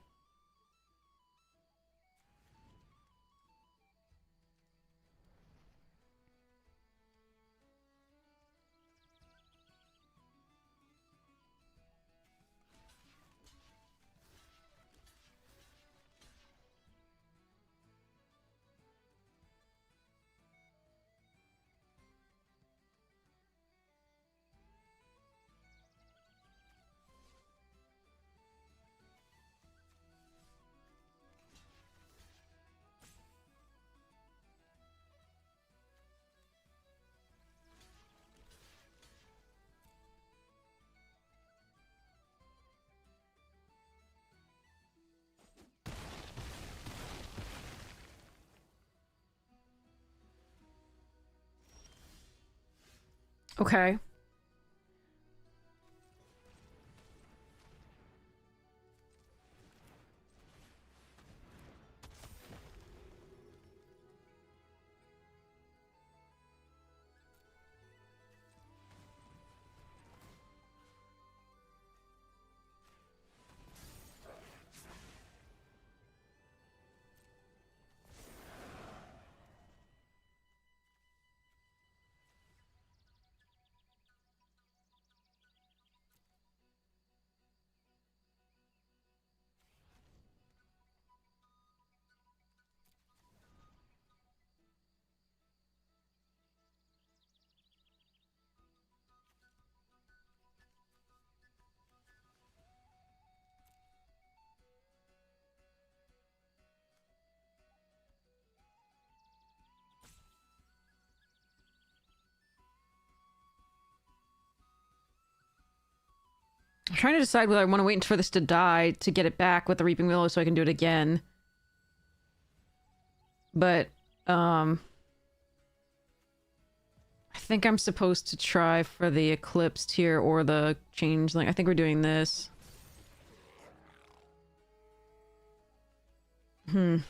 Okay. I'm trying to decide whether I want to wait for this to die to get it back with the Reaping Willow so I can do it again. But, I think I'm supposed to try for the Eclipsed here or the Changeling. I think we're doing this. Thin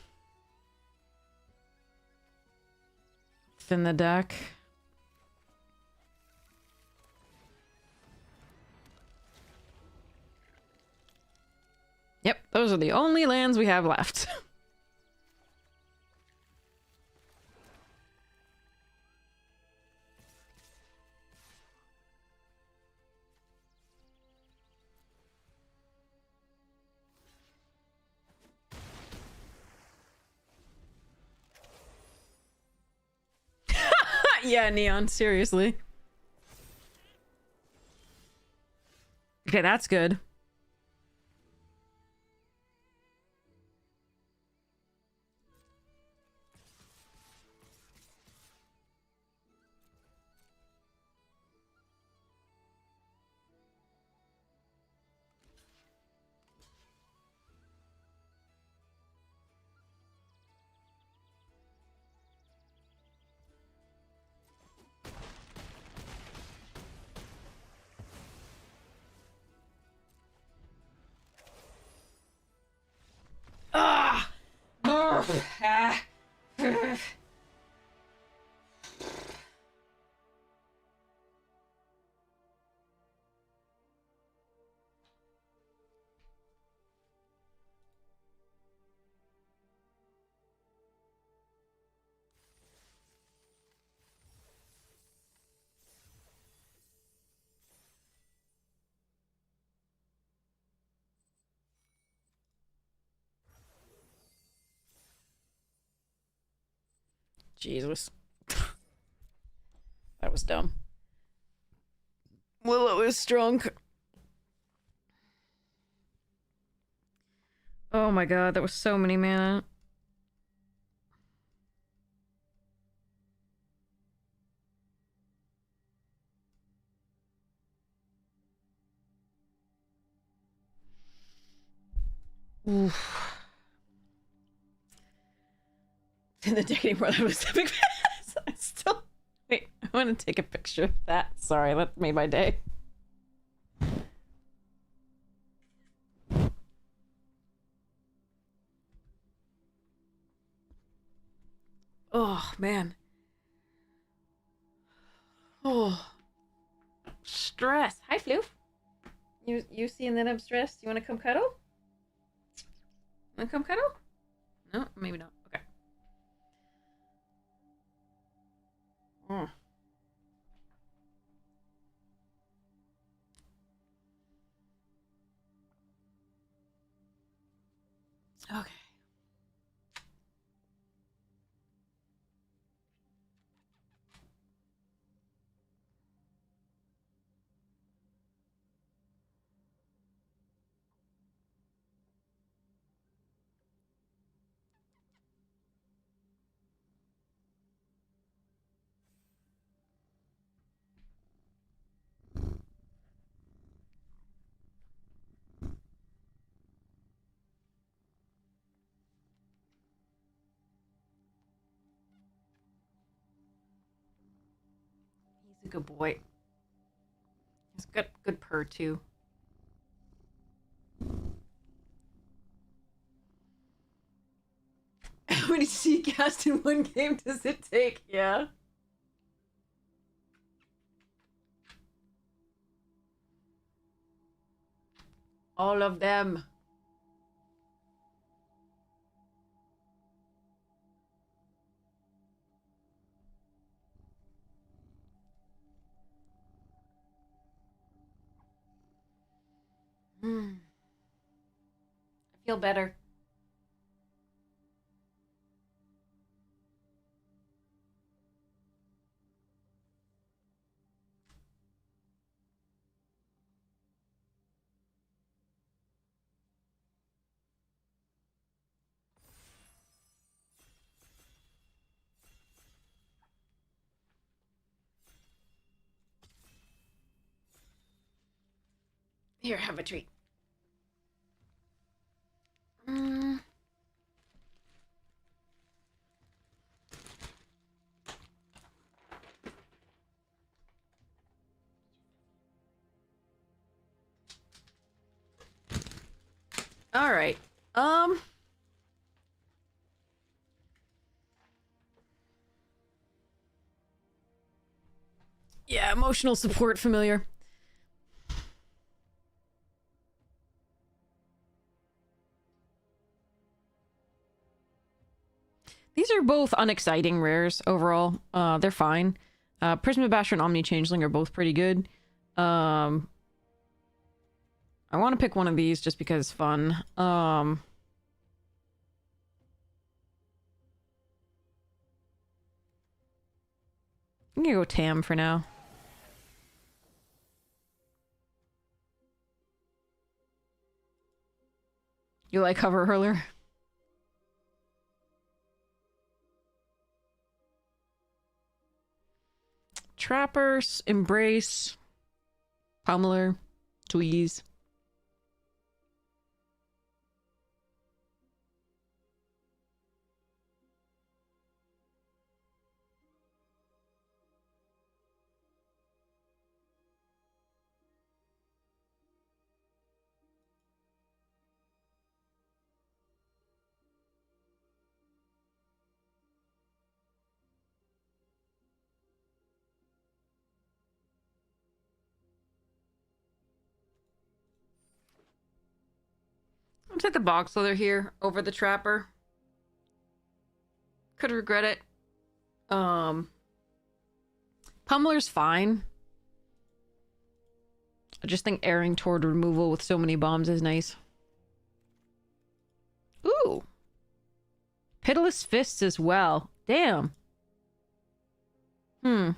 the deck. Yep, those are the only lands we have left. Yeah, Neon, seriously. Okay, that's good. Jesus. That was dumb. Willow is drunk. Oh my god, that was so many mana. Oof. In the deck anymore, that was epic pass. I still... Wait, I want to take a picture of that. Sorry, that made my day. Oh, man. Oh. Stress. Hi, Floof. You seeing that I'm stressed? You want to come cuddle? Want to come cuddle? No, maybe not. Okay. Mm. Okay. He's a good boy. He's got good purr, too. How many C cast in one game does it take? Yeah. All of them. I feel better. Here, have a treat. All right. Yeah, emotional support familiar. These are both unexciting rares overall. They're fine. Prisma Basher and Omni Changeling are both pretty good. I want to pick one of these just because it's fun. I'm gonna go Tam for now. You like Hover Hurler? Trappers, Embrace, Pummeler, Tweeze. I'll take the Box Leather here over the Trapper. Could regret it. Pummeler's fine. I just think erring toward removal with so many bombs is nice. Ooh. Pitiless Fists as well. Damn. Hmm.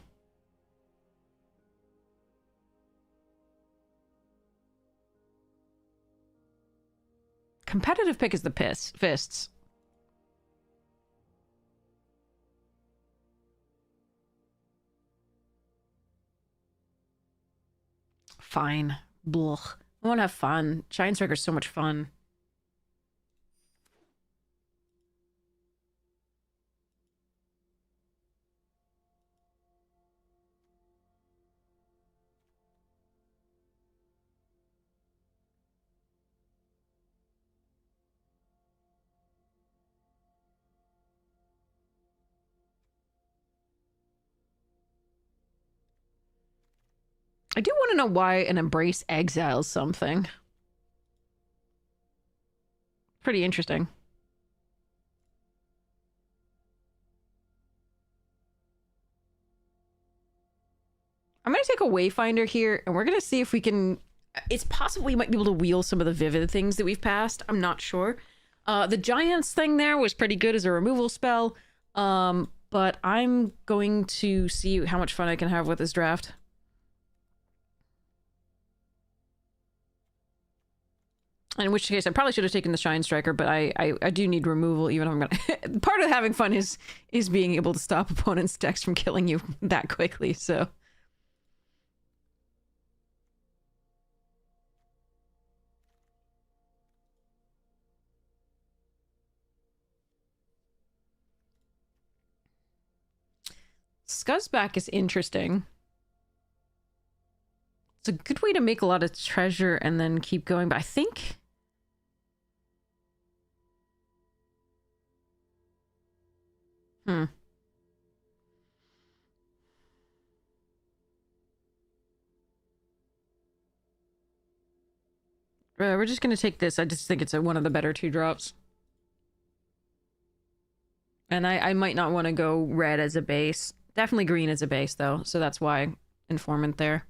Competitive pick is the fists. Fine. Blech. I want to have fun. Shine Striker's so much fun. I do want to know why an Embrace exiles something. Pretty interesting. I'm going to take a Wayfinder here, and we're going to see if we can... It's possible we might be able to wheel some of the Vivid things that we've passed. I'm not sure. The Giants thing there was pretty good as a removal spell, but I'm going to see how much fun I can have with this draft. In which case, I probably should have taken the Shine Striker, but I do need removal, even if I'm gonna... Part of having fun is being able to stop opponents' decks from killing you that quickly, so... Scuzzback is interesting. It's a good way to make a lot of treasure and then keep going, but I think... We're just gonna take this. I just think it's one of the better 2-drops. And I might not want to go red as a base. Definitely green as a base, though. So that's why Informant there.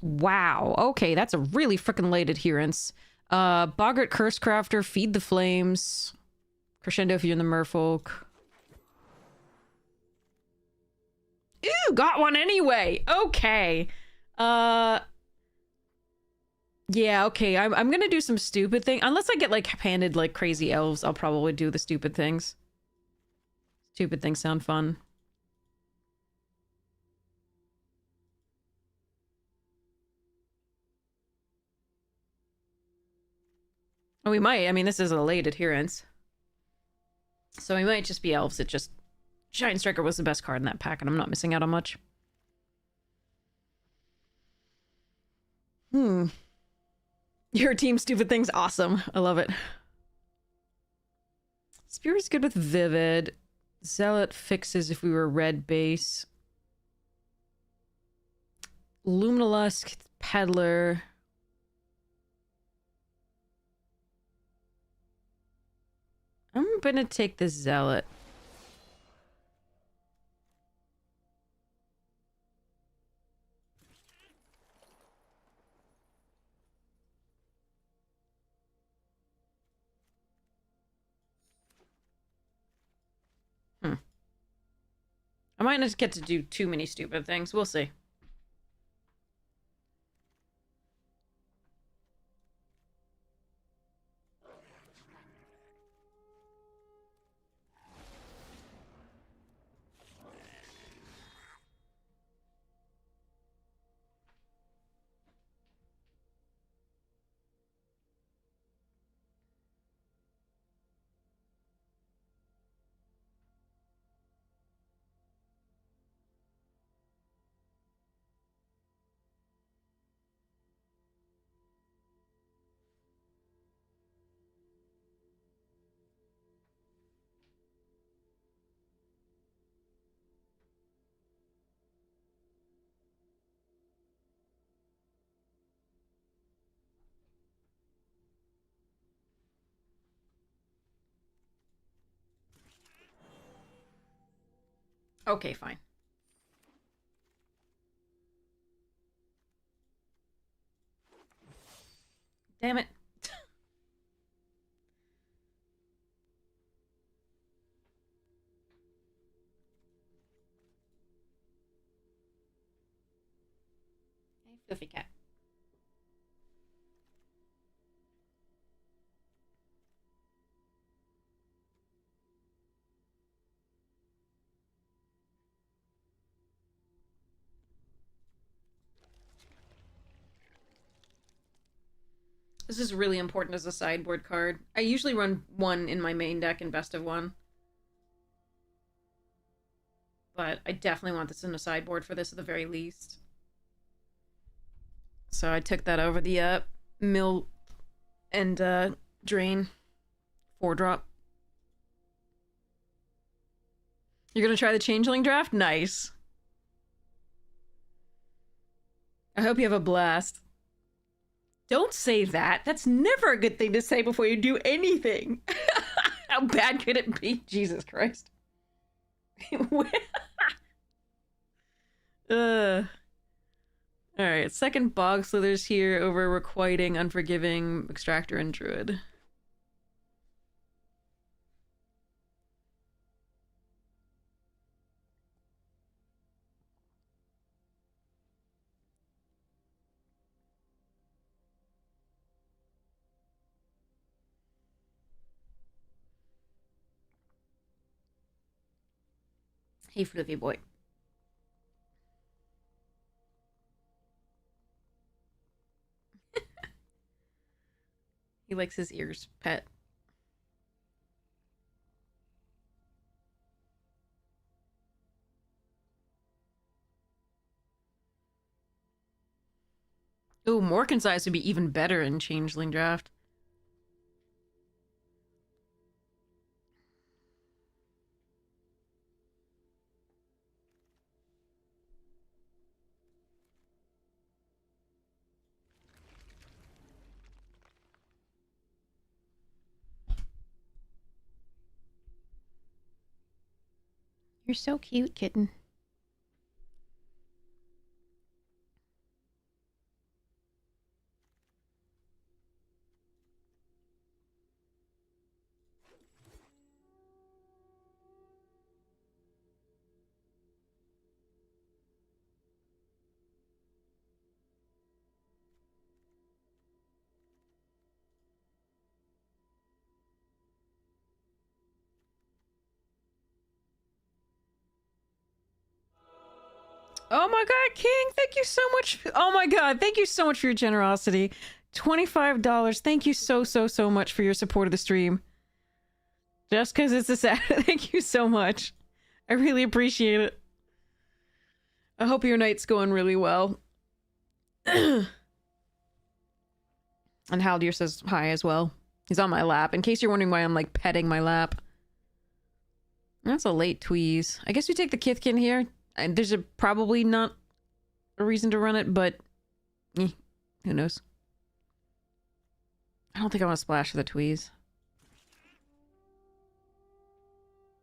Wow. Okay, that's a really freaking late adherence. Boggart Cursecrafter, Feed the Flames. Crescendo if you're in the Merfolk. Ew, got one anyway. Okay. Yeah, okay. I'm gonna do some stupid thing. Unless I get, like, handed, like, crazy elves, I'll probably do the stupid things. Stupid things sound fun. Oh, we might. I mean, this is a late adherence. So we might just be elves. It just... Shine Striker was the best card in that pack, and I'm not missing out on much. Your team stupid things, awesome. I love it. Spear is good with Vivid. Zealot fixes if we were red base. Luminalusk, Peddler. I'm gonna take this Zealot. I might not get to do too many stupid things. We'll see. Okay, fine. Damn it. Fluffy cat. This is really important as a sideboard card. I usually run one in my main deck in best of one. But I definitely want this in a sideboard for this at the very least. So I took that over the mill and drain 4-drop. You're gonna try the Changeling draft? Nice. I hope you have a blast. Don't say that. That's never a good thing to say before you do anything. How bad could it be? Jesus Christ. Alright, second Bog Slithers here over Requiting, Unforgiving, Extractor, and Druid. Hey, Fluffy boy. He likes his ears pet. Ooh, more concise would be even better in Changeling draft. You're so cute, kitten. Oh my god, King, thank you so much. Oh my god, thank you so much for your generosity. $25. Thank you so much for your support of the stream. Just because it's a Saturday. Thank you so much. I really appreciate it. I hope your night's going really well. And Haldir says hi as well. He's on my lap. In case you're wondering why I'm like petting my lap. That's a late tweeze. I guess we take the Kithkin here. And there's probably not a reason to run it, but who knows? I don't think I want to splash for the tweeze.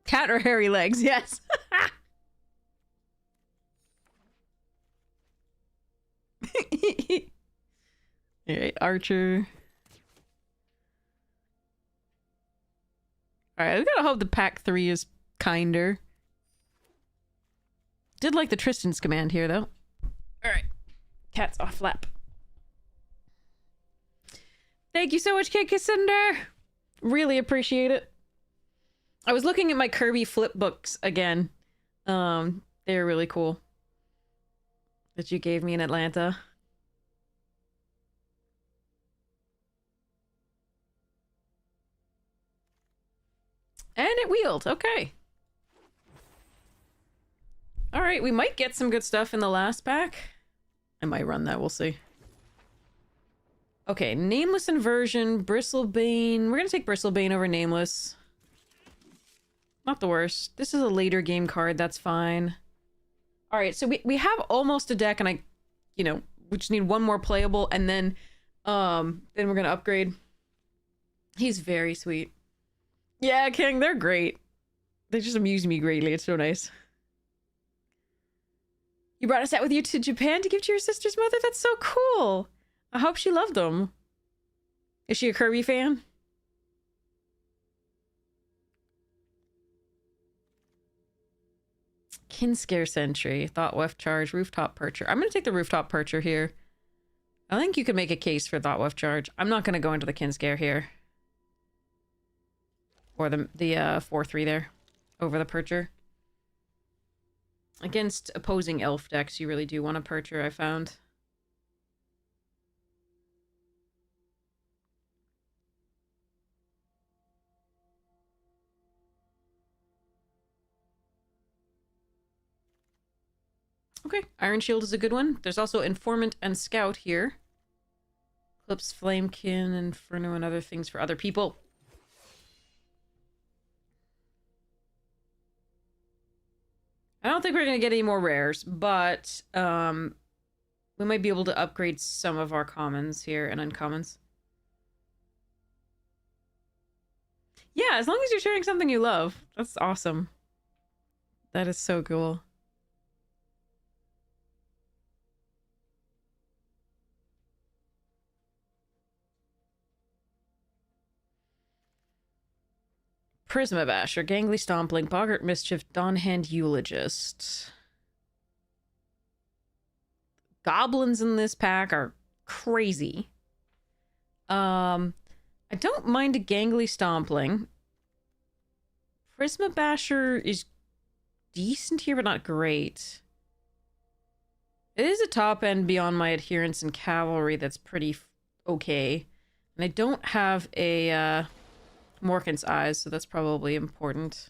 Cat or hairy legs? Yes. Alright, Archer. Alright, I gotta hope the pack 3 is kinder. Did like the Tristan's command here, though. Alright. Cat's off lap. Thank you so much, Kid Cassandra. Really appreciate it. I was looking at my Kirby flip books again. They're really cool. That you gave me in Atlanta. And it wheeled. Okay. Alright, we might get some good stuff in the last pack. I might run that, we'll see. Okay, Nameless Inversion, Bristlebane. We're gonna take Bristlebane over Nameless. Not the worst. This is a later game card, that's fine. Alright, so we have almost a deck, and we just need one more playable, and then we're gonna upgrade. He's very sweet. Yeah, King, they're great. They just amuse me greatly, it's so nice. You brought a set with you to Japan to give to your sister's mother? That's so cool. I hope she loved them. Is she a Kirby fan? Kinscare Sentry, Thought Weft Charge, Rooftop Percher. I'm going to take the Rooftop Percher here. I think you could make a case for Thought Weft Charge. I'm not going to go into the Kinscare here. Or the 4-3 there. Over the Percher. Against opposing elf decks, you really do want a Percher, I found. Okay, Iron Shield is a good one. There's also Informant and Scout here. Clips, Flamekin, Inferno, and other things for other people. I don't think we're going to get any more rares, but we might be able to upgrade some of our commons here and uncommons. Yeah, as long as you're sharing something you love. That's awesome. That is so cool. Prisma Basher, Gangly Stompling, Boggart Mischief, Dawnhand Eulogist. Goblins in this pack are crazy. I don't mind a Gangly Stompling. Prisma Basher is decent here, but not great. It is a top end beyond my Adherence and Cavalry that's pretty okay. And I don't have a Morkan's Eyes, so that's probably important.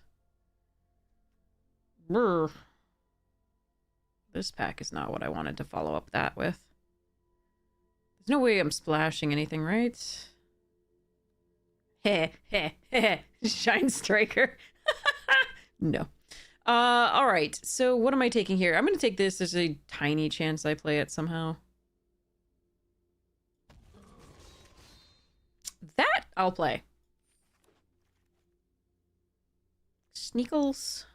Brr. This pack is not what I wanted to follow up that with. There's no way I'm splashing anything, right? Heh, heh, heh. Shine Striker. No. Alright, so what am I taking here? I'm gonna take this. There's a tiny chance I play it somehow. That I'll play. Sneakles.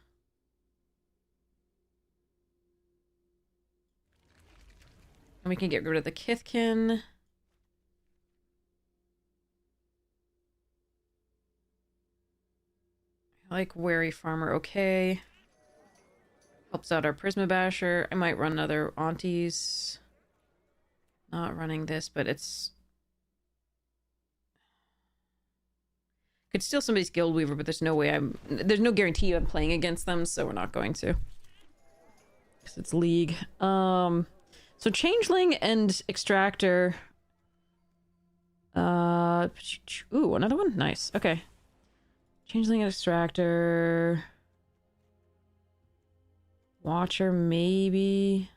And we can get rid of the Kithkin. I like Wary Farmer, okay. Helps out our Prisma Basher. I might run another Aunties. Not running this, but it's... Could steal somebody's Guild Weaver, but there's no way there's no guarantee I'm playing against them, so we're not going to. Because it's League. So Changeling and Extractor. Ooh, another one? Nice. Okay. Changeling and Extractor. Watcher, maybe.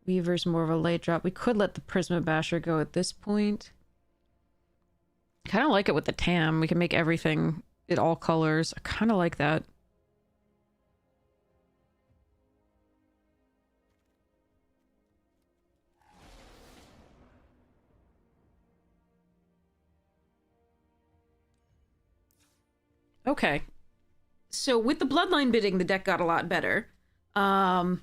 Weaver's more of a late drop. We could let the Prisma Basher go at this point. Kind of like it with the Tam. We can make everything in all colors. I kind of like that. Okay. So with the Bloodline bidding, the deck got a lot better. Because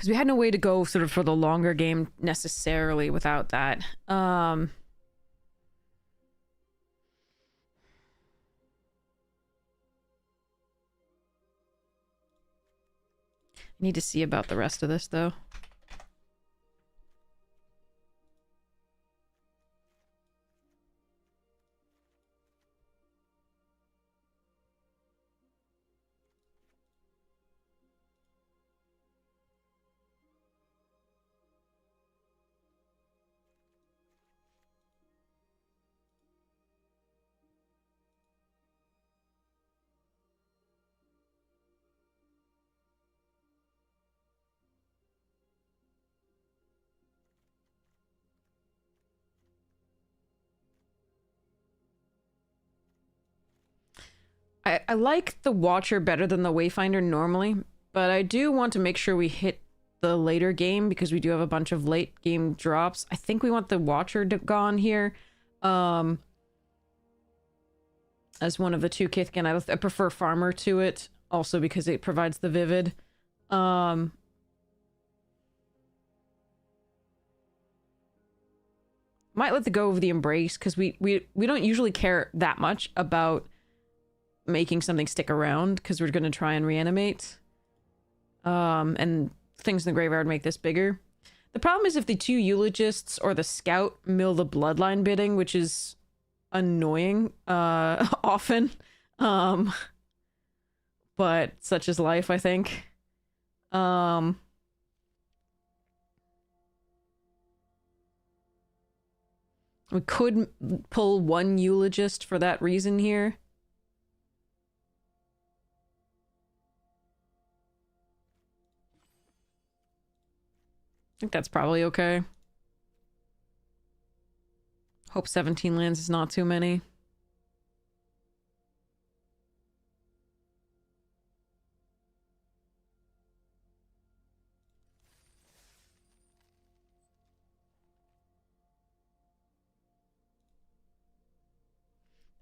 we had no way to go sort of for the longer game necessarily without that. I need to see about the rest of this, though. I like the Watcher better than the Wayfinder normally, but I do want to make sure we hit the later game because we do have a bunch of late game drops. I think we want the Watcher gone here. As one of the two Kithkin. I prefer Farmer to it, also because it provides the Vivid. Might let the go of the Embrace, because we don't usually care that much about making something stick around, because we're going to try and reanimate. And things in the graveyard make this bigger. The problem is if the two eulogists or the scout mill the bloodline bidding, which is annoying, often. But such is life, I think. We could pull one eulogist for that reason here. I think that's probably okay. Hope 17 lands is not too many.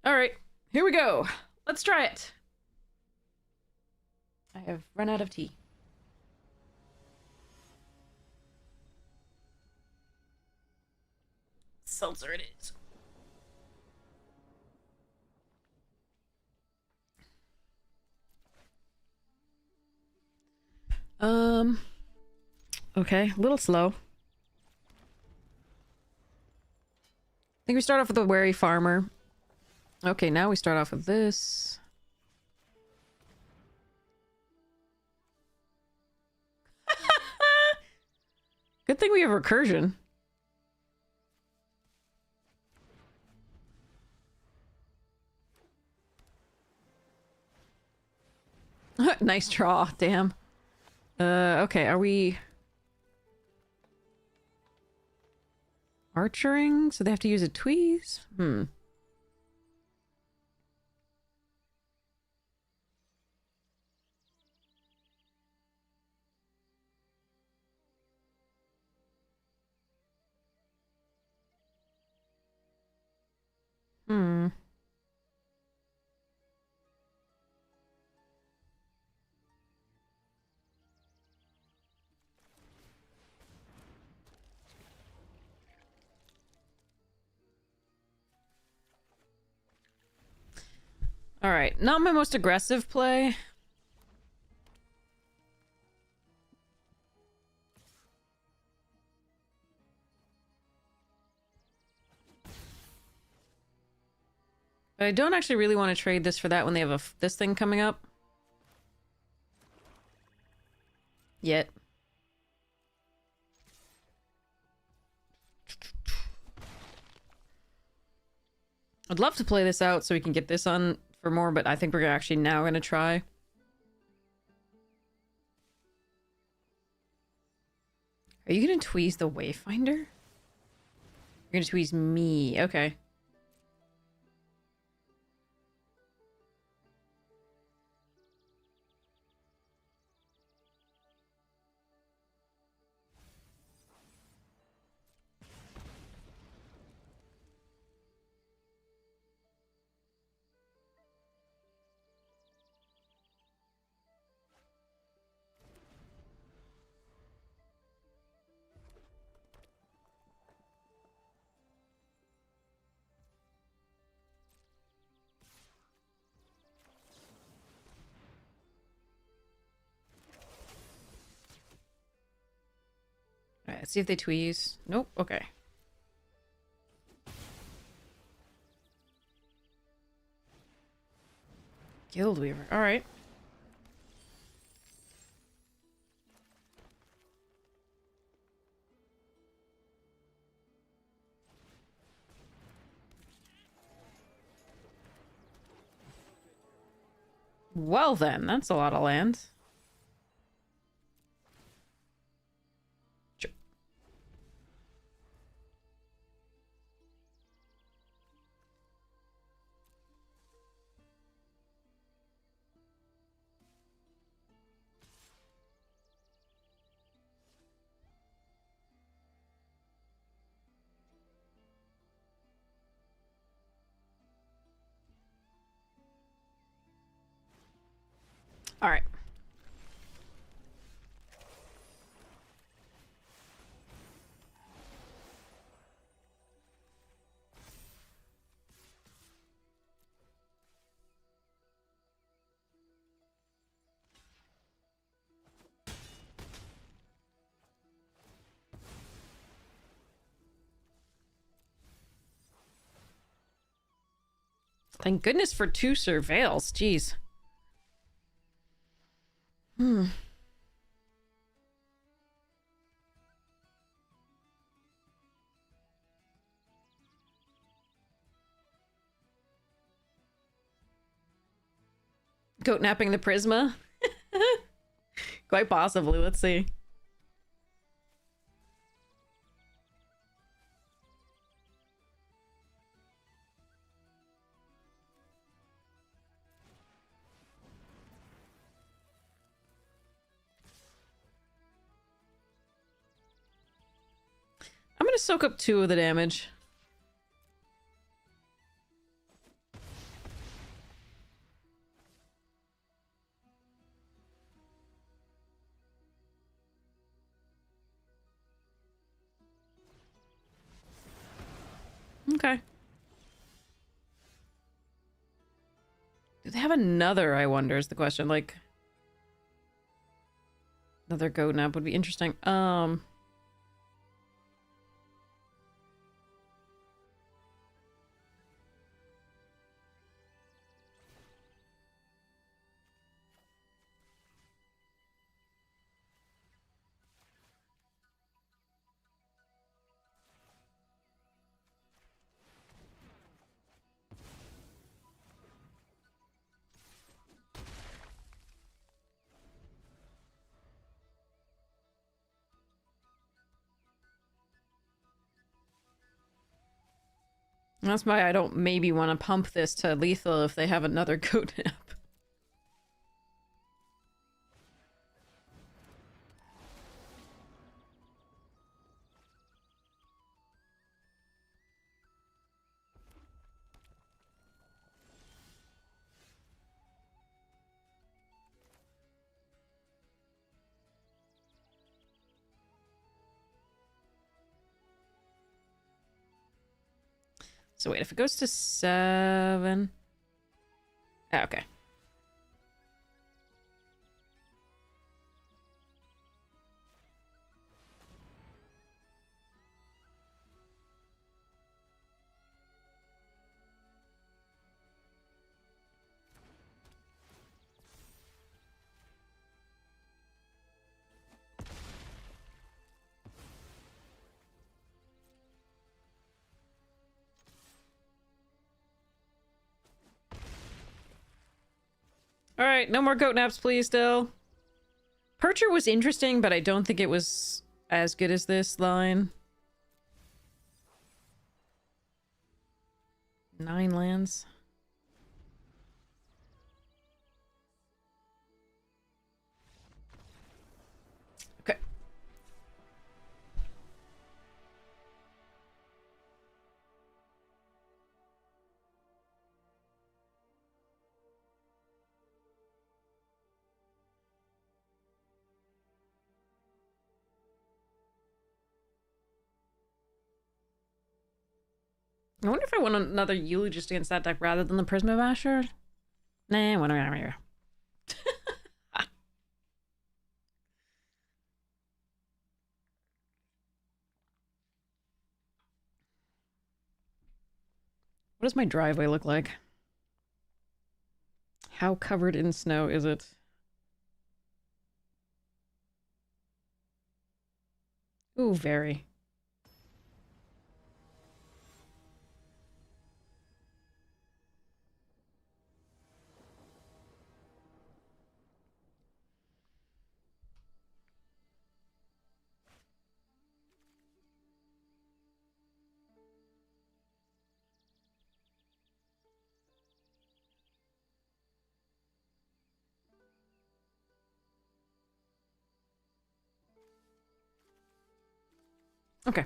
All right, here we go. Let's try it. I have run out of tea. Seltzer it is. Okay, a little slow. I think we start off with a wary farmer. Okay, now we start off with this. Good thing we have recursion. Nice draw, damn. Okay, are we... archering? So they have to use a tweeze? Hmm. Hmm. Alright, not my most aggressive play. But I don't actually really want to trade this for that when they have this thing coming up. Yet. I'd love to play this out so we can get this on for more, but I think we're actually now going to try. Are you going to tweeze the Wayfinder? You're going to tweeze me. Okay. Alright, let's see if they tweeze. Nope, okay. Guildweaver, alright. Well then, that's a lot of land. Sure. Alright. Thank goodness for 2 surveils. Jeez. Hmm. Goat napping the Prisma? Quite possibly. Let's see. I'm gonna soak up 2 of the damage. Okay. Do they have another, I wonder, is the question. Like, another goat nap would be interesting. That's why I don't maybe want to pump this to lethal if they have another goat nap. So wait, if it goes to 7... Ah, okay. Alright, no more goat naps, please, still. Percher was interesting, but I don't think it was as good as this line. 9 lands. Okay. I wonder if I want another Eulogist against that deck rather than the Prisma Basher. Nah, whatever. What does my driveway look like? How covered in snow is it? Ooh, very. Okay.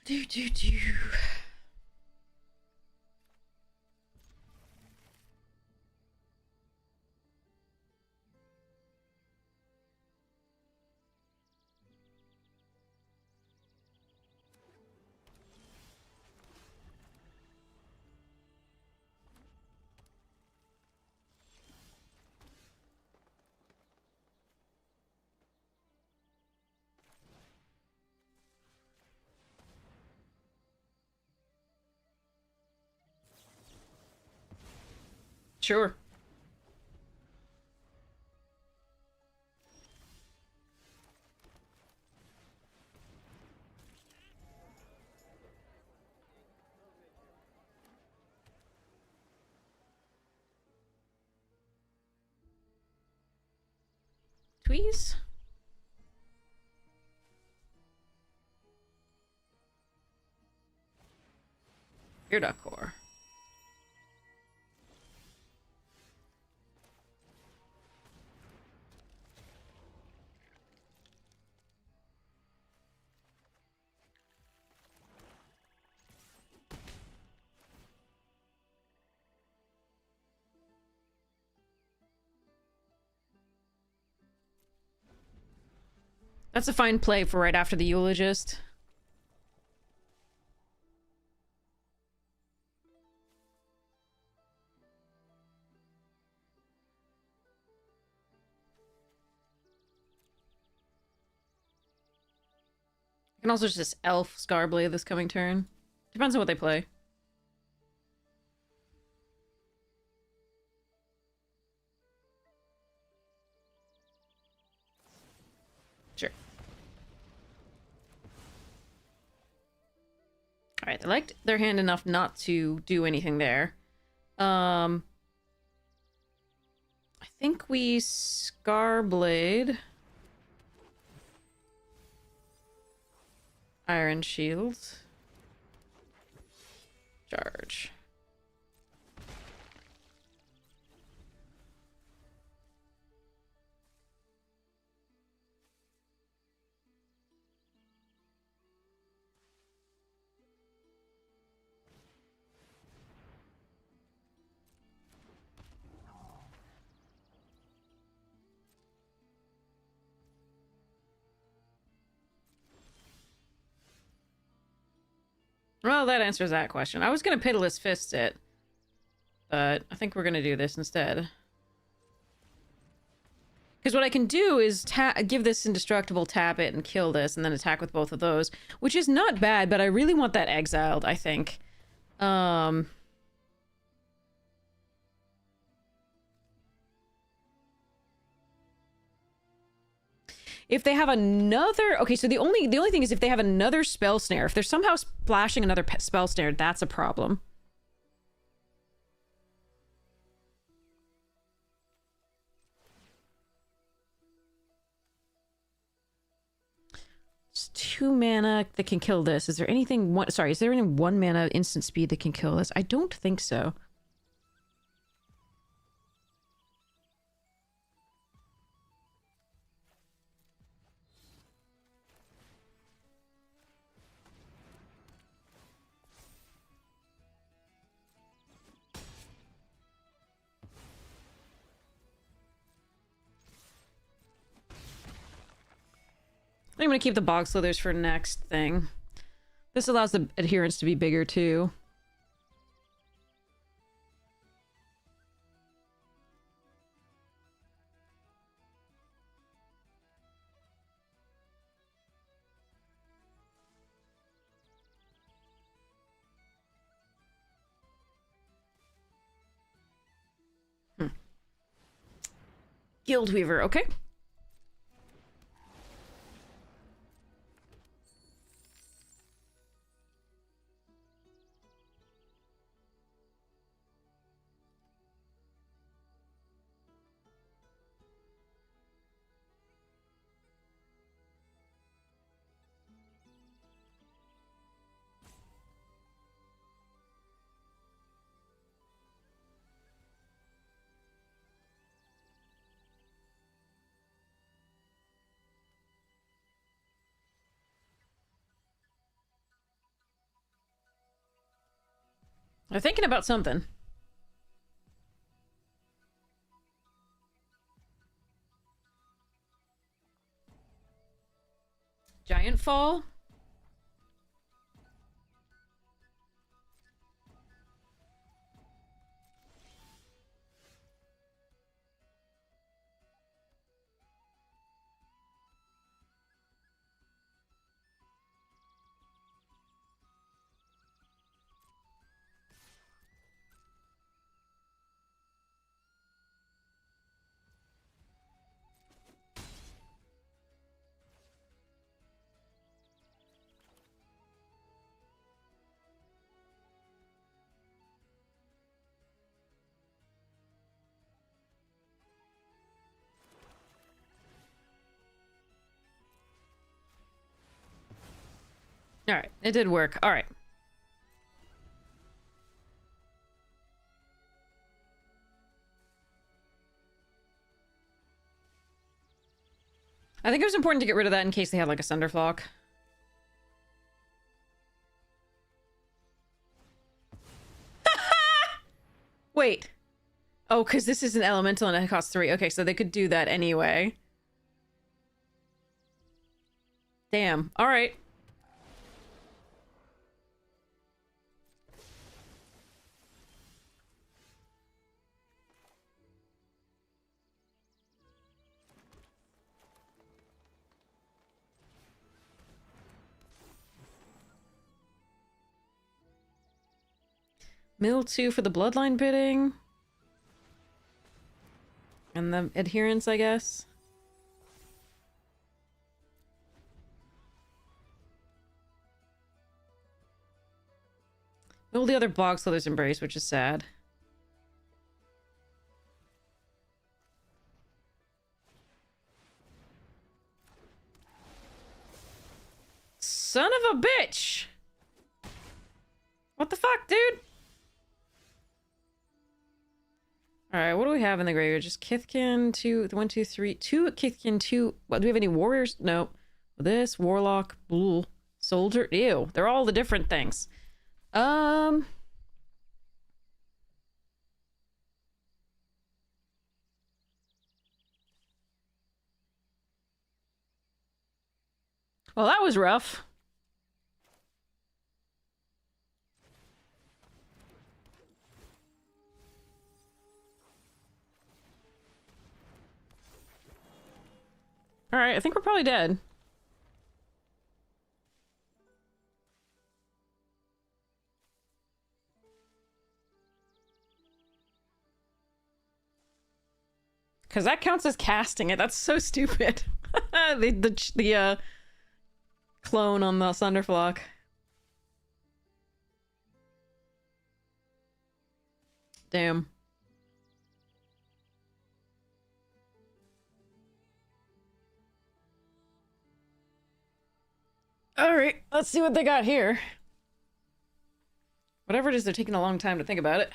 Do. Sure. Tweeze? Ear core. That's a fine play for right after the eulogist. You can also just elf Scarblade this coming turn. Depends on what they play. Sure. Alright, they liked their hand enough not to do anything there. I think we Scarblade. Iron Shield. Charge. Well, that answers that question. I was going to Pitiless Fist it, but I think we're going to do this instead. Because what I can do is give this Indestructible, tap it, and kill this, and then attack with both of those, which is not bad, but I really want that exiled, I think. If they have another... Okay, so the only thing is if they have another Spell Snare. If they're somehow splashing another Spell Snare, that's a problem. It's 2 mana that can kill this. Is there anything... Sorry, is there any 1 mana instant speed that can kill this? I don't think so. I'm going to keep the Bog Slithers for next thing. This allows the adherence to be bigger, too. Guildweaver, okay. They're thinking about something. Giant Fall? All right, it did work. All right. I think it was important to get rid of that in case they had like a Sunderflock. Wait. Oh, because this is an elemental and it costs 3. Okay, so they could do that anyway. Damn. All right. Mill 2 for the bloodline bidding. And the adherence, I guess. All the other Bog Slither's Embrace, which is sad. Son of a bitch! What the fuck, dude? Alright, what do we have in the graveyard? Just Kithkin, 2, 1, 2, 3, 2 Kithkin, 2. What, do we have any warriors? No. This, Warlock, Bull, Soldier. Ew, they're all the different things. Well, that was rough. Alright, I think we're probably dead. Because that counts as casting it. That's so stupid. the clone on the Sunderflock. Damn. Alright, let's see what they got here. Whatever it is, they're taking a long time to think about it.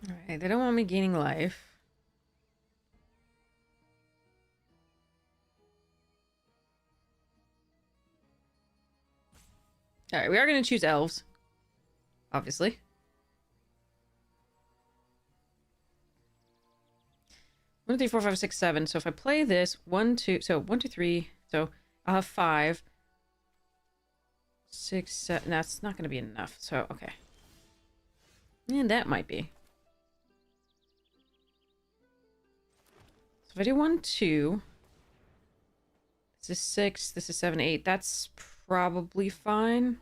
Alright, they don't want me gaining life. Alright, we are going to choose elves. Obviously. One, 2, 3, 4, 5, 6, 7. So if I play this, 1, 2, so 1, 2, 3. So I'll have 5. 6, 7. That's not going to be enough. So, okay. And that might be. So if I do 1, 2. This is 6. This is 7, 8. That's probably fine.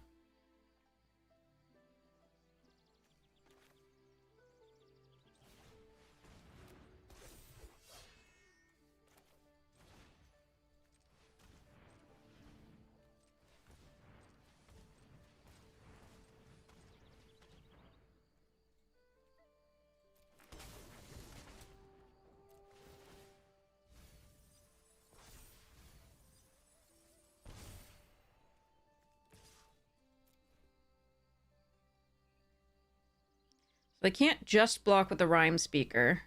They can't just block with the rhyme speaker.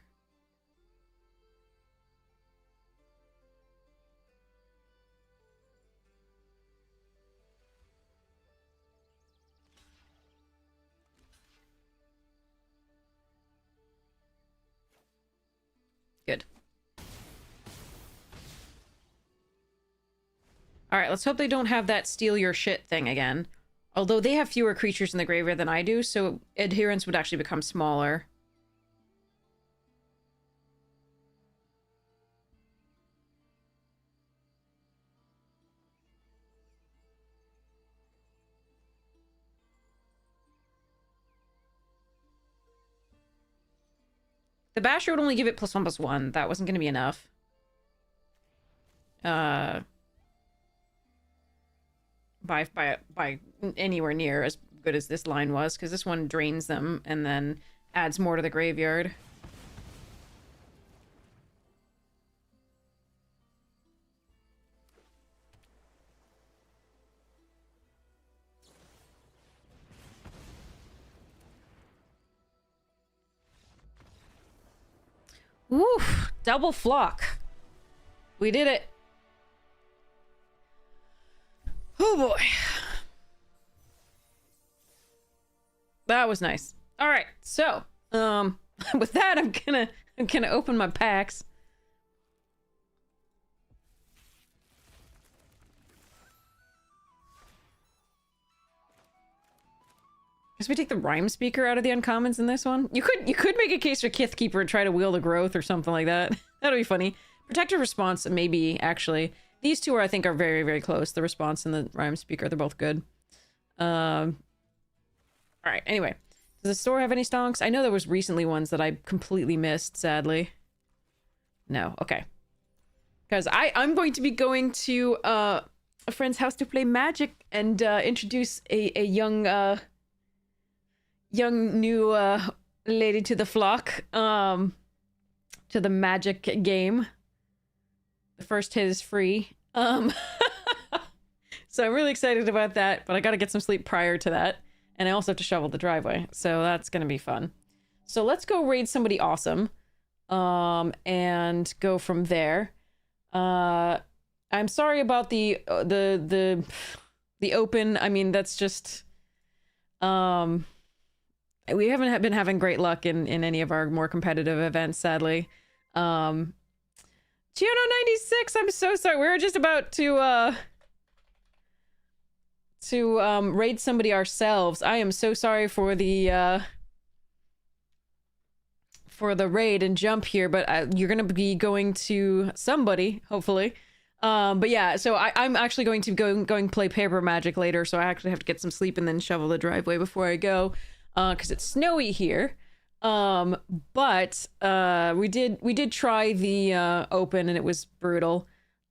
Good. Alright, let's hope they don't have that steal your shit thing again. Although they have fewer creatures in the graveyard than I do, so adherence would actually become smaller. The Basher would only give it +1/+1. That wasn't going to be enough. By anywhere near as good as this line was, because this one drains them and then adds more to the graveyard. Woof! Double flock. We did it. Oh boy. That was nice. All right. So, with that, I'm gonna open my packs. Guess we take the Rhyme Speaker out of the uncommons in this one. You could make a case for Kith Keeper and try to wheel the growth or something like that. That'd be funny. Protective Response, maybe, actually. These two I think are very, very close. The Response and the Rhyme Speaker, they're both good. Alright, anyway. Does the store have any stonks? I know there was recently ones that I completely missed, sadly. No, okay. Because I'm going to be going to a friend's house to play Magic and introduce a young new lady to the flock, to the Magic game. The first hit is free. So I'm really excited about that, but I gotta get some sleep prior to that. And I also have to shovel the driveway, so that's gonna be fun. So let's go raid somebody awesome, and go from there. I'm sorry about the open. I mean, that's just, we haven't been having great luck in any of our more competitive events, sadly. Giono 96, I'm so sorry. We were just about to raid somebody ourselves. I am so sorry for the raid and jump here, but you're gonna be going to somebody, hopefully. But yeah, so I'm actually going to going play paper Magic later, so I actually have to get some sleep and then shovel the driveway before I go, because it's snowy here. But we did try the open, and it was brutal.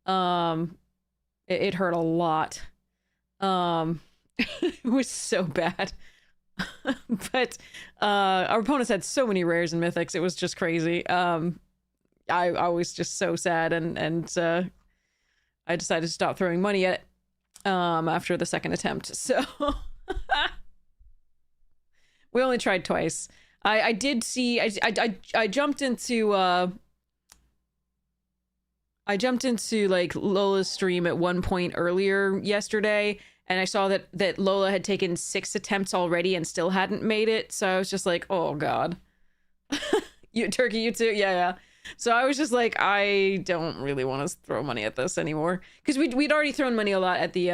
It hurt a lot. It was so bad. But our opponents had so many rares and mythics, it was just crazy. I was just so sad, and I decided to stop throwing money at it after the second attempt. So we only tried twice. I did see I jumped into like Lola's stream at one point earlier yesterday, and I saw that Lola had taken 6 attempts already and still hadn't made it. So I was just like, oh god. You Turkey, you too? Yeah. So I was just like, I don't really want to throw money at this anymore, because we'd already thrown money a lot at the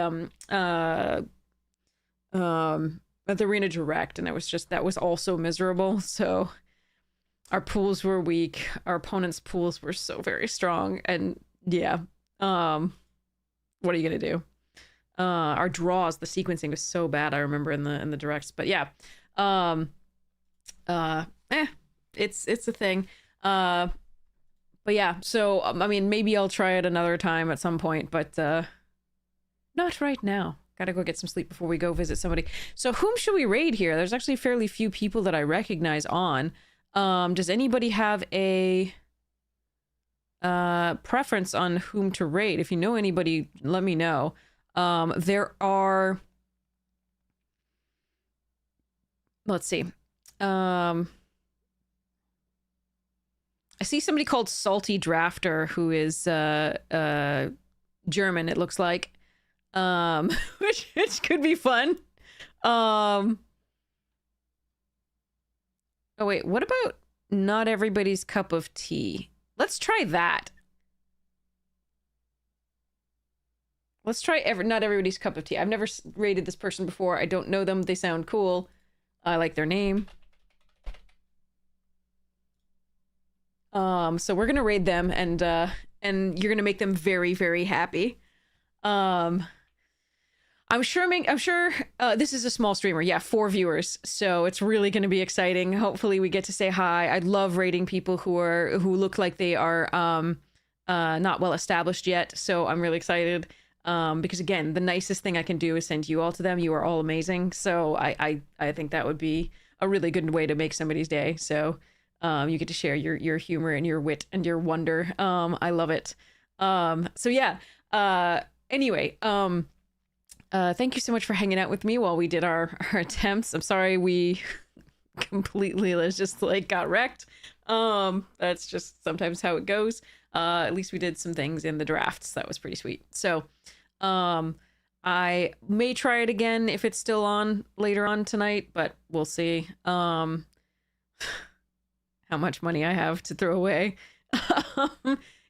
Arena Direct, and that was also miserable. So our pools were weak, our opponents' pools were so very strong, and yeah, what are you gonna do? Our draws, the sequencing was so bad, I remember in the directs. But yeah, it's a thing. But yeah, so I mean, maybe I'll try it another time at some point, but not right now. Gotta go get some sleep before we go visit somebody. So whom should we raid here? There's actually fairly few people that I recognize on. Does anybody have a preference on whom to raid? If you know anybody, let me know. There are, let's see. I see somebody called Salty Drafter, who is German, it looks like. Which could be fun. Oh wait, what about Not Everybody's Cup of Tea? Let's try that. Let's try Not Everybody's Cup of Tea. I've never rated this person before. I don't know them. They sound cool. I like their name. So we're gonna raid them, and you're gonna make them very, very happy. I'm sure this is a small streamer. Yeah, 4 viewers. So it's really going to be exciting. Hopefully we get to say hi. I love rating people who look like they are not well established yet. So I'm really excited. Because again, the nicest thing I can do is send you all to them. You are all amazing. So I think that would be a really good way to make somebody's day. So you get to share your humor and your wit and your wonder. I love it. So yeah. Anyway, thank you so much for hanging out with me while we did our attempts. I'm sorry we completely just like got wrecked. That's just sometimes how it goes. At least we did some things in the drafts. That was pretty sweet. So, I may try it again if it's still on later on tonight, but we'll see. How much money I have to throw away.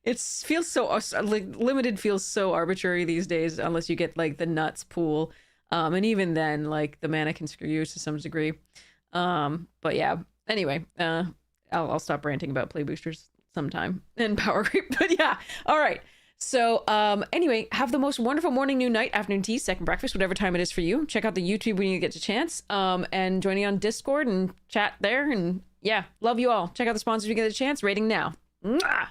It feels so like limited feels so arbitrary these days unless you get like the nuts pool. And even then like the mana can screw you to some degree. But yeah, anyway, I'll stop ranting about play boosters sometime and power creep. But yeah, all right. So anyway, have the most wonderful morning, noon, night, afternoon, tea, second breakfast, whatever time it is for you. Check out the YouTube when you get a chance. And join me on Discord and chat there. And yeah, love you all. Check out the sponsors when you get a chance. Rating now. Mwah!